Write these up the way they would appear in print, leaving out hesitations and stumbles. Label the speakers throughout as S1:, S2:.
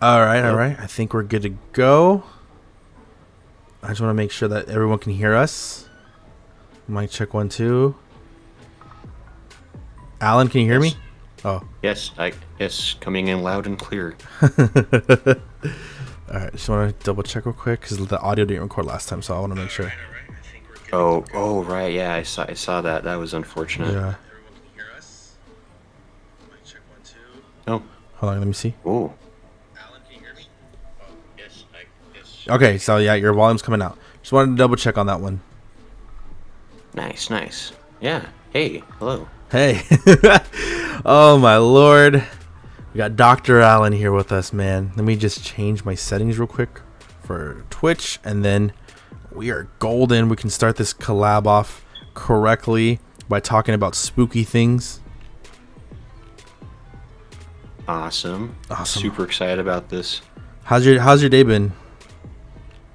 S1: All right, all
S2: Hello?
S1: right. I think we're good to go. I just want to make sure that everyone can hear us. Mic check 1 2. Alan, can you hear me?
S2: Yes.
S1: Oh,
S2: Yes, coming in loud and clear.
S1: all right. Just want to double check real quick because the audio didn't record last time, so I want to make sure.
S2: Oh, right. Yeah, I saw that. That was unfortunate.
S1: Yeah.
S2: Oh,
S1: Hold on. Let me see.
S2: oh.
S1: Okay, so yeah, your volume's coming out. Just wanted to double check on that one.
S2: Nice, nice. Yeah. Hey, hello.
S1: Hey. Oh my lord. We got Dr. Allen here with us, man. Let me just change my settings real quick for Twitch, and then we are golden. We can start this collab off correctly by talking about spooky things.
S2: Awesome.
S1: Awesome.
S2: Super excited about this.
S1: How's your day been?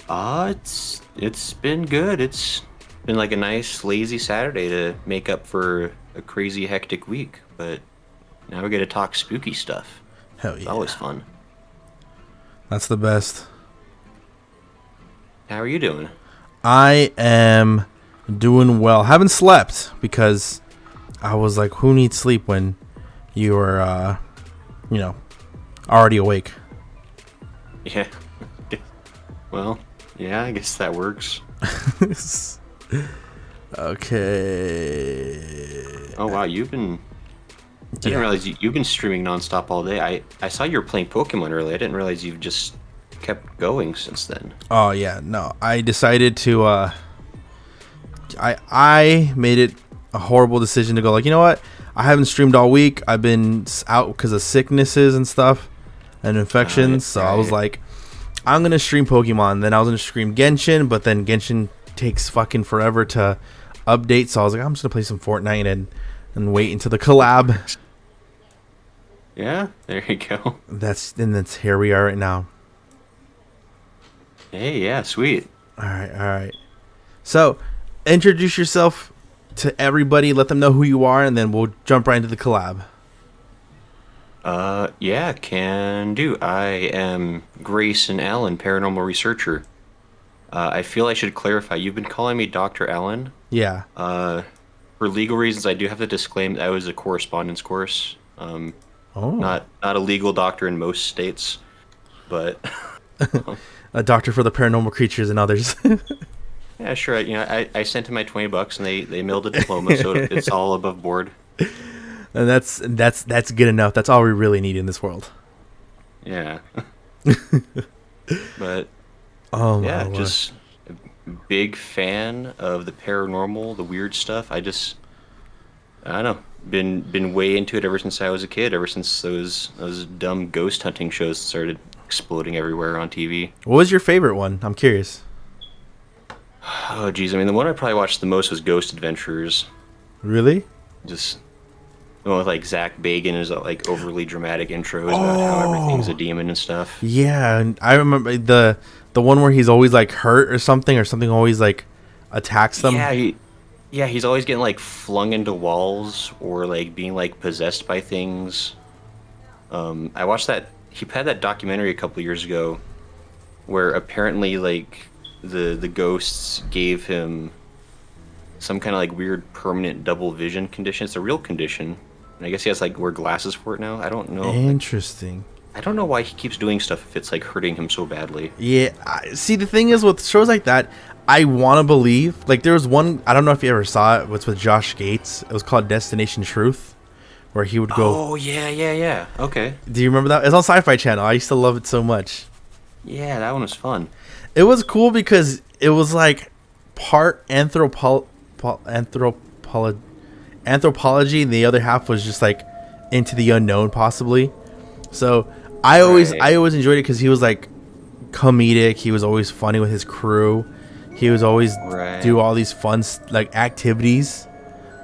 S2: It's been good. It's been like a nice lazy Saturday to make up for a crazy hectic week, but now we get to talk spooky stuff.
S1: Hell
S2: It's
S1: yeah.
S2: always fun.
S1: That's the best.
S2: How are you doing?
S1: I am doing well. Haven't slept because I was like, who needs sleep when you are, you know, already awake?
S2: Yeah. Well, yeah, I guess that works.
S1: Okay.
S2: Oh wow, you've been didn't
S1: Yeah.
S2: realize you've been streaming nonstop all day. I saw you were playing Pokemon earlier. I didn't realize you've just kept going since then.
S1: Oh yeah. No, I decided to. I made it a horrible decision to go. Like, you know what? I haven't streamed all week. I've been out because of sicknesses and stuff and infections. So I was
S2: Right.
S1: like, I'm gonna stream Pokemon. Then I was gonna stream Genshin, but then Genshin takes fucking forever to update. So I was like, I'm just gonna play some Fortnite and wait until the collab.
S2: Yeah, there you go.
S1: That's here we are right now.
S2: Hey, yeah, sweet.
S1: All right, all right. So introduce yourself to everybody. Let them know who you are, and then we'll jump right into the collab.
S2: Yeah, can do. I am Grayson Allen, paranormal researcher. I feel I should clarify. You've been calling me Dr. Allen.
S1: Yeah.
S2: Uh, for legal reasons, I do have to disclaim that I was a correspondence course.
S1: Oh,
S2: Not a legal doctor in most states, but
S1: a doctor for the paranormal creatures and others.
S2: yeah, sure. I sent him my $20 and they mailed a diploma, so it's all above board.
S1: And that's good enough. That's all we really need in this world.
S2: Yeah. But
S1: Oh my
S2: yeah,
S1: lord.
S2: just a big fan of the paranormal, the weird stuff. I don't know, been way into it ever since I was a kid. Ever since those dumb ghost hunting shows started exploding everywhere on TV.
S1: What was your favorite one? I'm curious.
S2: Oh geez, I mean the one I probably watched the most was Ghost Adventures.
S1: Really?
S2: Just the one with like Zach Bagans is like overly dramatic intros about how everything's a
S1: Oh,
S2: demon and stuff.
S1: yeah. And I remember the one where he's always like hurt or something always like attacks them.
S2: Yeah, he's always getting like flung into walls or like being like possessed by things. I watched that. He had that documentary a couple years ago where apparently like the ghosts gave him some kind of like weird permanent double vision condition. It's a real condition, and I guess he has like wear glasses for it now. I don't know. Like,
S1: Interesting.
S2: I don't know why he keeps doing stuff if it's like hurting him so badly.
S1: Yeah, see, the thing is with shows like that, I want to believe. Like, there was one, I don't know if you ever saw it, it's with Josh Gates. It was called Destination Truth, where he would go.
S2: Oh yeah. Okay.
S1: Do you remember that? It's on Sci-Fi Channel. I used to love it so much.
S2: Yeah, that one was fun.
S1: It was cool because it was like part anthropology, and the other half was just like into the unknown, possibly. So
S2: Right.
S1: I always enjoyed it because he was like comedic. He was always funny with his crew. He was always
S2: Right.
S1: do all these fun like activities.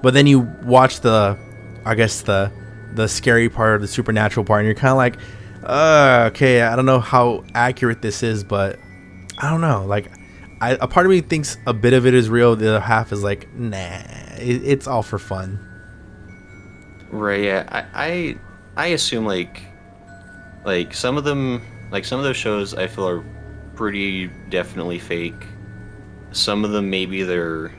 S1: But then you watch I guess the scary part or the supernatural part, and you're kind of like, okay, I don't know how accurate this is, but I don't know. Like, a part of me thinks a bit of it is real. The other half is like, nah, it's all for fun.
S2: Right. Yeah. I assume like some of them like some of those shows I feel are pretty definitely fake. Some of them maybe they're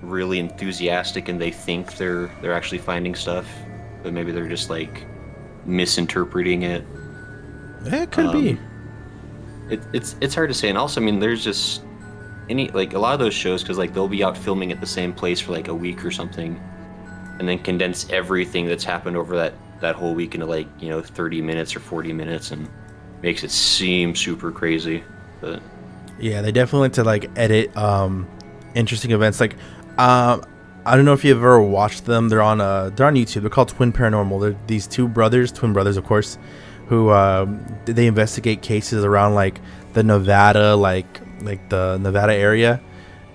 S2: really enthusiastic and they think they're actually finding stuff, but maybe they're just like misinterpreting it.
S1: It could be.
S2: Um, it's hard to say, and also, I mean, there's just any like a lot of those shows because like they'll be out filming at the same place for like a week or something, and then condense everything that's happened over that whole week into like 30 minutes or 40 minutes, and makes it seem super crazy. But
S1: Yeah, they definitely like to like edit interesting events. Like I don't know if you've ever watched them. They're on YouTube. They're called Twin Paranormal. They're these twin brothers, of course, who they investigate cases around like the Nevada, like the Nevada area,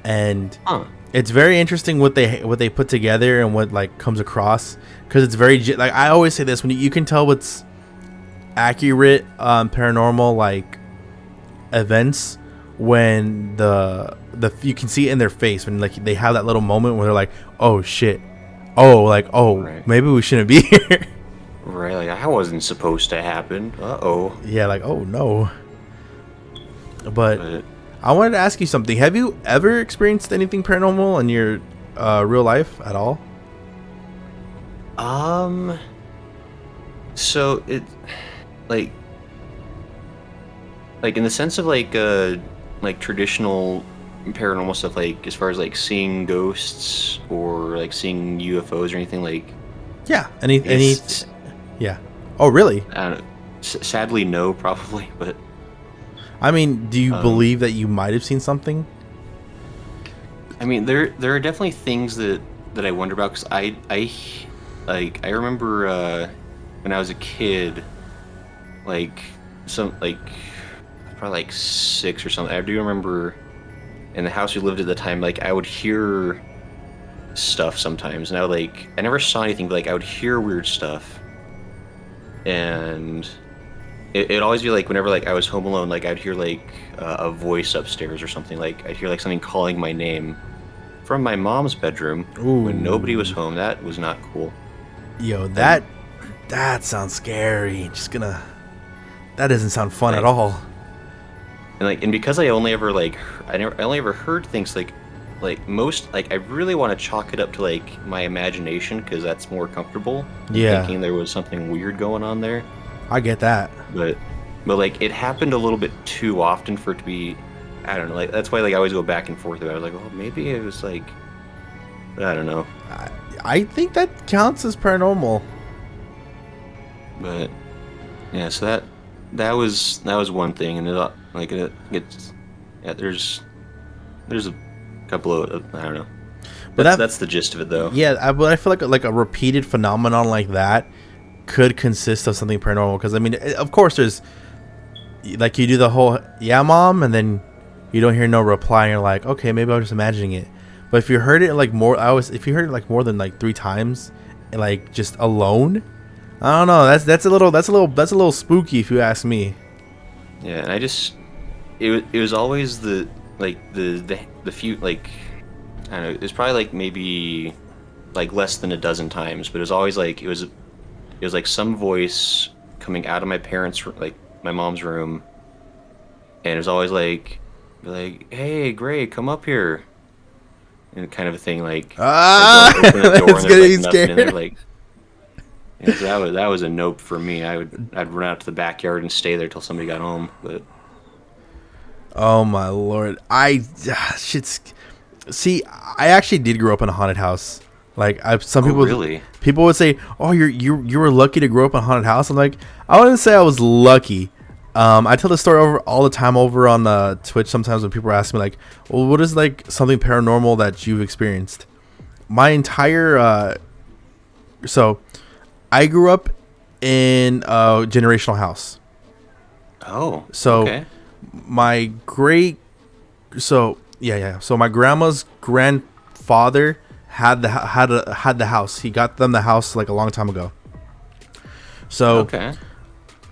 S1: and
S2: huh.
S1: it's very interesting what they put together and what like comes across, because it's very like I always say this, when you can tell what's accurate paranormal like events when the you can see it in their face when like they have that little moment where they're like, oh shit, oh like, oh
S2: Right.
S1: maybe we shouldn't be here.
S2: Right, like that wasn't supposed to happen. Uh-oh.
S1: Yeah, like, oh no. But
S2: But
S1: I wanted to ask you something. Have you ever experienced anything paranormal in your real life at all?
S2: so it like in the sense of like traditional paranormal stuff, like as far as like seeing ghosts or like seeing UFOs or anything, like
S1: Yeah, any
S2: it's,
S1: yeah. Oh really?
S2: I don't know, sadly no, probably, but
S1: I mean, do you
S2: Um,
S1: believe that you might have seen something?
S2: I mean, there are definitely things that I wonder about because I remember when I was a kid, like some like probably like 6 or something. I do remember in the house we lived at the time, like I would hear stuff sometimes, and I never saw anything, but like I would hear weird stuff, and it'd always be like whenever like I was home alone, like I'd hear like a voice upstairs or something. Like I'd hear like something calling my name from my mom's bedroom when nobody was home. That was not cool.
S1: Yo, that sounds scary. That doesn't sound fun at
S2: Like,
S1: all.
S2: and because I only ever I only ever heard things like most, like I really want to chalk it up to like my imagination because that's more comfortable than
S1: Yeah.
S2: thinking there was something weird going on there.
S1: I get that.
S2: But like it happened a little bit too often for it to be, I don't know, like that's why like I always go back and forth about it. I was like, well, maybe it was like, I don't know.
S1: I think that counts as paranormal.
S2: But yeah, so that was one thing, and it gets, yeah, there's a couple of, I don't know.
S1: But
S2: That's the gist of it though.
S1: Yeah, but I feel like a repeated phenomenon like that could consist of something paranormal. Because I mean, of course, there's like you do the whole "yeah, mom," and then you don't hear no reply, and you're like, okay, maybe I'm just imagining it. But if you heard it like if you heard it like more than like 3 times, and like just alone, I don't know. That's a little spooky if you ask me.
S2: Yeah, and it was always the few, like, I don't know, it was probably like maybe like less than a dozen times, but it was always like it was like some voice coming out of my parents' like my mom's room, and it was always like hey Gray, come up here, and kind of a thing, like open the door
S1: It's
S2: and there's
S1: getting
S2: like nothing in there,
S1: scared.
S2: like, yeah, so that was a nope for me. I'd run out to the backyard and stay there till somebody got home, but
S1: Oh my lord, see. I actually did grow up in a haunted house. Like some people,
S2: really?
S1: people would say, "Oh, you were lucky to grow up in a haunted house." I'm like, I wouldn't say I was lucky. I tell the story over all the time over on Twitch. Sometimes when people ask me like, "Well, what is like something paranormal that you've experienced?" My entire so I grew up in a generational house.
S2: Oh,
S1: So
S2: okay.
S1: my great so so my grandma's grandfather had the house. He got them the house like a long time ago. So
S2: Okay.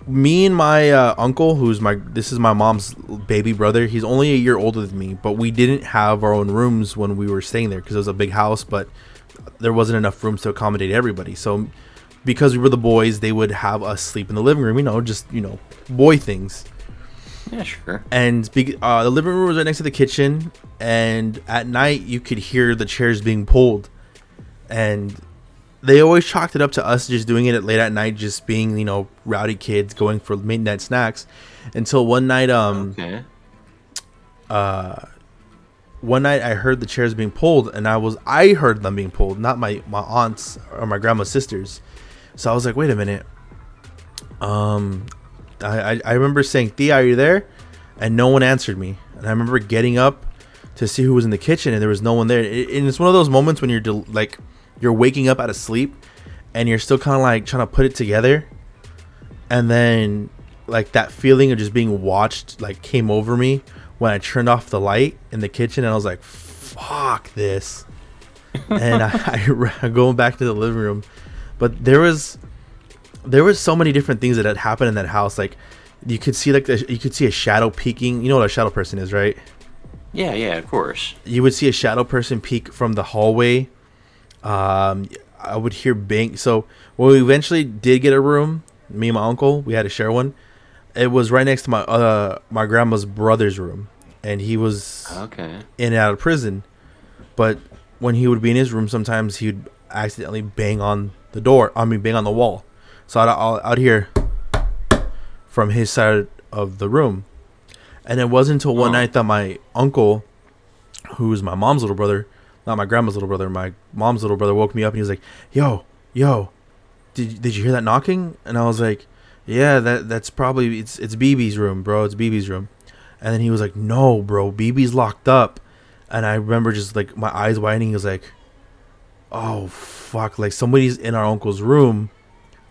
S1: me and my uncle, this is my mom's baby brother, he's only a year older than me, but we didn't have our own rooms when we were staying there because it was a big house, but there wasn't enough rooms to accommodate everybody. So because we were the boys, they would have us sleep in the living room, just boy things.
S2: Yeah, sure.
S1: And the living room was right next to the kitchen, and at night you could hear the chairs being pulled, and they always chalked it up to us just doing it at late at night, just being, rowdy kids going for midnight snacks, until one night
S2: Okay.
S1: one night I heard the chairs being pulled, and I heard them being pulled, not my aunts or my grandma's sisters. So I was like, wait a minute. I remember saying, Thea, are you there? And no one answered me. And I remember getting up to see who was in the kitchen, and there was no one there. And it's one of those moments when you're waking up out of sleep, and you're still kind of like trying to put it together. And then like that feeling of just being watched like came over me when I turned off the light in the kitchen, and I was like, fuck this. And I going back to the living room, but there was so many different things that had happened in that house. Like you could see a shadow peeking. You know what a shadow person is, right?
S2: Yeah, of course.
S1: You would see a shadow person peek from the hallway. I would hear bang. So when we eventually did get a room, me and my uncle, we had to share one. It was right next to my grandma's brother's room, and he was
S2: Okay.
S1: in and out of prison. But when he would be in his room, sometimes he would accidentally bang on the door. Bang on the wall. So I'd hear from his side of the room, and it wasn't until one night that my uncle, who was my mom's little brother, not my grandma's little brother, my mom's little brother, woke me up, and he was like, "Yo, did you hear that knocking?" And I was like, "Yeah, that's probably it's BB's room, bro. It's BB's room." And then he was like, "No, bro, BB's locked up." And I remember just like my eyes widening. He was like, "Oh fuck!" Like somebody's in our uncle's room,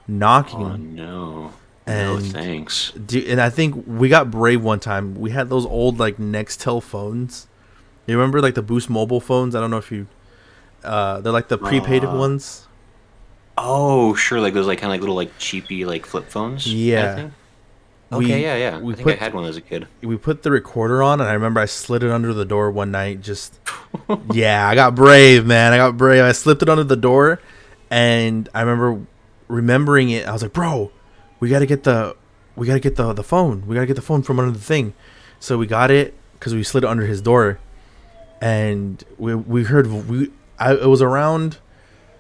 S1: knocking.
S2: Oh no.
S1: And
S2: no thanks.
S1: And I think we got brave one time. We had those old like Nextel phones. You remember like the Boost mobile phones? I don't know if you. They're like the prepaid ones.
S2: Oh, sure, like those like kind of like little like cheapy like flip phones.
S1: Yeah.
S2: I think. Okay, yeah.
S1: We
S2: I think I had one as a kid.
S1: We put the recorder on, and I remember I slid it under the door one night. Just yeah, I got brave, man. I got brave. I slipped it under the door, and I remember remembering it. I was like, bro, we gotta get the phone. We gotta get the phone from under the thing. So we got it because we slid it under his door, and we heard it was around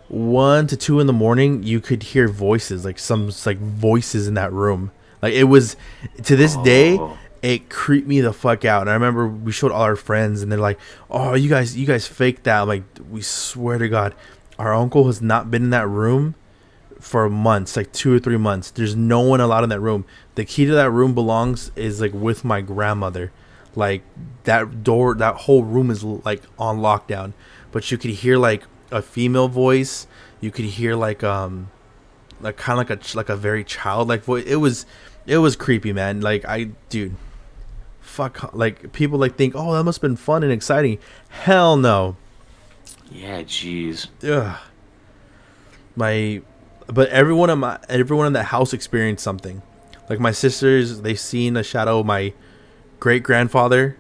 S1: 1 to 2 in the morning. You could hear voices, like some like voices in that room. Like it was, to this day, it creeped me the fuck out. And I remember we showed all our friends, and they're like, "Oh, you guys faked that." I'm like, we swear to God, our uncle has not been in that room for months, like 2 or 3 months. There's no one allowed in that room. The key to that room is like with my grandmother. Like that door, that whole room is like on lockdown. But you could hear like a female voice. You could hear like kind of like a very childlike voice. It was creepy, man. Like dude, fuck. Like people like think, oh, that must have been fun and exciting. Hell no.
S2: Yeah, jeez.
S1: Ugh. But everyone in that house experienced something. Like my sisters, they seen a shadow of my great grandfather.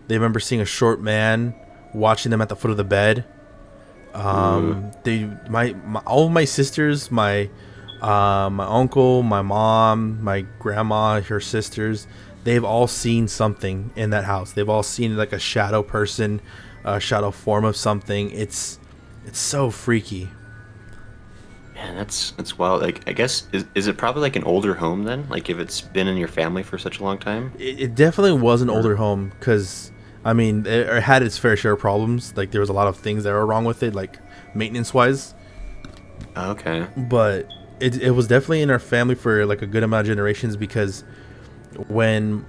S1: They remember seeing a short man watching them at the foot of the bed. All of my sisters, my uncle, my mom, my grandma, her sisters, they've all seen something in that house. They've all seen like a shadow person, a shadow form of something. It's so freaky.
S2: Man, that's wild. Like, I guess is it probably like an older home then? Like, if it's been in your family for such a long time?
S1: It definitely was an older home, because I mean, it had its fair share of problems. Like there was a lot of things that were wrong with it, like maintenance wise.
S2: Okay.
S1: But it was definitely in our family for like a good amount of generations, because when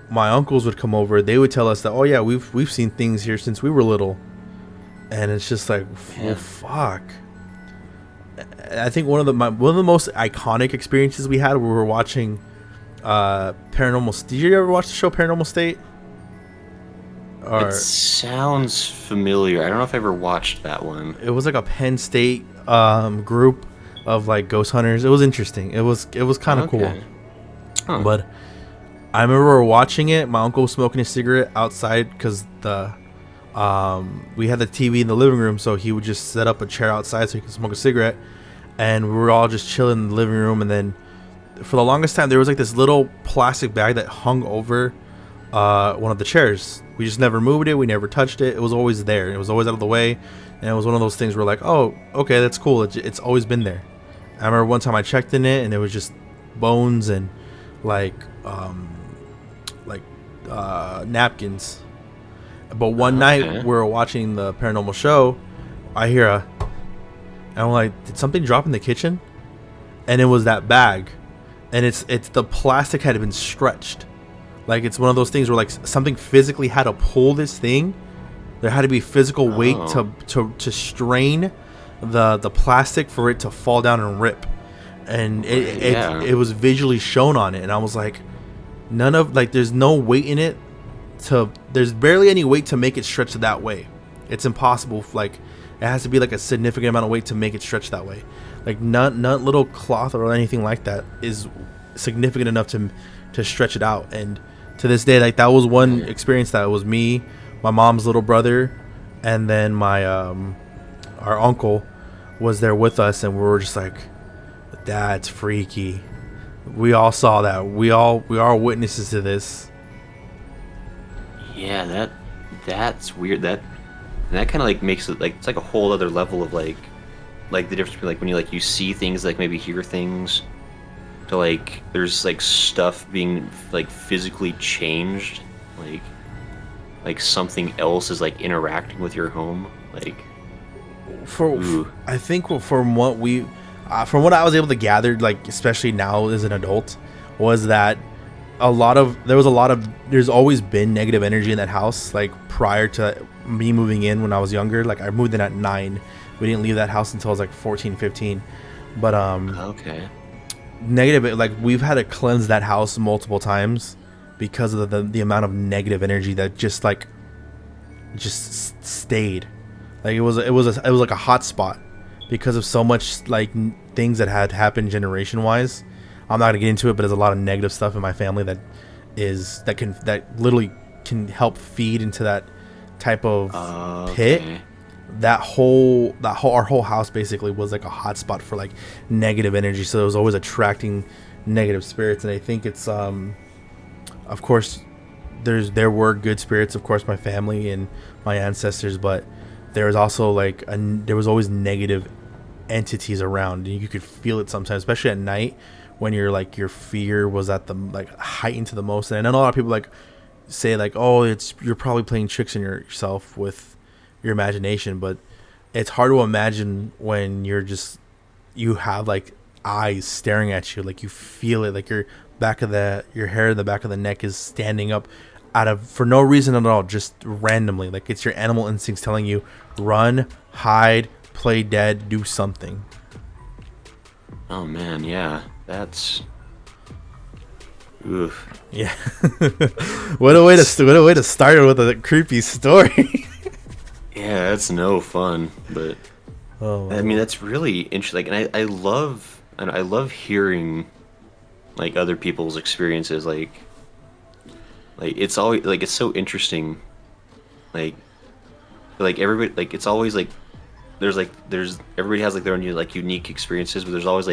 S1: my uncles would come over, they would tell us that, oh yeah, we've seen things here since we were little. And it's just like, well, fuck. I think one of the most iconic experiences we had, we were watching Paranormal. Did you ever watch the show Paranormal State?
S2: It sounds familiar. I don't know if I ever watched that one.
S1: It was like a Penn State group of like ghost hunters. It was interesting. It was kind of cool. Huh. But I remember watching it. My uncle was smoking a cigarette outside because we had the TV in the living room, so he would just set up a chair outside so he could smoke a cigarette, and we were all just chilling in the living room. And then for the longest time there was like this little plastic bag that hung over one of the chairs. We just never moved it. We never touched it. It was always there. It was always out of the way. And it was one of those things where like, oh, okay, that's cool. It's always been there. I remember one time I checked in it and it was just bones and like napkins. But one night we were watching the paranormal show. I hear and I'm like, did something drop in the kitchen? And it was that bag. And it's the plastic had been stretched. Like it's one of those things where like something physically had to pull this thing. There had to be physical weight to strain the plastic for it to fall down and rip. And it was visually shown on it, and I was like, there's no weight in it. There's barely any weight to make it stretch that way. It's impossible. Like it has to be like a significant amount of weight to make it stretch that way. Like not little cloth or anything like that is significant enough to stretch it out. And to this day, like that was one experience that was me, my mom's little brother, and then my our uncle was there with us, and we were just like, that's freaky. We all saw that. We are witnesses to this.
S2: Yeah, that's weird. That kind of like makes it like it's like a whole other level of like the difference between like when you see things, like maybe hear things, to like there's like stuff being like physically changed, like something else is like interacting with your home, like
S1: I think from what I was able to gather, like especially now as an adult, was that there's always been negative energy in that house. Like prior to me moving in when I was younger, like I moved in at 9. We didn't leave that house until I was like 14, 15. But
S2: okay.
S1: Negative, like we've had to cleanse that house multiple times because of the amount of negative energy that just stayed. Like it was like a hot spot because of so much like things that had happened generation wise. I'm not gonna get into it, but there's a lot of negative stuff in my family that literally can help feed into that type of pit.
S2: Okay.
S1: Our whole house basically was like a hot spot for like negative energy, so it was always attracting negative spirits. And I think it's of course there were good spirits, of course, my family and my ancestors, but there was also there was always negative entities around, and you could feel it sometimes, especially at night when your fear was at the heightened to the most. And I know a lot of people say oh, you're probably playing tricks on yourself with your imagination, but it's hard to imagine when you have eyes staring at you, like you feel it, like your hair in the back of the neck is standing up for no reason at all, just randomly, like it's your animal instincts telling you run, hide, play dead, do something.
S2: Oh man, yeah, that's oof.
S1: Yeah. What a way to start it with a creepy story.
S2: Yeah, that's no fun, but I mean that's really interesting. And I love hearing other people's experiences. Like it's always it's so interesting. Like everybody, it's always there's everybody has their own unique experiences, but there's always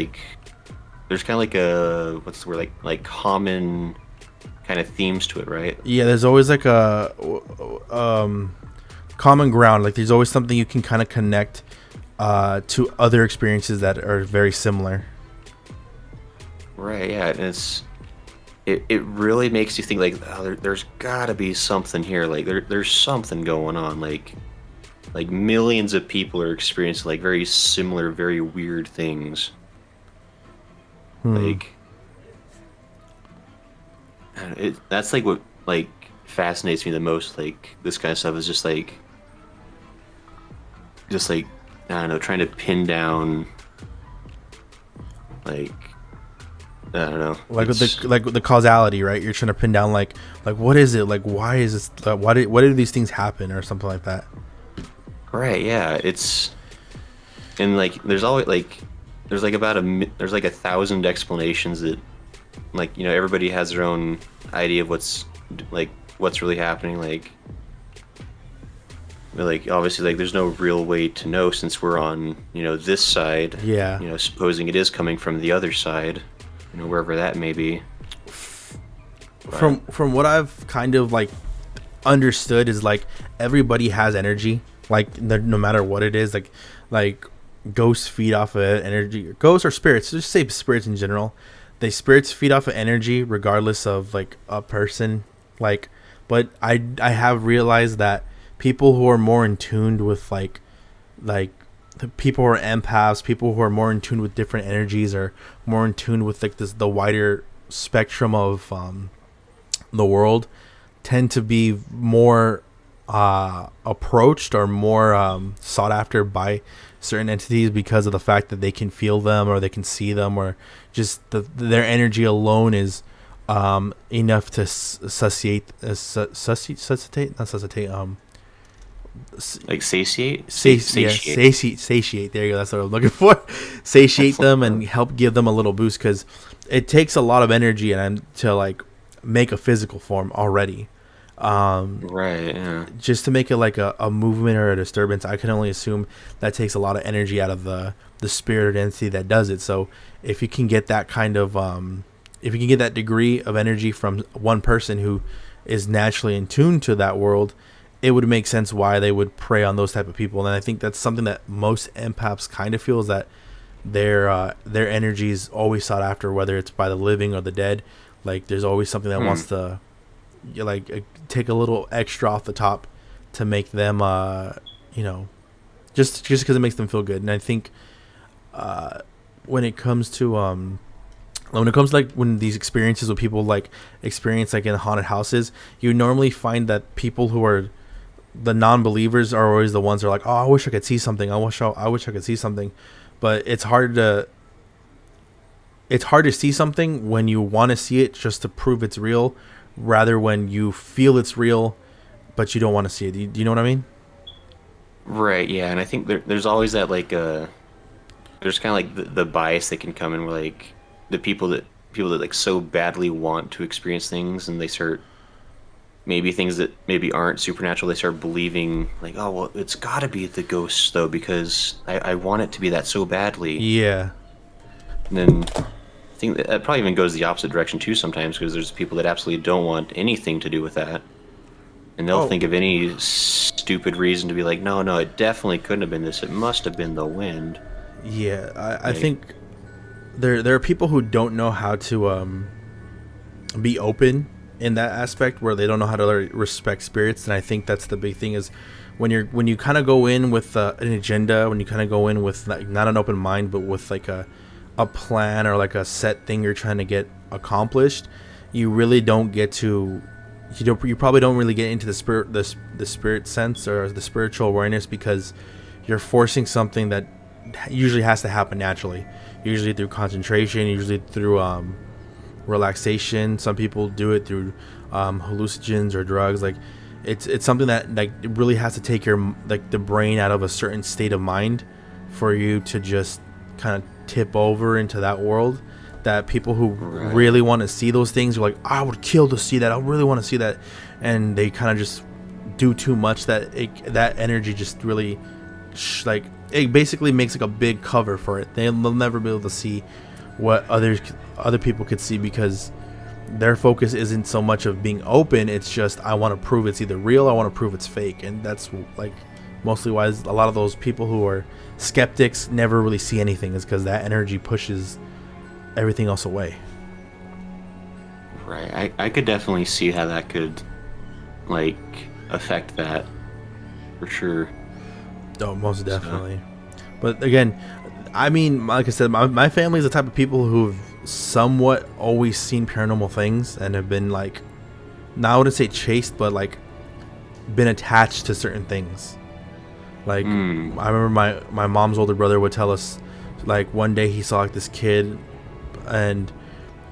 S2: there's kind of a what's the word, common kind of themes to it, right?
S1: Yeah, there's always a common ground. There's always something you can kind of connect to other experiences that are very similar.
S2: Right. Yeah, and it really makes you think there's gotta be something here. There's something going on. Millions of people are experiencing very similar, very weird things. That's what fascinates me the most. This kind of stuff is just I don't know, trying to pin down I don't know,
S1: with the causality, right? You're trying to pin down what is it, why is this, why do these things happen, or something like that.
S2: Right. Yeah. And there's always there's there's 1,000 explanations that everybody has their own idea of what's really happening. Obviously there's no real way to know, since we're on this side.
S1: Yeah.
S2: Supposing it is coming from the other side. wherever that may be.
S1: From what I've kind of like understood is like everybody has energy, like no matter what it is, like ghosts feed off of energy, ghosts or spirits, just say spirits in general. They spirits feed off of energy regardless of like a person, like, but I have realized that people who are more in tune with like the people who are empaths, people who are more in tune with different energies, or more in tune with like the wider spectrum of the world, tend to be more approached or more sought after by certain entities because of the fact that they can feel them or they can see them, or just their energy alone is enough to satiate
S2: Like satiate?
S1: Satiate. There you go. That's what I'm looking for. Satiate them and help give them a little boost, because it takes a lot of energy and to like make a physical form already.
S2: Right. Yeah.
S1: Just to make it like a movement or a disturbance, I can only assume that takes a lot of energy out of the spirit entity that does it. So if you can get that kind of if you can get that degree of energy from one person who is naturally in tune to that world, it would make sense why they would prey on those type of people. And I think that's something that most empaths kind of feel, is that their energy is always sought after, whether it's by the living or the dead. Like there's always something that wants to take a little extra off the top to make them just because it makes them feel good. And I think when it comes to like when these experiences with people like experience like in haunted houses, you normally find that people who are the non-believers are always the ones that are like, oh, I wish I could see something, I wish I could see something. But it's hard to see something when you want to see it just to prove it's real, rather when you feel it's real but you don't want to see it. Do you know what I mean?
S2: Right. Yeah. And I think there's always that like there's kind of like the bias that can come in, where like the people that like so badly want to experience things, and they start maybe things that maybe aren't supernatural, they start believing like, oh well, it's got to be the ghosts though, because I want it to be that so badly.
S1: Yeah.
S2: And then I think that probably even goes the opposite direction too sometimes, because there's people that absolutely don't want anything to do with that, and they'll think of any stupid reason to be like, no, it definitely couldn't have been this, it must have been the wind.
S1: Yeah, I think there are people who don't know how to be open in that aspect, where they don't know how to respect spirits. And I think that's the big thing, is when you kind of go in with an agenda, when you kind of go in with like not an open mind, but with like a plan or like a set thing you're trying to get accomplished, you really don't get to you probably don't really get into the spirit sense or the spiritual awareness, because you're forcing something that usually has to happen naturally, usually through concentration, usually through relaxation. Some people do it through hallucinogens or drugs. Like it's something that like it really has to take your like the brain out of a certain state of mind for you to just kind of tip over into that world. That people who really want to see those things are like, I would kill to see that, I really want to see that, and they kind of just do too much, that that energy just really like it basically makes like a big cover for it. They'll never be able to see what other people could see, because their focus isn't so much of being open, it's just I want to prove it's either real or I want to prove it's fake. And that's like mostly why a lot of those people who are skeptics never really see anything, is because that energy pushes everything else away.
S2: Right. I could definitely see how that could like affect that for sure.
S1: Oh, most definitely. But again, I mean, like I said, my family is the type of people who've somewhat always seen paranormal things and have been like, now I wouldn't say chased, but like been attached to certain things. Like I remember my mom's older brother would tell us, like one day he saw like this kid, and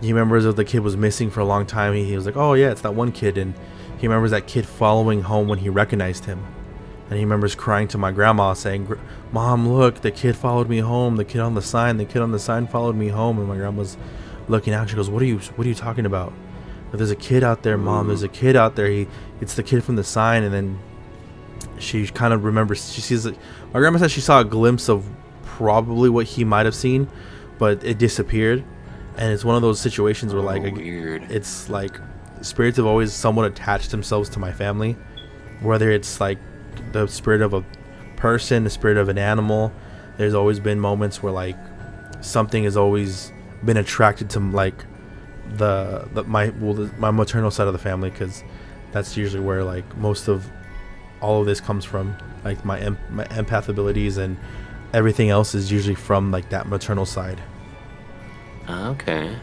S1: he remembers that the kid was missing for a long time. He was like, oh yeah, it's that one kid. And he remembers that kid following home when he recognized him. And he remembers crying to my grandma saying, Mom, look, the kid followed me home. The kid on the sign followed me home. And my grandma's looking out. She goes, what are you talking about? But there's a kid out there, Mom. There's a kid out there. It's the kid from the sign. And then she kind of remembers. She sees it. My grandma said she saw a glimpse of probably what he might have seen, but it disappeared. and it's one of those situations where like
S2: Weird.
S1: it's like spirits have always somewhat attached themselves to my family, whether it's like the spirit of a person, the spirit of an animal. There's always been moments where like something has always been attracted to like my maternal side of the family, because that's usually where like most of all of this comes from. Like my empath abilities and everything else is usually from like that maternal side.
S2: Okay.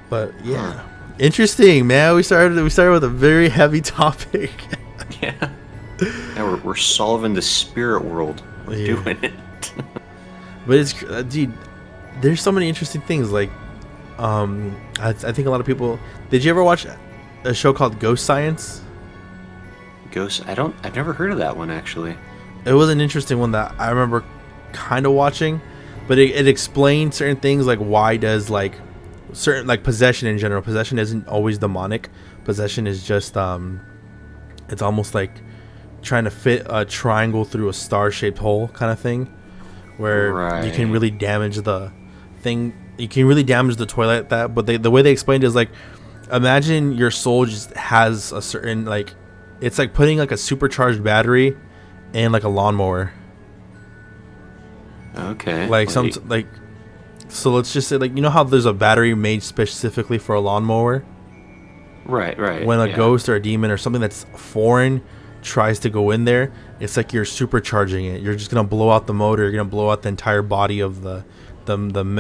S1: But yeah, interesting, man. We started with a very heavy topic.
S2: Yeah. Now we're solving the spirit world. We're doing it.
S1: But it's dude, there's so many interesting things. Like, I think a lot of people. Did you ever watch a show called Ghost Science?
S2: I've never heard of that one, actually.
S1: It was an interesting one that I remember kind of watching, but it explained certain things, like why does like certain like possession in general. Possession isn't always demonic. Possession is just it's almost like trying to fit a triangle through a star-shaped hole kind of thing, where you can really damage the thing. You can really damage the toilet like that. But the way they explained it is like, imagine your soul just has a certain like, it's like putting like a supercharged battery in like a lawnmower.
S2: Okay.
S1: Like so let's just say, like, you know how there's a battery made specifically for a lawnmower?
S2: Right.
S1: When a ghost or a demon or something that's foreign tries to go in there, it's like you're supercharging it. You're just gonna blow out the motor. You're gonna blow out the entire body of the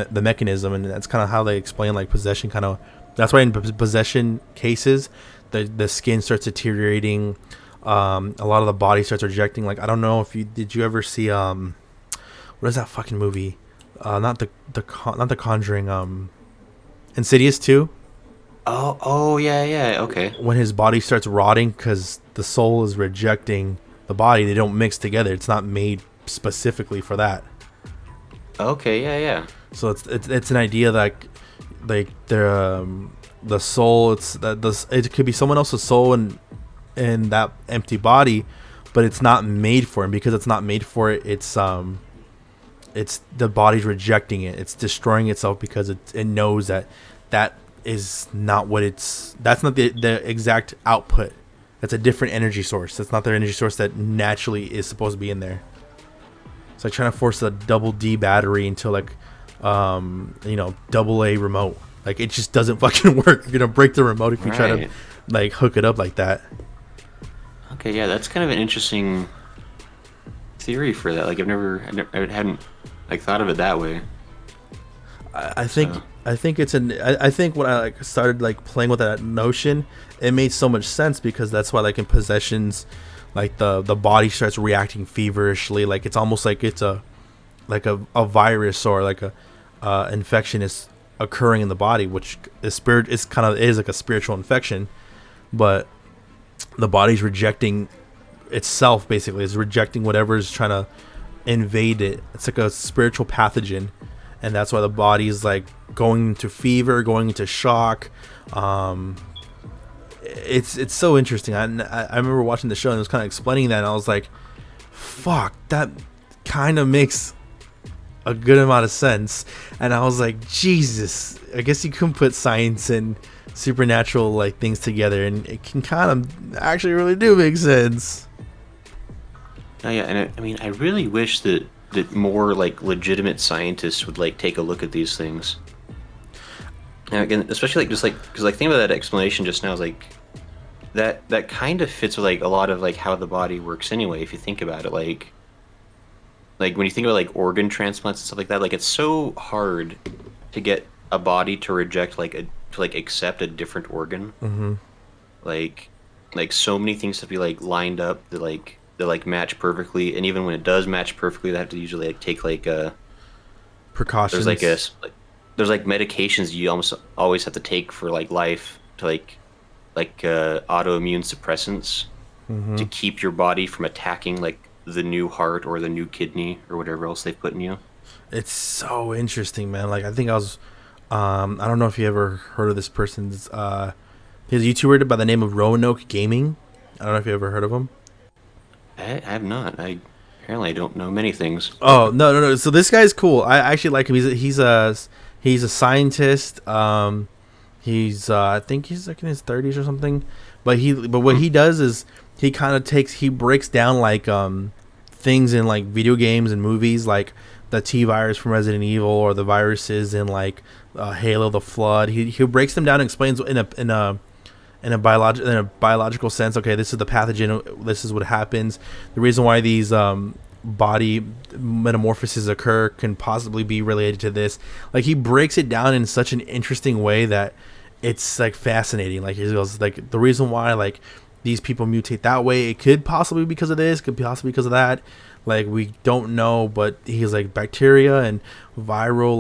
S1: mechanism, and that's kind of how they explain like possession. Kind of that's why in possession cases, the skin starts deteriorating. A lot of the body starts rejecting. Like, I don't know if did you ever see what is that fucking movie? Not the Conjuring. Insidious 2.
S2: Oh yeah. Okay.
S1: When his body starts rotting because the soul is rejecting the body, they don't mix together. It's not made specifically for that.
S2: Okay. Yeah.
S1: So it's an idea that like the soul, it could be someone else's soul in that empty body, but it's not made for it. And because it's not made for it, it's the body's rejecting it. It's destroying itself because it knows that is not what that's not the exact output. That's a different energy source. That's not their energy source that naturally is supposed to be in there. It's like trying to force a double D battery into like double A remote. Like, it just doesn't fucking work. You're gonna break the remote if you try to like hook it up like that.
S2: Okay, yeah, that's kind of an interesting theory for that. Like, I hadn't like thought of it that way.
S1: I think when I like started like playing with that notion, it made so much sense, because that's why like in possessions, like the body starts reacting feverishly. Like, it's almost like it's a virus or like a infection is occurring in the body, which is like a spiritual infection, but the body's rejecting itself. Basically, is rejecting whatever is trying to invade it. It's like a spiritual pathogen, and that's why the body's like going into fever, going into shock. It's so interesting. I remember watching the show and it was kind of explaining that, and I was like, fuck, that kind of makes a good amount of sense. And I was like, Jesus, I guess you can put science and supernatural like things together, and it can kind of actually really do make sense.
S2: Oh yeah, and I mean, I really wish that more like legitimate scientists would like take a look at these things. And again, especially like just like because like think about that explanation just now is like that kind of fits with like a lot of like how the body works anyway. If you think about it, like when you think about like organ transplants and stuff like that, like it's so hard to get a body to reject to accept a different organ.
S1: Mm-hmm.
S2: Like so many things have to be like lined up that match perfectly, and even when it does match perfectly, they have to usually like take like
S1: precautions.
S2: There's like medications you almost always have to take for like life to like autoimmune suppressants to keep your body from attacking like the new heart or the new kidney or whatever else they've put in you.
S1: It's so interesting, man. Like, I think I was I don't know if you ever heard of this person's he's a YouTuber by the name of Roanoke Gaming. I don't know if you ever heard of him.
S2: I have not. Apparently I don't know many things.
S1: Oh, no. So this guy's cool. I actually like him. He He's a scientist. He's I think he's like in his 30s or something. But what he does is he breaks down like things in like video games and movies, like the T virus from Resident Evil or the viruses in like Halo, the Flood. He breaks them down and explains in a biological sense. Okay, this is the pathogen. This is what happens. The reason why these body metamorphoses occur can possibly be related to this. Like he breaks it down in such an interesting way that it's like fascinating. Like he goes like the reason why like these people mutate that way, it could possibly be because of this, could possibly because of that. Like we don't know, but he's like bacteria and viral,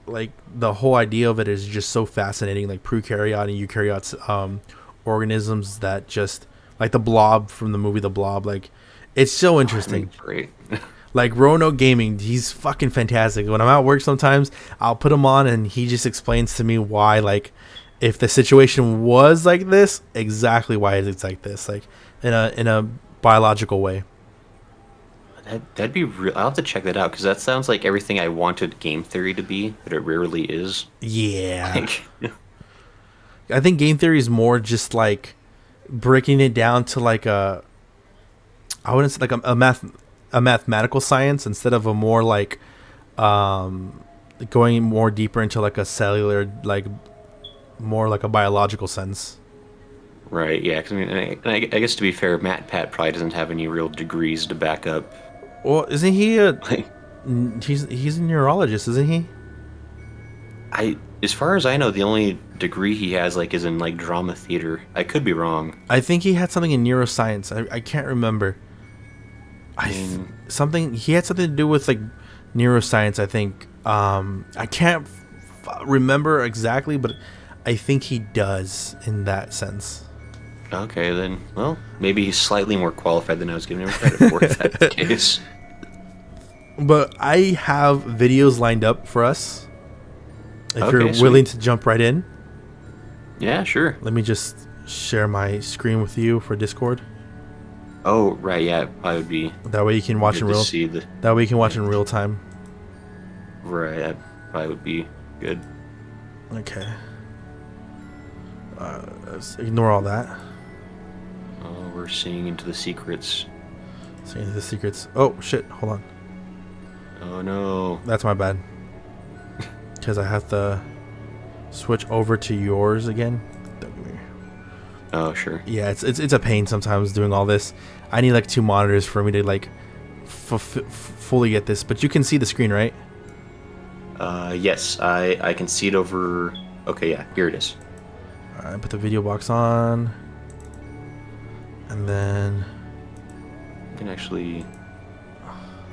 S1: like the whole idea of it is just so fascinating. Like prokaryote and eukaryotes organisms that just like the Blob from the movie The Blob. Like it's so interesting.
S2: Great.
S1: Like Roanoke Gaming, he's fucking fantastic. When I'm at work sometimes, I'll put him on and he just explains to me why, like, if the situation was like this, exactly why it's like this, like in a biological way.
S2: That'd be real. I'll have to check that out because that sounds like everything I wanted game theory to be, but it rarely is.
S1: Yeah.
S2: Like,
S1: I think game theory is more just like breaking it down to like I wouldn't say like a mathematical science instead of a more like going more deeper into like a cellular, like more like a biological sense.
S2: right? Yeah. 'Cause I mean, I guess to be fair, Matt Pat probably doesn't have any real degrees to back up.
S1: Well, isn't he
S2: Like,
S1: he's a neurologist, isn't he?
S2: as far as I know, the only degree he has like is in like drama theater. I could be wrong.
S1: I think he had something in neuroscience. I can't remember. Something he had something to do with like neuroscience. I think. I can't remember exactly, but I think he does in that sense.
S2: Okay, then. Well, maybe he's slightly more qualified than I was giving him credit for. If that's the case.
S1: But I have videos lined up for us. If
S2: Okay,
S1: you're
S2: sweet.
S1: willing to jump right in,
S2: Yeah, sure.
S1: let me just share my screen with you for Discord.
S2: Oh, right. Yeah, I would be.
S1: That way you can watch
S2: good
S1: in
S2: to
S1: real.
S2: see the.
S1: That way you can watch in real time.
S2: Right, that probably would be good.
S1: Okay. Let's ignore all that.
S2: Oh, we're seeing into the secrets.
S1: See the secrets. Oh shit! Hold on.
S2: Oh no.
S1: That's my bad. Because I have to switch over to yours again.
S2: Oh, sure.
S1: Yeah, it's a pain sometimes doing all this. I need like 2 monitors for me to like fully get this. But you can see the screen, right?
S2: Yes, I can see it over. Okay, yeah, here it is.
S1: All right, put the video box on, and then
S2: I can actually.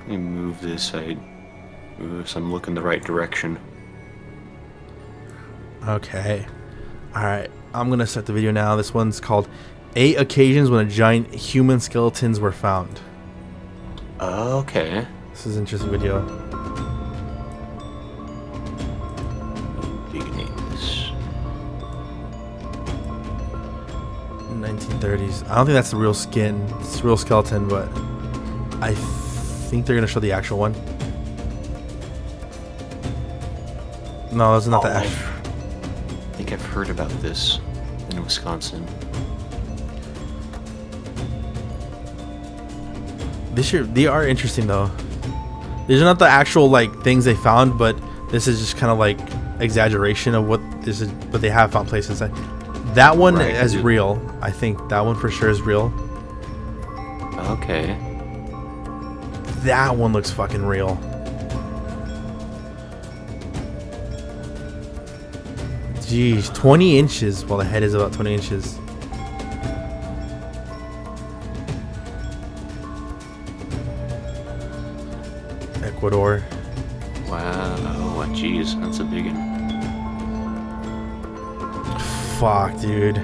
S2: Let me move this so I'm looking the right direction.
S1: okay. All right, I'm gonna start the video now. This one's called 8 occasions when a giant human skeletons were found.
S2: Okay.
S1: This is an interesting video.
S2: Big name this.
S1: 1930s. I don't think that's the real skin. It's a real skeleton, but I think they're gonna show the actual one. No, that's not the actual.
S2: I think I've heard about this in Wisconsin.
S1: They are interesting though. These are not the actual like things they found, but this is just kind of like exaggeration of what this is. But they have found places. That one
S2: Right,
S1: is real. I think that one for sure is real.
S2: Okay.
S1: That one looks fucking real. Jeez, 20 inches. Well, the head is about 20 inches. Ecuador.
S2: Wow. Oh, jeez, that's a big one.
S1: Fuck, dude.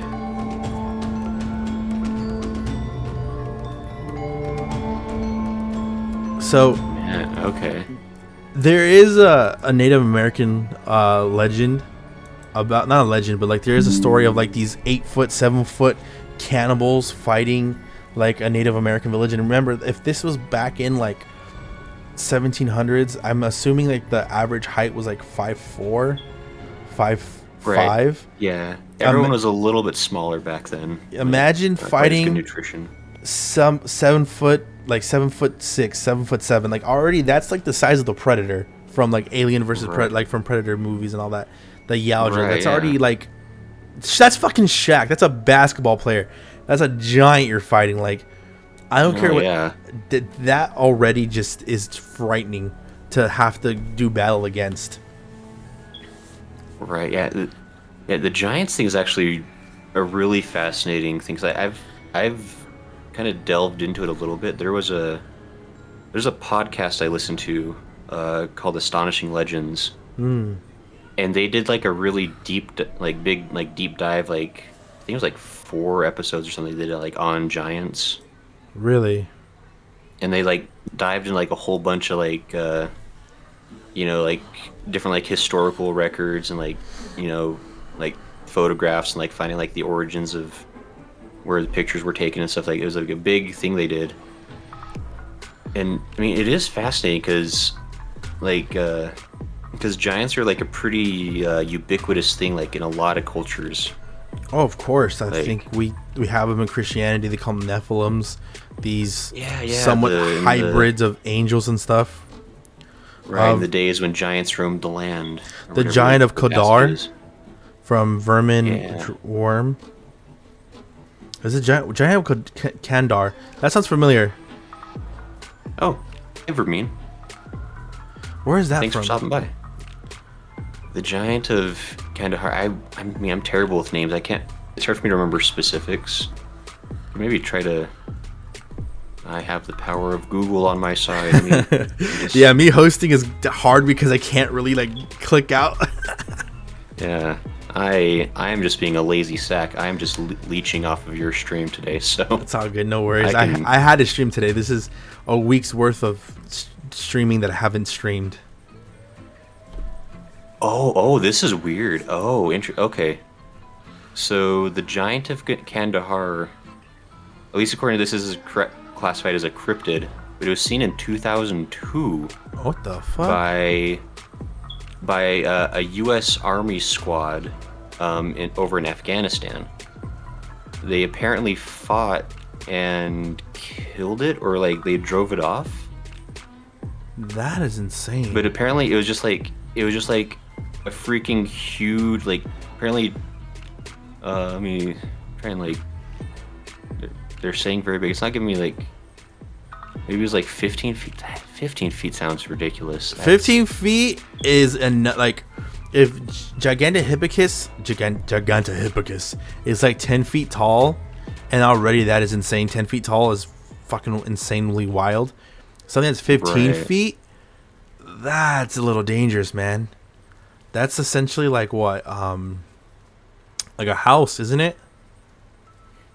S1: So,
S2: Man, okay.
S1: there is a Native American legend about, not a legend, but like there is a story of like these 8-foot, 7-foot cannibals fighting like a Native American village. And remember, if this was back in like 1700s. I'm assuming like the average height was like 5'4", five
S2: Right.
S1: five.
S2: Yeah. Everyone was a little bit smaller back then. Like,
S1: Imagine
S2: not quite as good
S1: fighting
S2: nutrition.
S1: some 7 foot, like 7'6", 7'7". Like already, that's like the size of the Predator from like Alien versus
S2: Right.
S1: like from Predator movies and all that. The Yaoja.
S2: Right,
S1: That's
S2: yeah.
S1: already like, that's fucking Shaq. That's a basketball player. That's a giant you're fighting. Like, I don't care
S2: Oh,
S1: what.
S2: yeah.
S1: That already just is frightening to have to do battle against.
S2: Right. Yeah. The Giants thing is actually a really fascinating thing. 'Cause I've kind of delved into it a little bit. There's a podcast I listened to called Astonishing Legends, and they did like a really deep dive. Like I think it was like 4 episodes or something. They did like on giants,
S1: Really.
S2: and they like dived in like a whole bunch of like like different like historical records and like like photographs and like finding like the origins of where the pictures were taken and stuff. Like it was like a big thing they did, and I mean it is fascinating because giants are like a pretty ubiquitous thing like in a lot of cultures.
S1: Oh, of course. I
S2: Like,
S1: think we have them in Christianity. They call them Nephilims. These
S2: Yeah,
S1: somewhat
S2: in
S1: hybrids of angels and stuff.
S2: right in the days when giants roamed the land. Or
S1: The
S2: whatever
S1: giant of
S2: the passage
S1: Kodar
S2: is.
S1: from Vermin
S2: Yeah.
S1: Worm. Is it giant of Kandar? That sounds familiar.
S2: Oh, never mean.
S1: Where is that
S2: Thanks
S1: from?
S2: for stopping by. The Giant of Kandahar. I mean, I'm terrible with names. I can't. It's hard for me to remember specifics. Maybe try to. I have the power of Google on my side. I mean,
S1: Yeah, me hosting is hard because I can't really like click out.
S2: yeah. I am just being a lazy sack. I am just leeching off of your stream today. So
S1: It's all good, no worries.
S2: I can-
S1: I had to stream today. This is a week's worth of streaming that I haven't streamed.
S2: Oh, this is weird. Oh, okay. So the Giant of Kandahar, at least according to this, is classified as a cryptid, but it was seen in 2002
S1: What the fuck?
S2: by a U.S. Army squad over in Afghanistan. They apparently fought and killed it, or like they drove it off.
S1: That is insane.
S2: But apparently it was just like a freaking huge, like, apparently let me try and like they're saying very big. It's not giving me like, maybe it was like 15 feet. 15 feet sounds ridiculous.
S1: 15 feet is like, if Gigantopithecus is like 10 feet tall, and already that is insane. 10 feet tall is fucking insanely wild. Something that's 15
S2: Right.
S1: feet, that's a little dangerous, man. That's essentially like what, like a house, isn't it?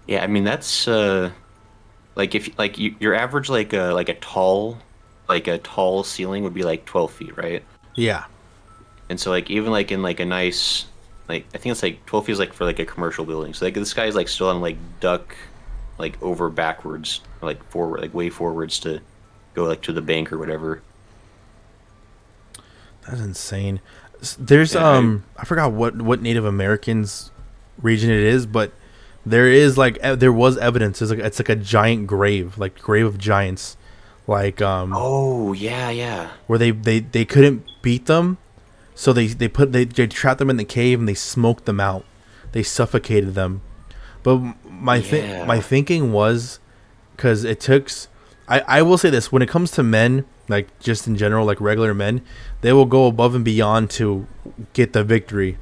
S2: Yeah, I mean that's like if like your average like a tall ceiling would be like 12 feet, right?
S1: Yeah.
S2: And so like even like in like a nice, like I think it's like 12 feet is like for like a commercial building. So like this guy is like still on like duck like over backwards, like forward, like way forwards to go like to the bank or whatever.
S1: That's insane. There's
S2: Yeah,
S1: I forgot what Native Americans region it is, but there is like there was evidence. It's like a giant grave, like grave of giants, like
S2: Oh yeah.
S1: where they couldn't beat them, so they trapped them in the cave and they smoked them out. They suffocated them. But my
S2: Yeah.
S1: thinking was, because it took. I will say this, when it comes to men, like just in general, like regular men, they will go above and beyond to get the victory.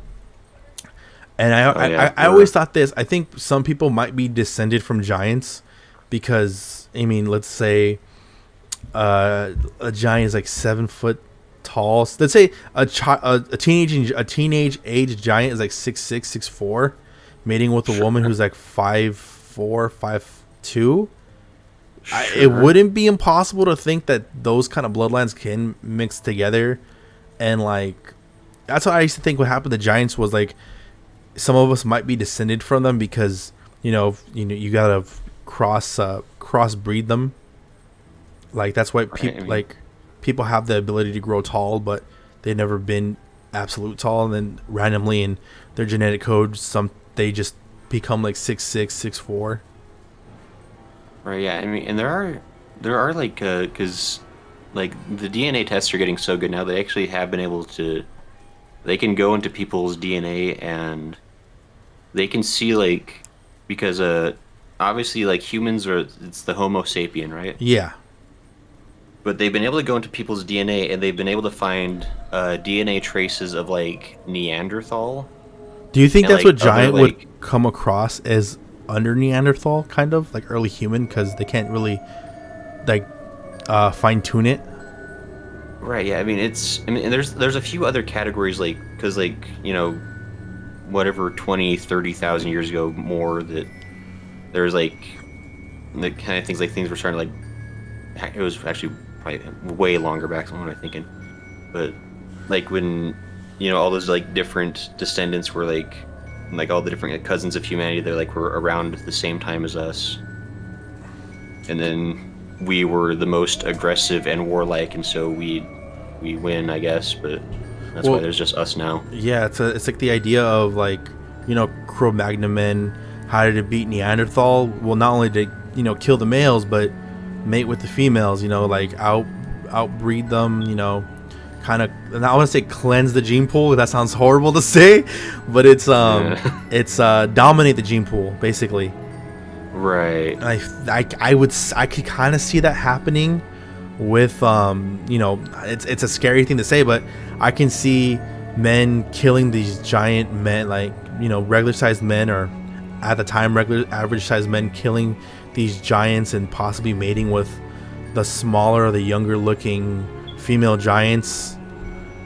S1: And I always thought this. I think some people might be descended from giants, because I mean, let's say a giant is like 7 foot tall. So let's say a teenage age giant is like 6'6", 6'4", mating with a woman who's like 5'4", 5'2". It wouldn't be impossible to think that those kind of bloodlines can mix together, and like that's what I used to think. What happened to giants was like some of us might be descended from them, because you gotta crossbreed them. Like that's why
S2: Right, I mean-
S1: people have the ability to grow tall, but they've never been absolute tall, and then randomly in their genetic code, they just become like 6'6", 6'4".
S2: Right. Yeah. I mean, and there are like because like the DNA tests are getting so good now they actually have been able to they can go into people's DNA and they can see like because obviously like humans are it's the Homo sapien, right?
S1: Yeah.
S2: But they've been able to go into people's DNA and they've been able to find DNA traces of like Neanderthal
S1: Do you think
S2: and
S1: that's
S2: like
S1: what
S2: other
S1: giant would
S2: like
S1: come across as under Neanderthal, kind of like early human, because they can't really like fine tune it?
S2: right, yeah. I mean and there's a few other categories like because like whatever 20, 30,000 years ago more that there's like the kind of things like things were starting to like it was actually probably way longer back than what I'm thinking. But like when all those like different descendants were like all the different like, cousins of humanity they're like were around at the same time as us. And then we were the most aggressive and warlike and so we win, I guess, but that's why
S1: Well,
S2: there's just us now.
S1: yeah, it's like the idea of like Cro-Magnon men. How did it beat Neanderthal? Well, not only did it, kill the males, but mate with the females. Like outbreed them. Kind of. And I want to say cleanse the gene pool. That sounds horrible to say, but it's
S2: Yeah.
S1: it's dominate the gene pool basically.
S2: Right.
S1: And I could kind of see that happening with it's a scary thing to say, but I can see men killing these giant men, like regular sized men, or at the time regular average sized men, killing these giants and possibly mating with the smaller or the younger looking female giants,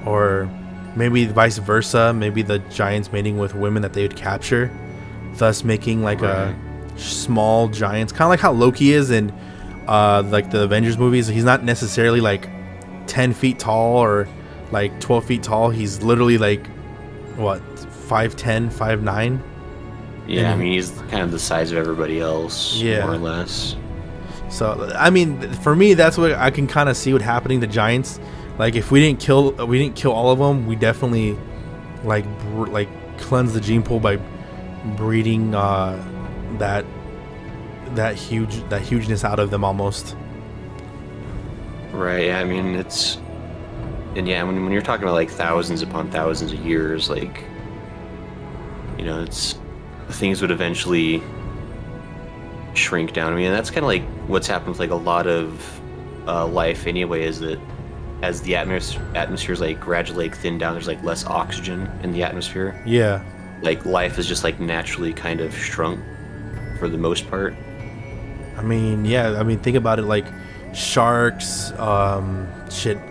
S1: or maybe vice versa, maybe the giants mating with women that they would capture, thus making like
S2: Right.
S1: a small giants, kind of like how Loki is in like the Avengers movies. He's not necessarily like 10 feet tall or like 12 feet tall. He's literally like what, 5'10", 5'9".
S2: Yeah, I
S1: And
S2: mean he's kind of the size of everybody else,
S1: yeah,
S2: more or less.
S1: so I mean, for me, that's what I can kind of see what happening to giants. Like if we didn't kill all of them, we definitely like cleanse the gene pool by breeding that hugeness out of them almost.
S2: Right. Yeah, I mean it's and yeah, when you're talking about like thousands upon thousands of years, like it's things would eventually shrink down. I mean, that's kind of like what's happened with like a lot of life anyway. Is that as the atmosphere's like gradually like thinned down, there's like less oxygen in the atmosphere.
S1: Yeah.
S2: Like life is just like naturally kind of shrunk for the most part.
S1: I mean, yeah. I mean, think about it. Like sharks,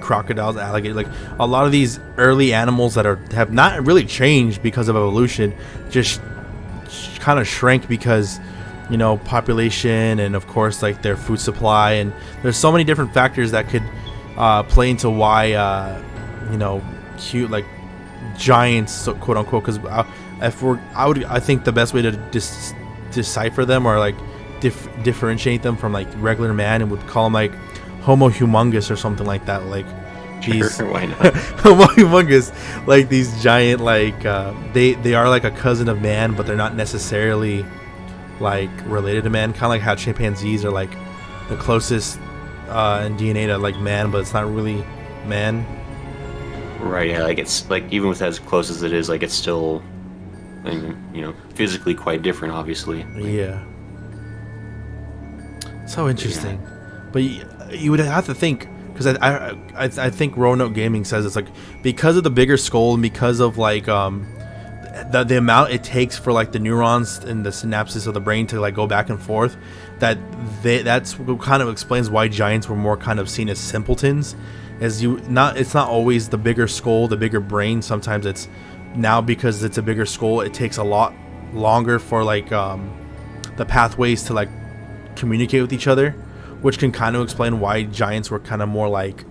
S1: crocodiles, alligators. Like a lot of these early animals that have not really changed because of evolution, just kind of shrank because population and of course like their food supply, and there's so many different factors that could play into why cute like giants, so quote unquote, because I think the best way to decipher them or like differentiate them from like regular man, and would call them like Homo humungus or something like that, like these
S2: Sure, why not?
S1: Homo humungus, like these giant like they are like a cousin of man, but they're not necessarily like related to man, kind of like how chimpanzees are like the closest in DNA to like man, but it's not really man.
S2: Right, yeah, like it's like even with as close as it is, like it's still, I mean, physically quite different, obviously.
S1: Yeah. So interesting, but you would have to think, because I think Roanoke Gaming says it's like because of the bigger skull and because of like the amount it takes for like the neurons and the synapses of the brain to like go back and forth, that's what kind of explains why giants were more kind of seen as simpletons. It's not always the bigger skull, the bigger brain. Sometimes it's now because it's a bigger skull, it takes a lot longer for like the pathways to like communicate with each other, which can kind of explain why giants were kind of more like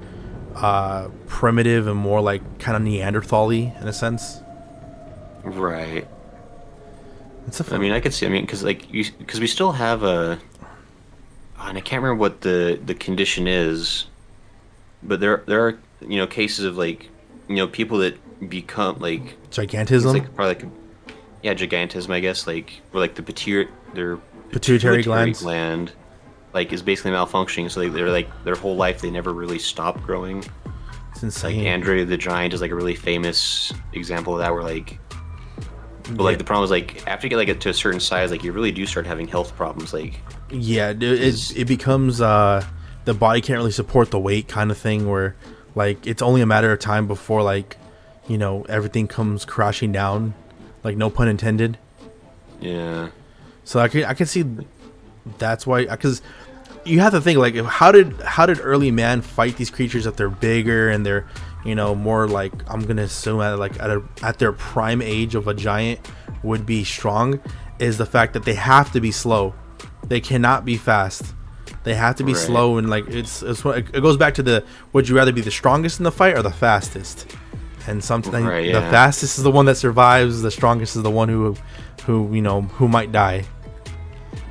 S1: primitive and more like kind of Neanderthal-y in a sense.
S2: Right.
S1: It's a
S2: I mean, I could see. I mean, because we still have and I can't remember what the condition is, but there are cases of like people that become like it's
S1: Gigantism,
S2: like probably like yeah, gigantism, I guess, like where like their
S1: pituitary
S2: pituitary
S1: glands.
S2: gland like is basically malfunctioning, so they're like their whole life they never really stop growing.
S1: It's
S2: Like
S1: insane.
S2: Andre the Giant is like a really famous example of that, where like, but
S1: Yeah,
S2: like the problem is like after you get like to a certain size, like you really do start having health problems, like
S1: yeah. Dude,
S2: because
S1: it becomes the body can't really support the weight kind of thing. Where like it's only a matter of time before like everything comes crashing down. Like no pun intended.
S2: yeah,
S1: So I can see that's why, because you have to think like how did early man fight these creatures that they're bigger and they're more like, I'm gonna assume at their prime age of a giant would be strong, is the fact that they have to be slow. They cannot be fast. They have to be
S2: right,
S1: slow, and like it goes back to the, would you rather be the strongest in the fight or the fastest? And something,
S2: right,
S1: the
S2: yeah,
S1: fastest is the one that survives, the strongest is the one who might die.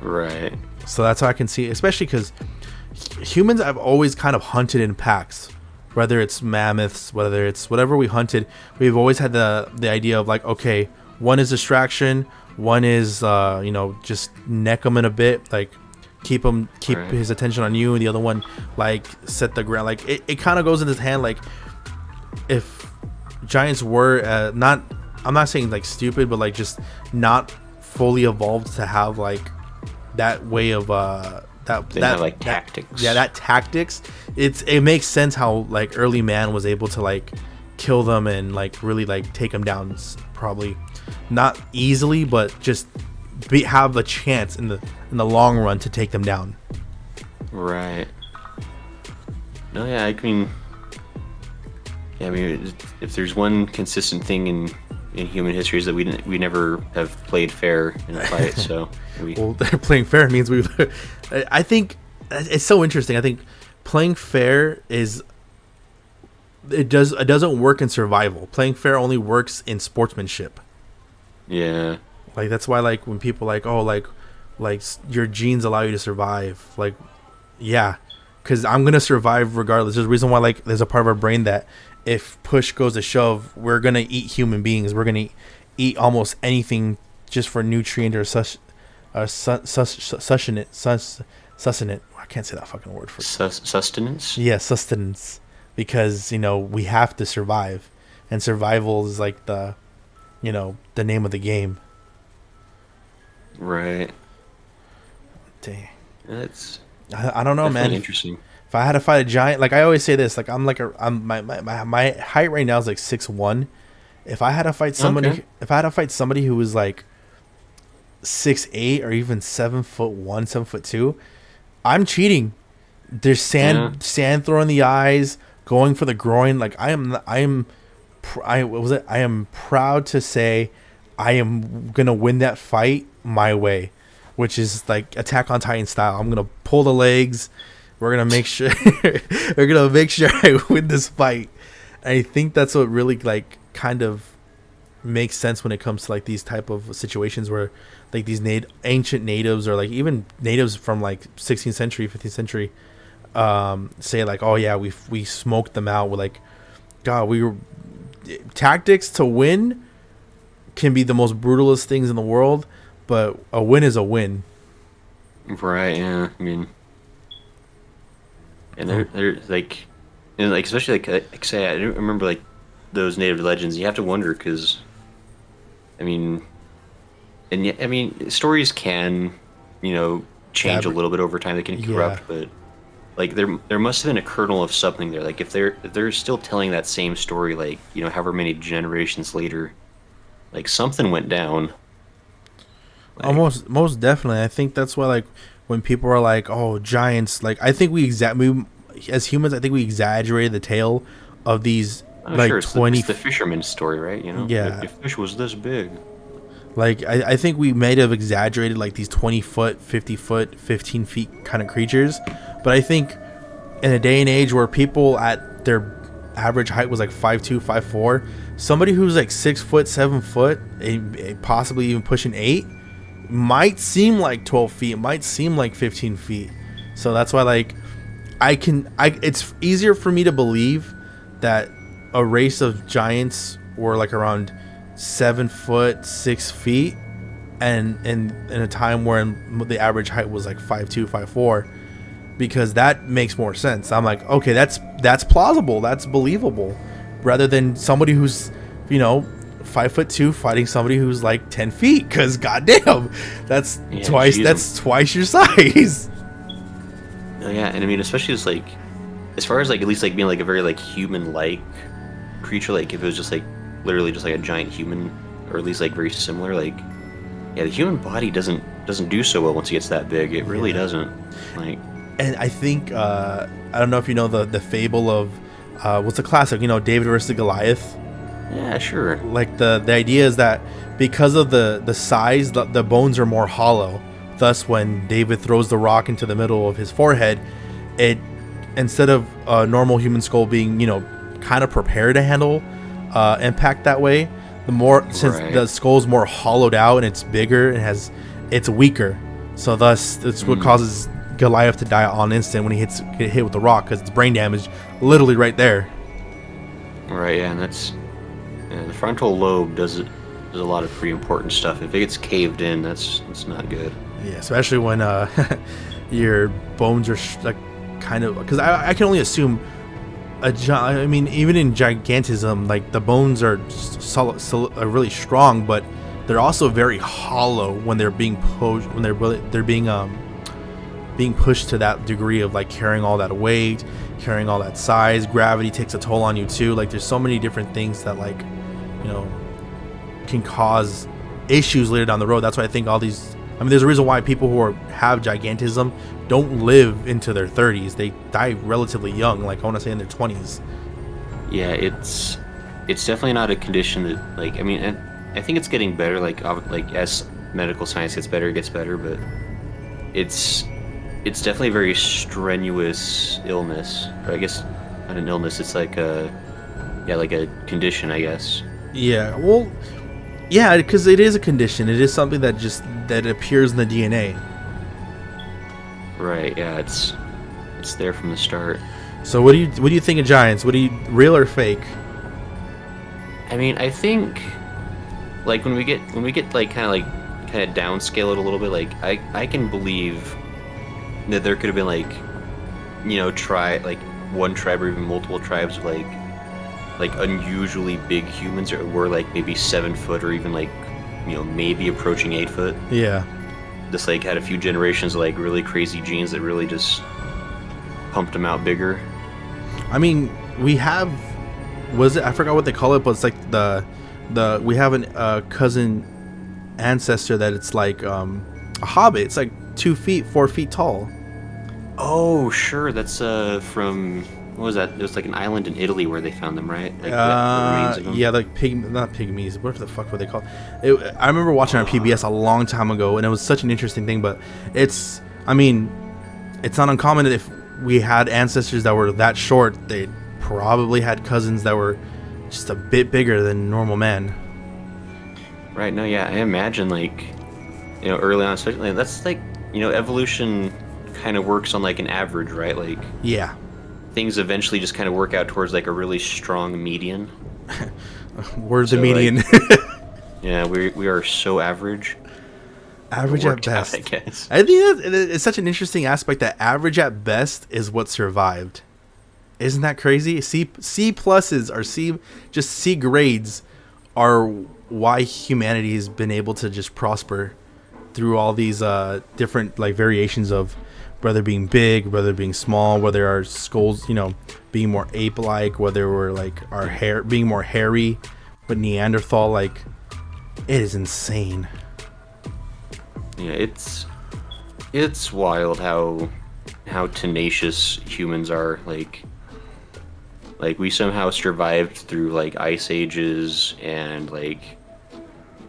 S2: right,
S1: So that's how I can see, especially because humans have always kind of hunted in packs, whether it's mammoths, whether it's whatever we hunted. We've always had the idea of like, okay, one is distraction, one is just neck him in a bit, like keep
S2: right,
S1: his attention on you, and the other one like set the ground. Like it kind of goes in his hand. Like if giants were not, I'm not saying like stupid, but like just not fully evolved to have like that way of
S2: they have like tactics,
S1: that tactics, it makes sense how like early man was able to like kill them and like really like take them down, probably not easily, but just have a chance in the long run to take them down.
S2: right. No, yeah, I mean, yeah, I mean, if there's one consistent thing in human history is that we never have played fair in a fight. So we
S1: Well, playing fair means we I think it's so interesting. I think playing fair is, it doesn't work in survival. Playing fair only works in sportsmanship.
S2: yeah,
S1: Like that's why like when people like, oh, like your genes allow you to survive, like yeah, because I'm gonna survive regardless. There's a reason why like there's a part of our brain that if push goes to shove, we're gonna eat human beings. We're gonna eat almost anything just for nutrient or sustenance. I can't say that fucking word for.
S2: sustenance,
S1: Yeah, sustenance, because we have to survive, and survival is like the name of the game.
S2: right?
S1: Dang.
S2: That's
S1: I don't know,
S2: definitely
S1: man.
S2: interesting.
S1: If I had to fight a giant, like I always say this, like I'm my height right now is like 6'1". If I had to fight somebody,
S2: Okay,
S1: if I had to fight somebody who was like 6'8" or even 7'1", 7'2", I'm cheating. There's
S2: yeah,
S1: sand throwing the eyes, going for the groin. Like what was it? I am proud to say I am gonna win that fight my way, which is like Attack on Titan style. I'm gonna pull the legs. We're gonna make sure I win this fight. And I think that's what really like kind of makes sense when it comes to like these type of situations where like these ancient natives, or like even natives from like 16th century, 15th century, say like, oh yeah, we smoked them out. We're like, God, we were tactics to win can be the most brutalist things in the world, but a win is a win.
S2: right. Yeah, I mean, and
S1: Oh,
S2: they're like, and like especially like say I don't remember like those native legends. You have to wonder because I mean, and yeah, I mean, stories can, change a
S1: Fabri-
S2: little bit over time. They can
S1: yeah.
S2: corrupt, but like there must have been a kernel of something there. Like if they're still telling that same story, like however many generations later, like something went down. Like
S1: Almost, most definitely. I think that's why, like, when people are like, "Oh, giants," like, I think we as humans, I think we exaggerated the tale of these
S2: oh sure,
S1: like
S2: it's the
S1: 20.
S2: it's the fisherman's story, right? The
S1: Yeah,
S2: fish was this big.
S1: like I think we may have exaggerated like these 20 foot, 50 foot, 15 feet kind of creatures, but I think in a day and age where people at their average height was like 5'2", 5'4", somebody who's like 6 foot, 7 foot, possibly even pushing 8, might seem like 12 feet, might seem like 15 feet. So that's why, like, it's easier for me to believe that a race of giants were like around 7 foot 6 feet, and in a time where the average height was like 5'2", 5'4", because that makes more sense. I'm like, okay, that's plausible, that's believable, rather than somebody who's 5'2" fighting somebody who's like 10 feet. Because goddamn, that's twice.
S2: Geez.
S1: That's twice your size.
S2: Oh, yeah, and I mean, especially just like, as far as like at least like being like a very like human-like creature, like if it was just like literally just like a giant human, or at least like very similar, like yeah, the human body doesn't do so well once it gets that big. It really doesn't. Like,
S1: and I think I don't know if you know the fable of what's the classic, David versus Goliath.
S2: yeah, sure.
S1: Like the idea is that because of the size, the bones are more hollow. Thus, when David throws the rock into the middle of his forehead, it, instead of a normal human skull being kind of prepared to handle impact that way, since the skull's more hollowed out and it's bigger and it's weaker, so thus it's what causes Goliath to die on instant when he gets hit with the rock, because it's brain damage literally right there.
S2: Right, yeah, and that's the frontal lobe does a lot of pretty important stuff. If it gets caved in, that's not good.
S1: Yeah, especially when your bones are like kind of, because I can only assume I mean, even in gigantism, like the bones are are really strong, but they're also very hollow when they're being pushed, when they're being pushed to that degree of like carrying all that weight, carrying all that size. Gravity takes a toll on you too. Like there's so many different things that like can cause issues later down the road. That's why I think all these, I mean, there's a reason why people who have gigantism don't live into their 30s. They die relatively young, like I want to say in their 20s.
S2: Yeah, it's definitely not a condition that, like, I mean, and I think it's getting better. Like as medical science gets better, it gets better. But it's definitely a very strenuous illness. Or I guess not an illness. It's like a condition, I guess.
S1: Yeah, well, yeah, because it is a condition. It is something that appears in the DNA.
S2: Right. Yeah. It's there from the start.
S1: So what do you think of giants? Real or fake?
S2: I mean, I think like when we get like kind of downscale it a little bit, like I can believe that there could have been like one tribe or even multiple tribes of like unusually big humans, or were like maybe 7 foot or even like maybe approaching 8 foot.
S1: Yeah.
S2: Just like had a few generations of like really crazy genes that really just pumped them out bigger.
S1: I mean, we have, I forgot what they call it, but it's like we have a cousin ancestor that it's like a hobbit. It's like 2 feet, 4 feet tall.
S2: Oh, sure. That's from, what was that? It was like an island in Italy where they found them, right? Like the remains of them.
S1: Yeah, like not pygmies. What the fuck were they called? I remember watching on PBS a long time ago, and it was such an interesting thing. But it's not uncommon that if we had ancestors that were that short, they probably had cousins that were just a bit bigger than normal man.
S2: Right. No. Yeah. I imagine like, early on, especially that's like, evolution kind of works on like an average, right? Like,
S1: yeah.
S2: Things eventually just kind of work out towards like a really strong median.
S1: We're the median.
S2: Like, yeah, we are so average.
S1: Average at best.
S2: I guess.
S1: I think it's such an interesting aspect that average at best is what survived. Isn't that crazy? C pluses or C grades are why humanity has been able to just prosper through all these different like variations of whether being big, whether being small, whether our skulls, being more ape-like, whether we're like our hair being more hairy, but Neanderthal like. It is insane.
S2: Yeah, it's wild how tenacious humans are. Like we somehow survived through like ice ages and like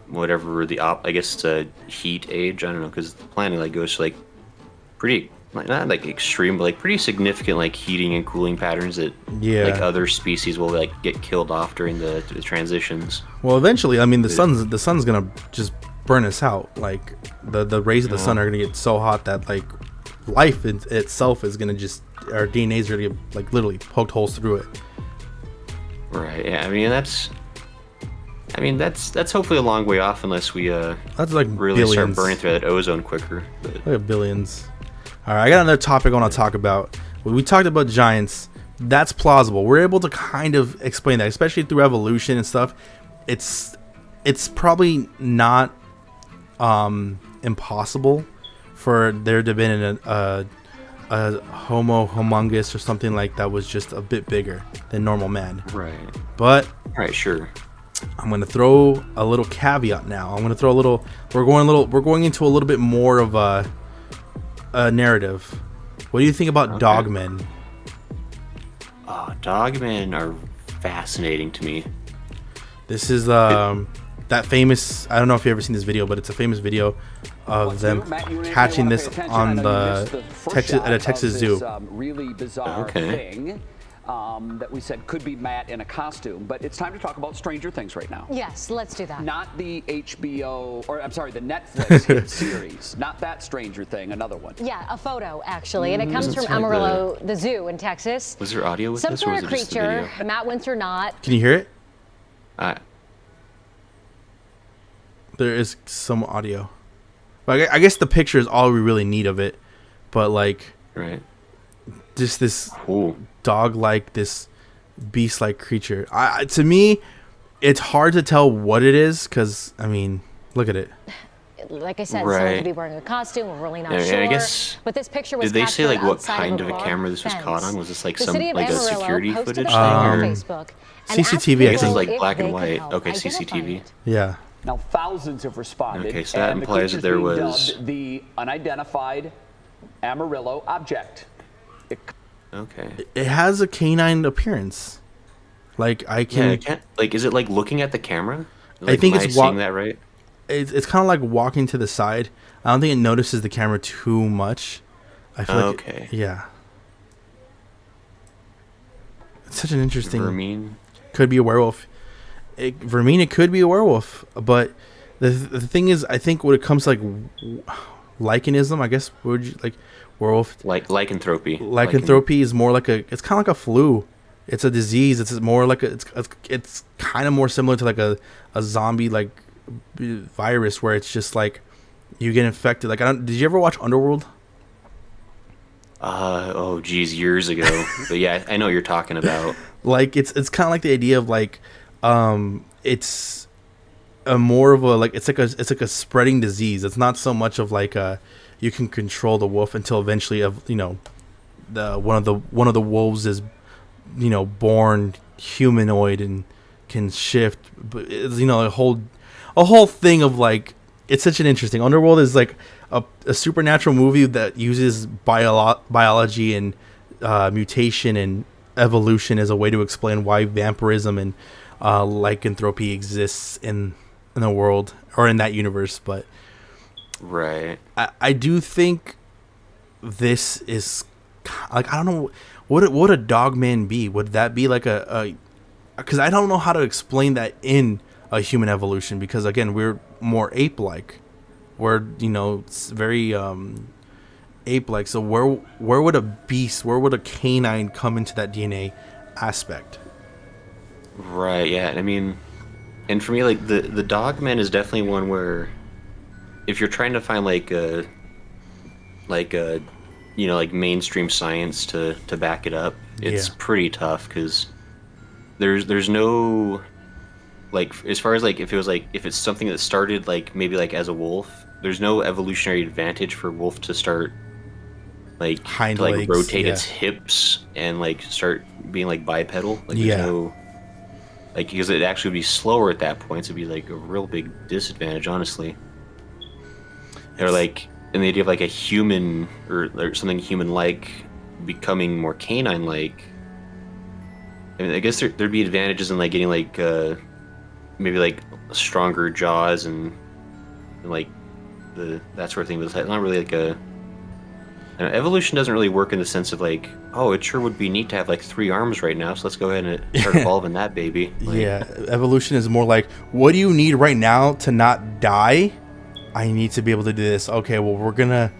S2: whatever I guess it's a heat age. I don't know, because the planet like goes to like pretty like not like extreme, but like pretty significant like heating and cooling patterns that like other species will like get killed off during the transitions.
S1: Well, eventually, I mean, the sun's gonna just burn us out. Like the rays of the sun are gonna get so hot that like life itself is gonna just our DNA's are gonna get, like, literally poked holes through it.
S2: Right. Yeah. I mean that's hopefully a long way off unless we
S1: That's like
S2: really
S1: billions.
S2: start burning through that ozone quicker. But
S1: Look at billions. All right, I got another topic I want to talk about. When we talked about giants, that's plausible. We're able to kind of explain that, especially through evolution and stuff. It's probably not impossible for there to have been a homo homungus or something like that was just a bit bigger than normal man.
S2: right.
S1: But
S2: Right. Sure.
S1: I'm going to throw a little caveat now. I'm going to throw a little. We're going into a little bit more of a narrative. What do you think about dogmen?
S2: Dogmen are fascinating to me.
S1: This is that famous. I don't know if you've ever seen this video, but it's a famous video of them catching this on the Texas Zoo.
S3: Really bizarre thing that we said could be Matt in a costume, but it's time to talk about Stranger Things right now.
S4: Yes, let's do that.
S3: Not the HBO, or I'm sorry, the Netflix hit series. Not that Stranger Thing, another one.
S4: Yeah, a photo actually, and it comes from Amarillo, the zoo in Texas.
S2: Was there audio with
S4: Some
S2: this, or
S4: sort
S2: was
S4: of
S2: it just the
S4: creature,
S2: video?
S4: Matt wins or not.
S1: Can you hear it?
S2: Uh,
S1: There is some audio. But I guess the picture is all we really need of it. But like,
S2: right.
S1: just this
S2: Ooh.
S1: dog-like, this beast-like creature. To me, it's hard to tell what it is because, I mean, look at it.
S4: Like I said, someone
S2: Right.
S4: could be wearing a costume. We're really not
S2: Yeah,
S4: sure.
S2: I guess.
S4: But this picture was
S2: Did they say
S4: captured
S2: like what
S4: outside
S2: kind of a
S4: barbed
S2: camera this was
S4: fence.
S2: caught on? Was this like
S4: The
S2: some
S4: city of
S2: like a
S4: Amarillo
S2: security
S4: posted
S2: footage
S4: a
S2: thing?
S4: thing on
S2: Or?
S4: Facebook and asked
S1: CCTV, I
S4: people
S1: think.
S2: Like
S4: if
S2: black and
S4: they could
S2: white.
S4: help
S2: Okay,
S4: identify
S2: CCTV.
S4: it.
S1: Yeah.
S3: Now, thousands have responded.
S2: Okay, so that
S3: and the
S2: implies that
S3: creature's
S2: there
S3: being
S2: was-
S3: dubbed the unidentified Amarillo object.
S2: Okay.
S1: It has a canine appearance. Like, I
S2: Yeah,
S1: can...
S2: I can't. Like, is it like looking at the camera?
S1: I think
S2: am
S1: it's
S2: seeing that right.
S1: It's kind of like walking to the side. I don't think it notices the camera too much. I feel like
S2: Okay.
S1: yeah. It's such an interesting.
S2: Vermine.
S1: Could be a werewolf. Vermine, it could be a werewolf. But the thing is, I think when it comes to like lichenism, I guess what would you like werewolf?
S2: Like lycanthropy.
S1: Lycanthropy is more like a. It's kind of like a flu. It's a disease. It's more like a. It's kind of more similar to like a zombie like virus where it's just like you get infected. Like, did you ever watch Underworld?
S2: Oh geez, years ago. But yeah, I know what you're talking about.
S1: Like it's kind of like the idea of like it's a more of a like it's like a spreading disease. It's not so much of like you can control the wolf until eventually the one of the wolves is born humanoid and can shift. But it's a whole thing of like it's such an interesting. Underworld is like a supernatural movie that uses biology and mutation and evolution as a way to explain why vampirism and lycanthropy exists in the world or in that universe. But
S2: Right.
S1: I do think this is like, I don't know what would a dogman be. Would that be like a because I don't know how to explain that in a human evolution, because again we're more ape-like. We're it's very ape-like. So where would a beast, where would a canine come into that DNA aspect?
S2: Right. Yeah. I mean, and for me, like the dogman is definitely one where if you're trying to find like mainstream science to back it up, it's pretty tough because there's no like, as far as like if it's something that started like maybe like as a wolf, there's no evolutionary advantage for wolf to start like
S1: Hind
S2: to, like
S1: legs,
S2: rotate
S1: yeah.
S2: its hips and like start being like bipedal. Like there's
S1: Yeah.
S2: no like, because it'd actually be slower at that point, so it'd be like a real big disadvantage, honestly. Or like, and the idea of like a human or something human-like becoming more canine-like. I mean, I guess there'd be advantages in like getting like maybe like stronger jaws and like that sort of thing. But it's not really like a. I don't know, evolution doesn't really work in the sense of like, oh, it sure would be neat to have like 3 arms right now, so let's go ahead and start evolving that baby. Like,
S1: Yeah, evolution is more like, what do you need right now to not die? I need to be able to do this. Okay, well, we're gonna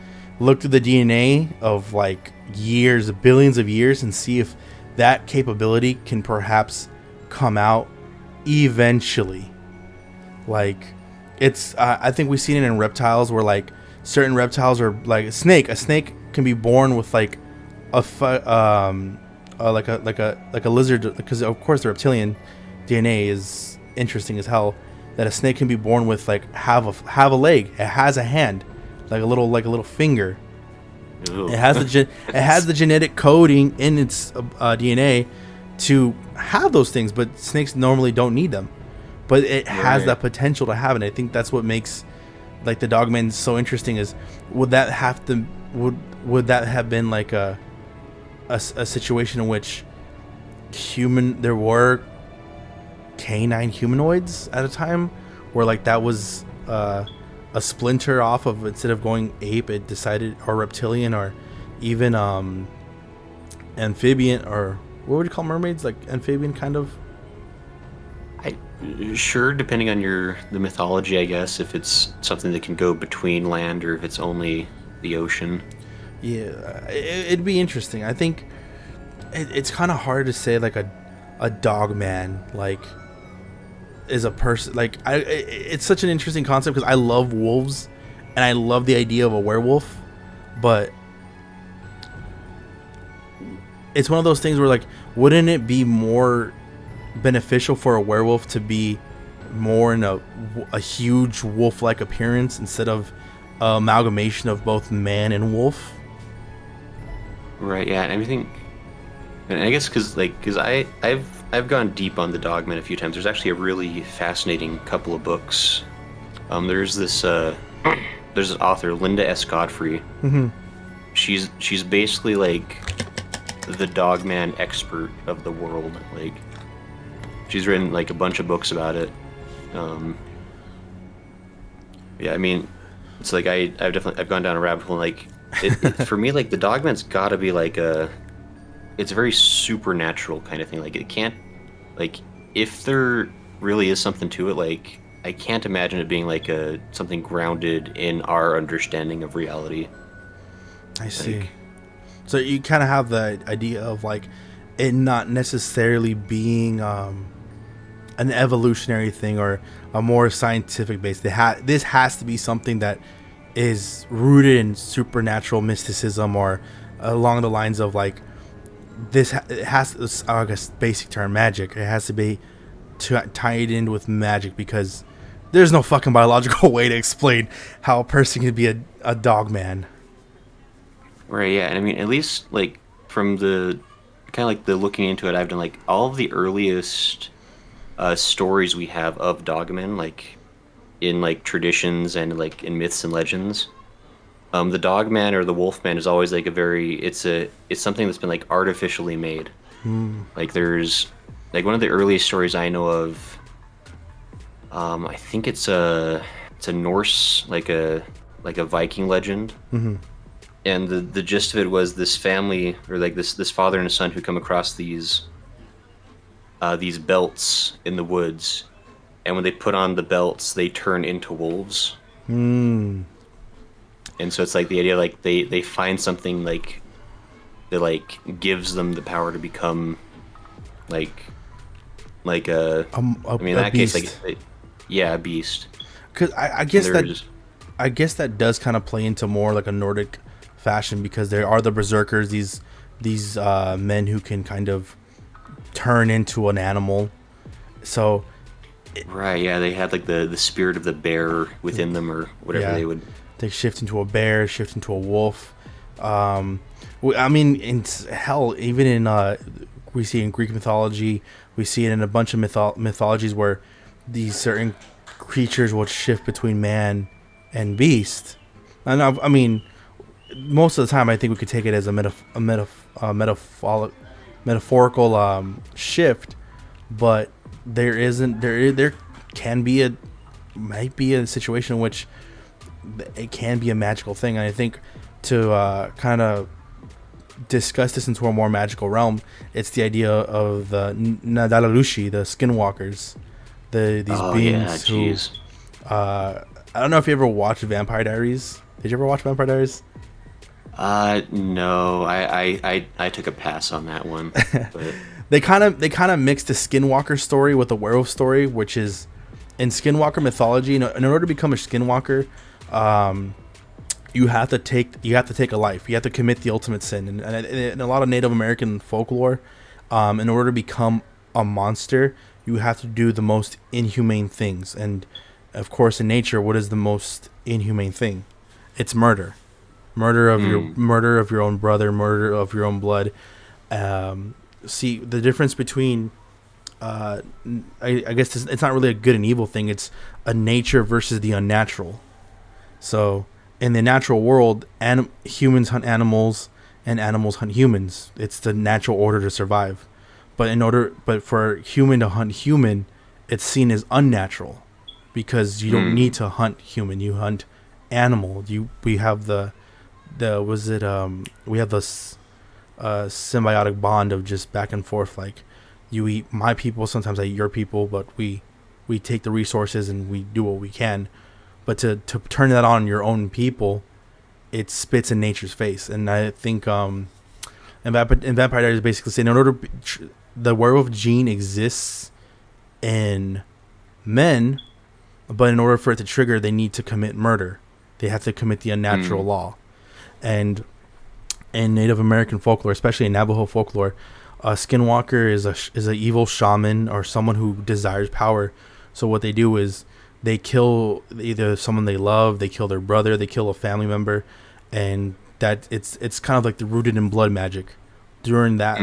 S1: look through the DNA of like years, billions of years, and see if that capability can perhaps come out eventually. Like, it's I think we've seen it in reptiles where like certain reptiles are like a snake. A snake can be born with like like a lizard, because of course the reptilian DNA is interesting as hell. That a snake can be born with like have a leg. It has a hand, like a little finger.
S2: Ooh.
S1: It has the genetic coding in its DNA to have those things, but snakes normally don't need them. But it has that potential to have it. And I think that's what makes like the Dogman so interesting. Is would that have been like a situation in which there were canine humanoids at a time, where like that was a splinter off of, instead of going ape, it decided, or reptilian, or even amphibian, or what would you call mermaids, like amphibian kind of?
S2: Sure, depending on the mythology, I guess, if it's something that can go between land or if it's only the ocean.
S1: Yeah, it'd be interesting. I think it's kind of hard to say like a dog man like is a person. Like it's such an interesting concept because I love wolves and I love the idea of a werewolf, but it's one of those things where like, wouldn't it be more beneficial for a werewolf to be more in a huge wolf-like appearance instead of amalgamation of both man and wolf?
S2: Right. Yeah. And everything. And I guess because I've gone deep on the Dogman a few times. There's actually a really fascinating couple of books. There's this author, Linda S. Godfrey.
S1: Mm-hmm.
S2: She's basically like the Dogman expert of the world. Like, she's written like a bunch of books about it. Yeah, I mean, it's like I've gone down a rabbit hole. Like, for me, like the Dogman's got to be like it's a very supernatural kind of thing. Like, it can't, like, if there really is something to it, like, I can't imagine it being like something grounded in our understanding of reality.
S1: I see. So you kind of have the idea of like it not necessarily being an evolutionary thing or a more scientific base. This has to be something that is rooted in supernatural mysticism, or along the lines of like it has, I guess, basic term, magic. It has to be tied in with magic, because there's no fucking biological way to explain how a person can be a dog man.
S2: Right, yeah, and I mean, at least, like, from the, kind of like the looking into it I've done, like, all of the earliest stories we have of dogmen, like, in, like, traditions and, like, in myths and legends, the dogman or the wolfman is always, like, it's something that's been, like, artificially made. Like, there's, like, one of the earliest stories I know of, I think it's a Norse, like a Viking legend.
S1: Mm-hmm.
S2: And the gist of it was this family, or like this father and a son, who come across these belts in the woods, and when they put on the belts, they turn into wolves. And so it's like the idea, like they find something like that, like, gives them the power to become like I mean, in that
S1: beast.
S2: case, like, a beast.
S1: Because I guess that does kind of play into more like a Nordic fashion, because there are the berserkers, these men who can kind of turn into an animal. So
S2: Right, yeah, they had like the spirit of the bear within them, or whatever
S1: they shift into a bear, shift into a wolf. I mean, in hell, even in we see in Greek mythology, we see it in a bunch of mythologies where these certain creatures will shift between man and beast. And I mean, most of the time, I think we could take it as a metaphorical shift, but there might be a situation in which it can be a magical thing. And I think to kind of discuss this into a more magical realm, it's the idea of the Nadalalushi, the skinwalkers, these beings who I don't know if you ever watched Vampire Diaries. Did you ever watch Vampire Diaries?
S2: No, I took a pass on that one. But
S1: They kind of mixed the Skinwalker story with the werewolf story, which is in Skinwalker mythology. In order to become a Skinwalker, you have to take a life. You have to commit the ultimate sin. And in a lot of Native American folklore, in order to become a monster, you have to do the most inhumane things. And of course, in nature, what is the most inhumane thing? It's murder. Murder of your own brother, murder of your own blood. See the difference between I guess it's not really a good and evil thing. It's a nature versus the unnatural. So in the natural world, humans hunt animals and animals hunt humans. It's the natural order to survive. But for human to hunt human, it's seen as unnatural because you don't need to hunt human. You hunt animal. We have we have this symbiotic bond of just back and forth. Like you eat my people, sometimes I eat your people, but we take the resources and we do what we can. But to turn that on your own people, it spits in nature's face. And I think in Vampire Diaries basically saying in order the werewolf gene exists in men, but in order for it to trigger, they need to commit murder. They have to commit the unnatural law. And in Native American folklore, especially in Navajo folklore, a Skinwalker is a evil shaman or someone who desires power. So what they do is they kill either someone they love, they kill their brother, they kill a family member, and that it's kind of like the rooted in blood magic. During that,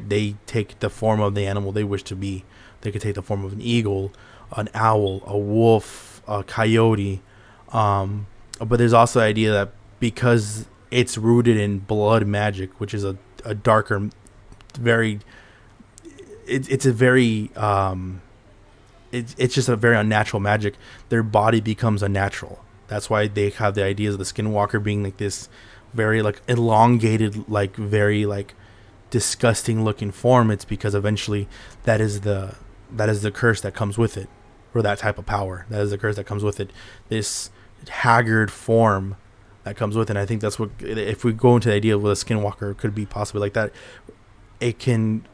S1: they take the form of the animal they wish to be. They could take the form of an eagle, an owl, a wolf, a coyote. But there's also the idea that because it's rooted in blood magic, which is a darker, very, it's a very, it's just a very unnatural magic. Their body becomes unnatural. That's why they have the ideas of the Skinwalker being like this very like elongated, like very like disgusting looking form. It's because eventually that is the curse that comes with it, or that type of power. That is the curse that comes with it. This haggard form that comes with it. And I think that's what, if we go into the idea of what a Skinwalker could be possibly like that,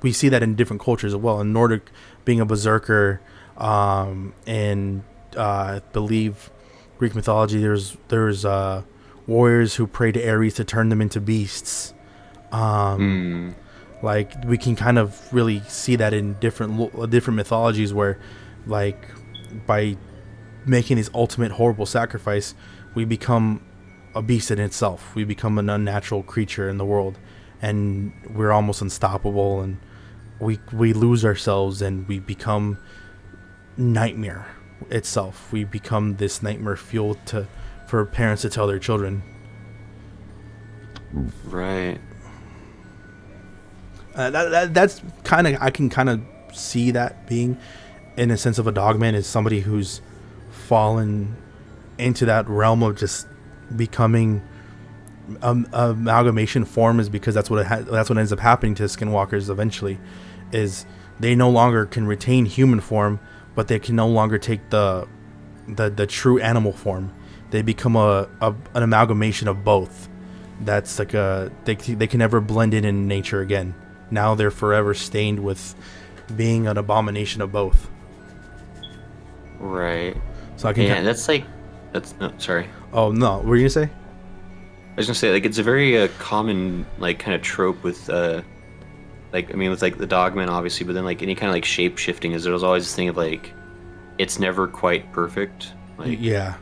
S1: we see that in different cultures as well. In Nordic, being a berserker, and I believe Greek mythology, there's warriors who pray to Ares to turn them into beasts. Like we can kind of really see that in different mythologies where, like, by making this ultimate horrible sacrifice, we become a beast in itself. We become an unnatural creature in the world, and we're almost unstoppable, and we lose ourselves, and we become nightmare itself. We become this nightmare fuel for parents to tell their children.
S2: Right.
S1: That's kind of, I can kind of see that being in a sense of a dogman is somebody who's fallen into that realm of just becoming amalgamation form, is because that's what ends up happening to skinwalkers eventually, is they no longer can retain human form, but they can no longer take the true animal form. They become an amalgamation of both. That's like they can never blend in nature again. Now they're forever stained with being an abomination of both.
S2: Right.
S1: So I can.
S2: Yeah, that's no, sorry.
S1: Oh no, what were you gonna say?
S2: I was gonna say, like, it's a very common, like, kind of trope with like, I mean, with like the dogman obviously, but then like any kind of like shape shifting, is there's always this thing of like it's never quite perfect. Like,
S1: yeah.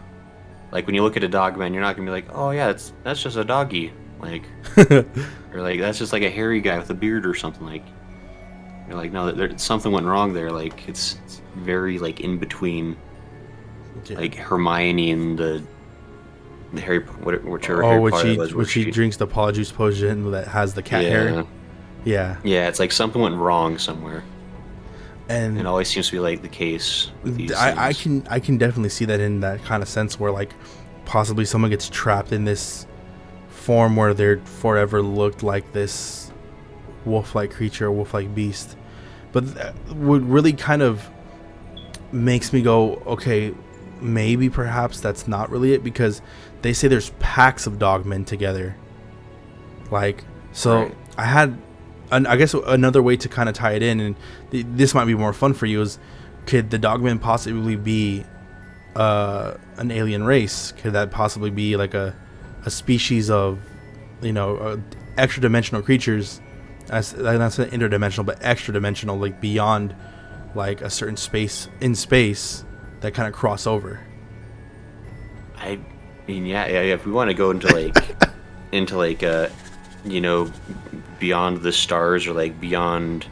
S2: Like when you look at a dogman, you're not gonna be like, oh yeah, that's just a doggy, like, or like that's just like a hairy guy with a beard or something. Like, you're like, no, something went wrong there. Like it's very like in between, like Hermione and the whichever Harry Potter it was,
S1: when she drinks the Polyjuice potion that has the cat hair. Yeah.
S2: Yeah, it's like something went wrong somewhere.
S1: And
S2: it always seems to be like the case with these
S1: I can definitely see that in that kind of sense where like possibly someone gets trapped in this form where they're forever looked like this wolf-like creature, wolf-like beast. But what really kind of makes me go, okay, maybe perhaps that's not really it, because they say there's packs of dogmen together. Like, so
S2: Right.
S1: I had, I guess another way to kind of tie it in, and this might be more fun for you, is could the Dogman possibly be an alien race? Could that possibly be like a species of, extra dimensional creatures? That's not interdimensional, but extra dimensional, like beyond like a certain space in space that kind of cross over.
S2: I mean, yeah. If we want to go into like, you know, beyond the stars or like beyond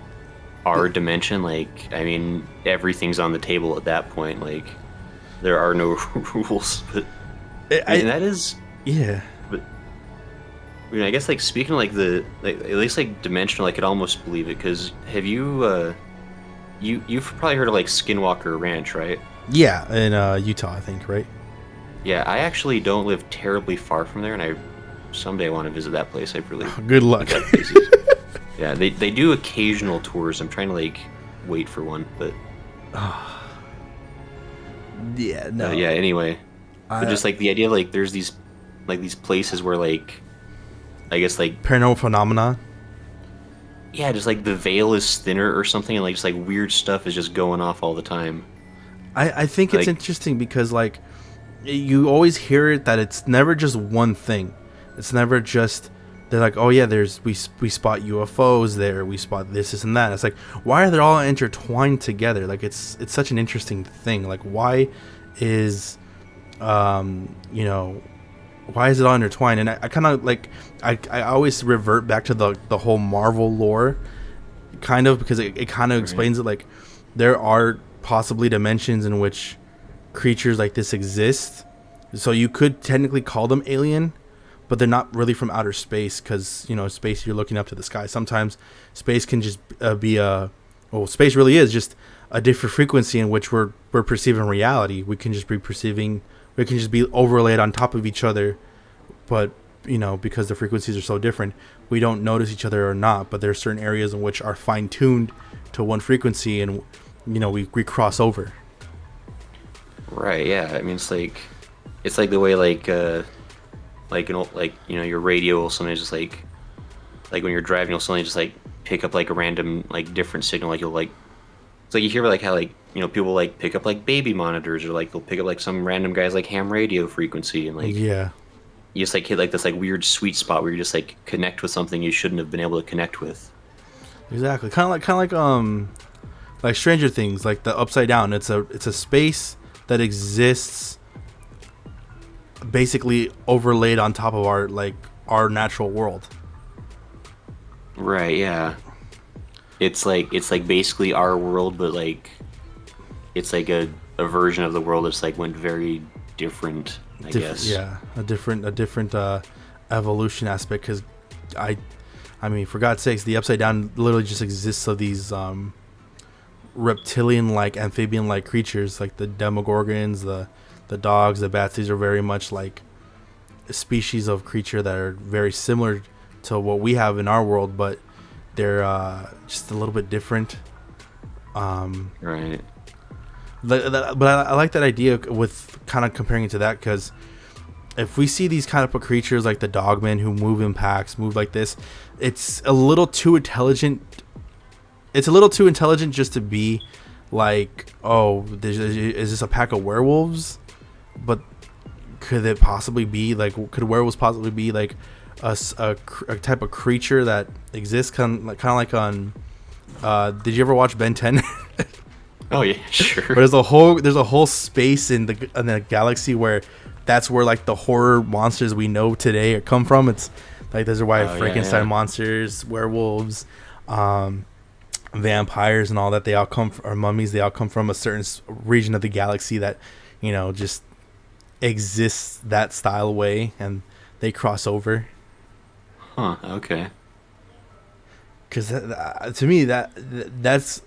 S2: our dimension, like, I mean, everything's on the table at that point. Like, there are no rules. But and that is,
S1: Yeah.
S2: but I mean, I guess like speaking of like the at least like dimensional, I could almost believe it. Because have you you've probably heard of like Skinwalker Ranch, right?
S1: Yeah, in Utah, I think, right?
S2: Yeah, I actually don't live terribly far from there, and I someday want to visit that place. I really
S1: Good luck.
S2: like that place. Yeah, they do occasional tours. I'm trying to like wait for one, but
S1: Yeah, no.
S2: yeah. Anyway, but just like the idea, like there's these places where like I guess like
S1: Paranormal phenomena.
S2: yeah, just like the veil is thinner or something, and like just like weird stuff is just going off all the time.
S1: I think it's
S2: Like-
S1: interesting because like you always hear it that it's never just one thing. It's never just they're like, oh yeah, we spot UFOs there, we spot this and that. It's like, why are they all intertwined together? Like it's such an interesting thing. Like why is why is it all intertwined? And I kind of like I always revert back to the whole Marvel lore, kind of, because it kind of explains it. Like there are possibly dimensions in which creatures like this exist, so you could technically call them alien, but they're not really from outer space, because space, you're looking up to the sky. Sometimes space can just space really is just a different frequency in which we're perceiving reality. We can just be overlaid on top of each other, but because the frequencies are so different, we don't notice each other or not. But there are certain areas in which are fine-tuned to one frequency, and we cross over.
S2: Right. Yeah. I mean, it's like the way your radio will sometimes just like when you're driving, you'll suddenly just like pick up like a random like different signal. Like you'll like it's like you hear like how like people like pick up like baby monitors, or like they'll pick up like some random guy's like ham radio frequency, and like
S1: Yeah.
S2: you just like hit like this like weird sweet spot where you just like connect with something you shouldn't have been able to connect with.
S1: Exactly. Kind of like Stranger Things, like the Upside Down. It's a space that exists basically overlaid on top of our natural world.
S2: Right. Yeah. It's like basically our world, but like it's like a version of the world that's like went very different, I guess.
S1: Yeah, a different evolution aspect, because I mean, for God's sakes, the Upside Down literally just exists of these reptilian-like, amphibian-like creatures, like the Demogorgons, the dogs, the bats. These are very much like a species of creature that are very similar to what we have in our world, but they're just a little bit different.
S2: Right.
S1: But I like that idea with kind of comparing it to that, because if we see these kind of creatures like the Dogmen who move in packs, move like this, it's a little too intelligent. It's a little too intelligent just to be like, oh, is this a pack of werewolves? But could it possibly be like, could werewolves possibly be like a type of creature that exists kind of like on did you ever watch Ben 10?
S2: Oh yeah, sure.
S1: But there's a whole space in the galaxy where that's where like the horror monsters we know today come from. It's like those are why Frankenstein monsters, werewolves, vampires, and all that, they all come from, or mummies, they all come from a certain region of the galaxy that just exists that style way, and they cross over.
S2: Huh. Okay.
S1: Because to me that's